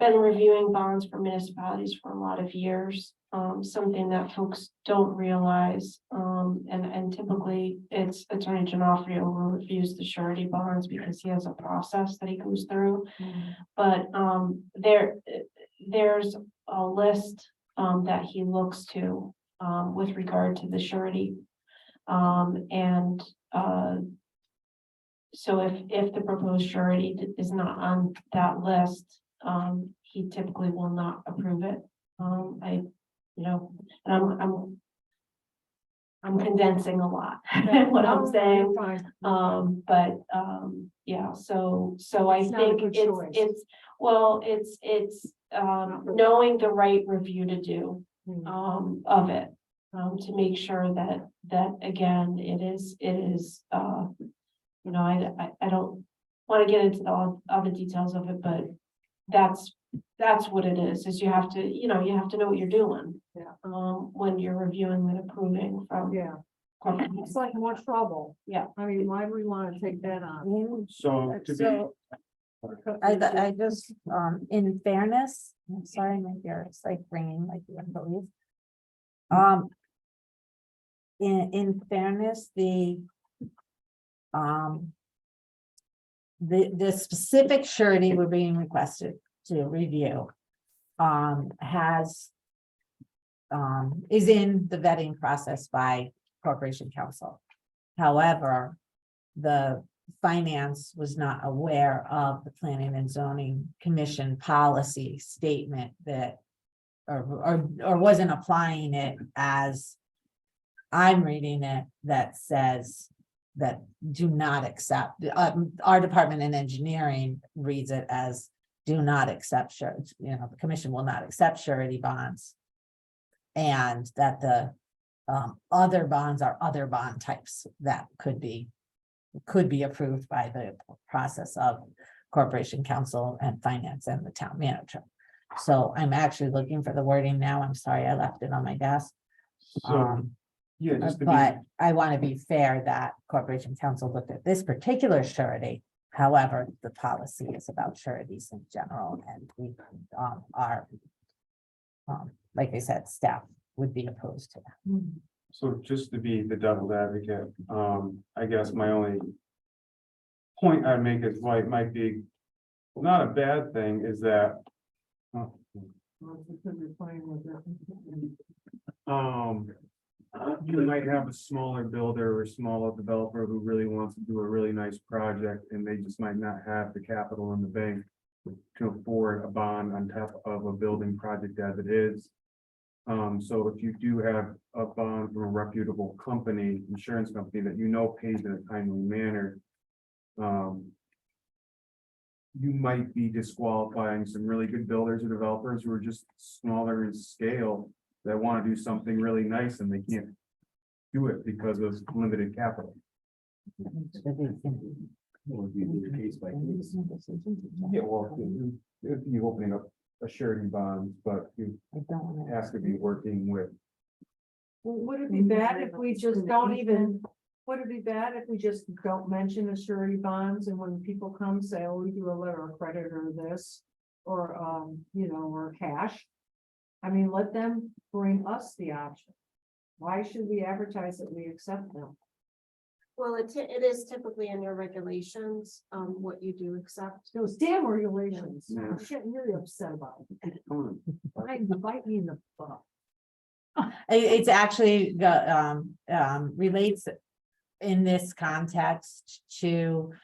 been reviewing bonds for municipalities for a lot of years. Something that folks don't realize, and typically it's Attorney Genofrio who reviews the surety bonds because he has a process that he goes through. But there's a list that he looks to with regard to the surety. So if the proposed surety is not on that list, he typically will not approve it. And I'm condensing a lot, what I'm saying. Yeah, so I It's not a think good choice. it's knowing the right review to do of it. To make sure that again, it is, I don't want to get into all the details of it, but that's what it is you have to know what you're doing. Yeah. When you're reviewing and approving from. Yeah, companies. it's like more trouble. Yeah. I mean, why do we want to take that on? So to be, So I just, in fairness, I'm sorry, my ear is like ringing like you wouldn't believe. In fairness, the specific surety we're being requested to review is in the vetting process by Corporation Counsel. However, the finance was not aware of the Planning and Zoning Commission policy statement that or wasn't applying it as I'm reading it, that says that do not accept, our department in engineering reads it as do not accept surety, the commission will not accept surety bonds. And that the other bonds are other bond types that could be approved by the process of Corporation Counsel and Finance and the town manager. So I'm actually looking for the wording now. I'm sorry, I left it on my desk. so Yeah, just to be, But I want to be fair that Corporation Council looked at this particular surety. However, the policy is about sureties in general and we are. Like I said, staff would be opposed to that. so just to be the devil's advocate, I guess my only point I'd make is why it might be not a bad thing is that you might have a smaller builder or smaller developer who really wants to do a really nice project and they just might not have the capital in the bank to afford a bond on top of a building project as it is. So if you do have a bond from a reputable company, insurance company that you know pays in a timely manner, you might be disqualifying some really good builders or developers who are just smaller in scale that want to do something really nice and they can't do it because of limited capital. Would be the case by case. Yeah, well, if you opening up a surety bond, but you have to be working with. Would it be bad if we just don't even, would it be bad if we just don't mention the surety bonds and when people come say, oh, we do a letter of credit or this? Or, or cash? I mean, let them bring us the option. Why should we advertise that we accept them? Well, it is typically in your regulations, what you do accept. Those damn regulations, Yeah. I'm getting really upset about it. Bite me in the butt. It's actually relates in this context to.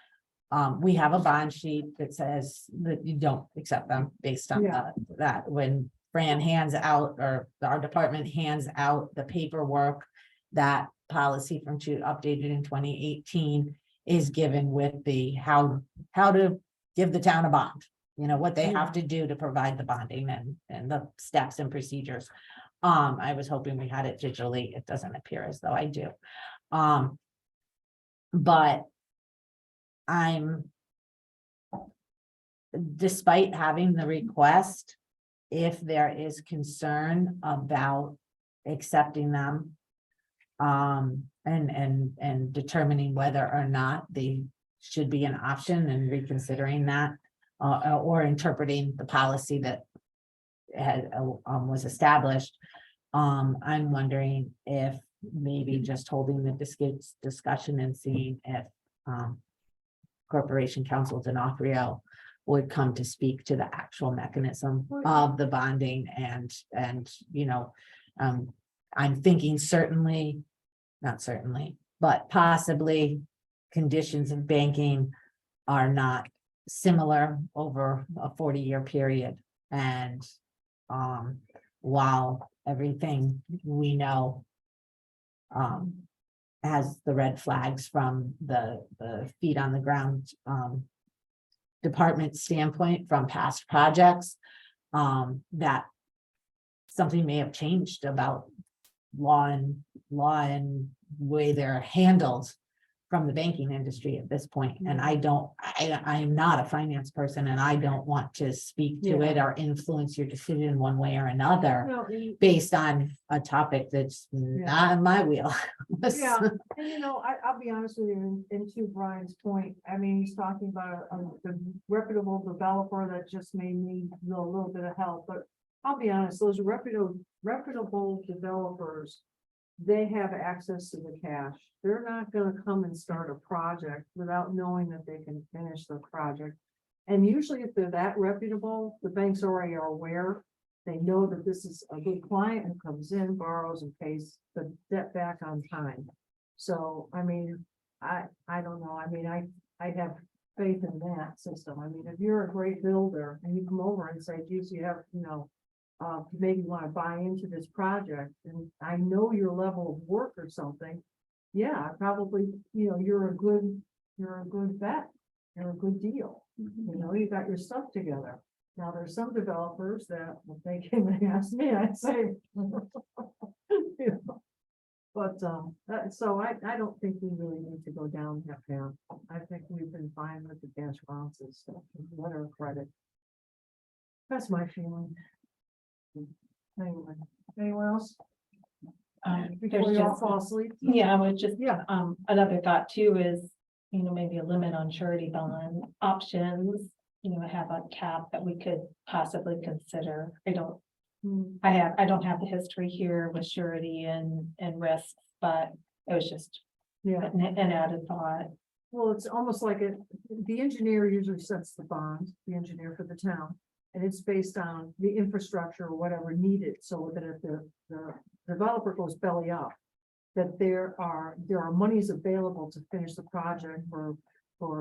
We have a bond sheet that says that you don't accept them based on Yeah. that when Fran hands out or our department hands out the paperwork. That policy from updated in 2018 is given with the how to give the town a bond. What they have to do to provide the bonding and the steps and procedures. I was hoping we had it digitally. It doesn't appear as though I do. But despite having the request, if there is concern about accepting them. And determining whether or not they should be an option and reconsidering that. Or interpreting the policy that was established. I'm wondering if maybe just holding the discussion and seeing if Corporation Counsel D'Onofrio would come to speak to the actual mechanism of the bonding and I'm thinking not certainly, but possibly conditions of banking are not similar over a 40-year period. And while everything we know has the red flags from the feet on the ground department standpoint from past projects, that something may have changed about law and way they're handled from the banking industry at this point. And I am not a finance person and I don't want to speak to it or influence your decision one way or another based on a topic that's not in my wheel. Yeah, and I'll be honest with you, and to Brian's point, I mean, he's talking about a reputable developer that just may need a little bit of help, but I'll be honest, those reputable developers, they have access to the cash. They're not gonna come and start a project without knowing that they can finish the project. And usually if they're that reputable, the banks already are aware. They know that this is a good client who comes in, borrows and pays the debt back on time. So, I mean, I don't know. I mean, I have faith in that system. I mean, if you're a great builder and you come over and say, geez, you have, maybe want to buy into this project and I know your level of work or something. Yeah, probably, you're a good bet. You're a good deal. You got your stuff together. Now, there's some developers that if they came and asked me, I'd say. But so I don't think we really need to go down that path. I think we've been fine with the cash balances, letter of credit. That's my feeling. Anyway, anyone else? There's Before you all just, fall asleep. yeah, I would just, Yeah. another thought too is, maybe a limit on surety bond options. Have a cap that we could possibly consider. I don't have the history here with surety and risks, but it was just Yeah. an added thought. Well, it's almost like the engineer usually sets the bond, the engineer for the town. And it's based on the infrastructure or whatever needed, so that if the developer goes belly up. That there are monies available to finish the project for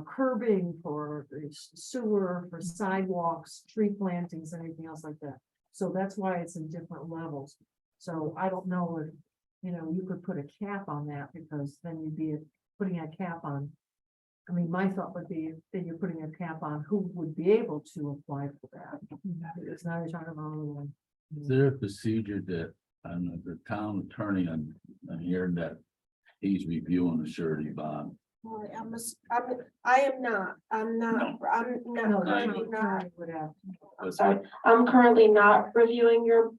curbing, for sewer, for sidewalks, tree plantings, anything else like that. So that's why it's in different levels. So I don't know if, you could put a cap on that, because then you'd be putting a cap on. I mean, my thought would be that you're putting a cap on who would be able to apply for that. It's not you're talking about. Is there a procedure that, I don't know, the town attorney, I'm hearing that he's reviewing the surety bond. I am not, I'm No, currently not. would have. I'm sorry, I'm currently not reviewing your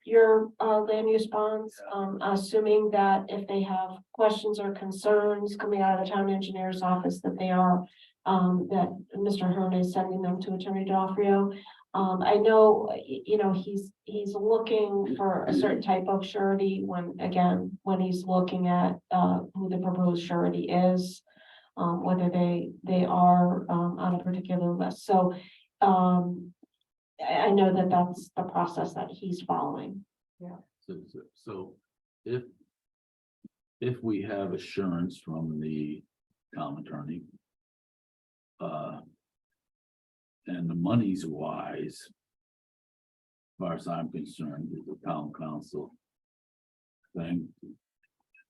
land use bonds. Assuming that if they have questions or concerns coming out of the town engineer's office, that they are, that Mr. Hearn is sending them to Attorney D'Onofrio. I know, he's looking for a certain type of surety when he's looking at, who the proposed surety is. Whether they are, on a particular list. So, I know that that's the process that he's following. So if we have assurance from the town attorney, and the money's wise, as far as I'm concerned, is the town council thing.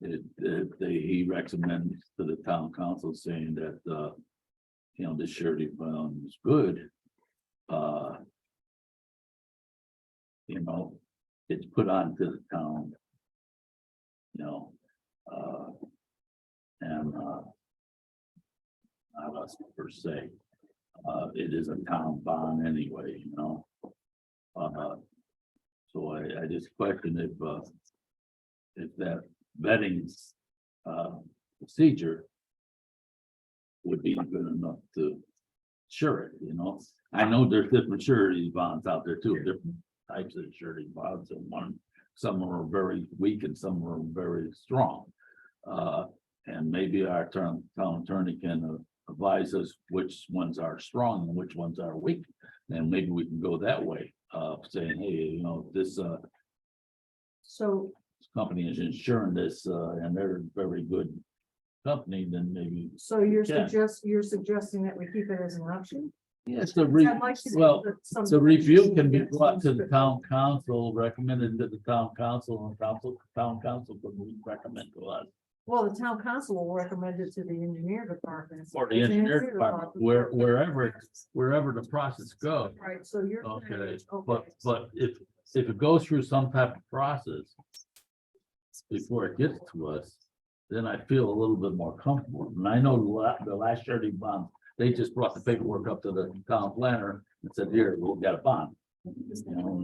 He recommends to the town council saying that, the surety bond is good. It's put on to the town. And not us per se. It is a town bond anyway, So I just question if that vetting procedure would be good enough to insure it, I know there's different surety bonds out there too, different types of surety bonds, and some are very weak and some are very strong. And maybe our town attorney can advise us which ones are strong and which ones are weak, and maybe we can go that way, saying, hey, this So company is insuring this, and they're a very good company, then maybe. you're Yeah. suggesting that we keep it as an option? Yes, I'd like to see well, some- the review can be brought to the town council, recommended to the town council, and town council could recommend to us. Well, the town council will recommend it to the engineer department. Or the engineer department, wherever the process goes. Right, so you're. Okay, Okay. but if it goes through some type of process before it gets to us, then I feel a little bit more comfortable. And I know the last surety bond, they just brought the paperwork up to the town planner and said, here, we've got a bond. And that's when Well,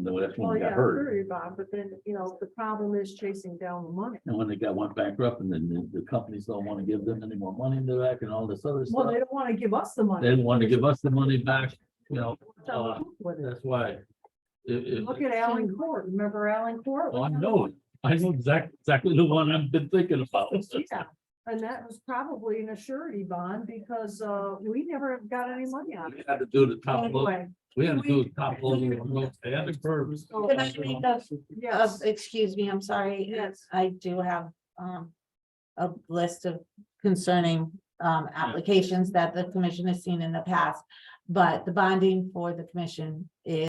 we got yeah, hurt. very, Bob, but then, the problem is chasing down the money. And when they went bankrupt, and then the companies don't want to give them any more money back and all this other Well, stuff. they don't want to give us the money. They didn't want to give us the money back, With it. that's why. Look at Allen Court, remember Allen Court? Oh, I know exactly the one I've been thinking about. Yeah, and that was probably an surety bond because we never got any money on We it. had to do the top load, Anyway, we had to do the top load of the roads and the curbs. Can I read the, yes, excuse me, I'm sorry. Yes. I do have, a list of concerning, applications that the commission has seen in the past. But the bonding for the commission is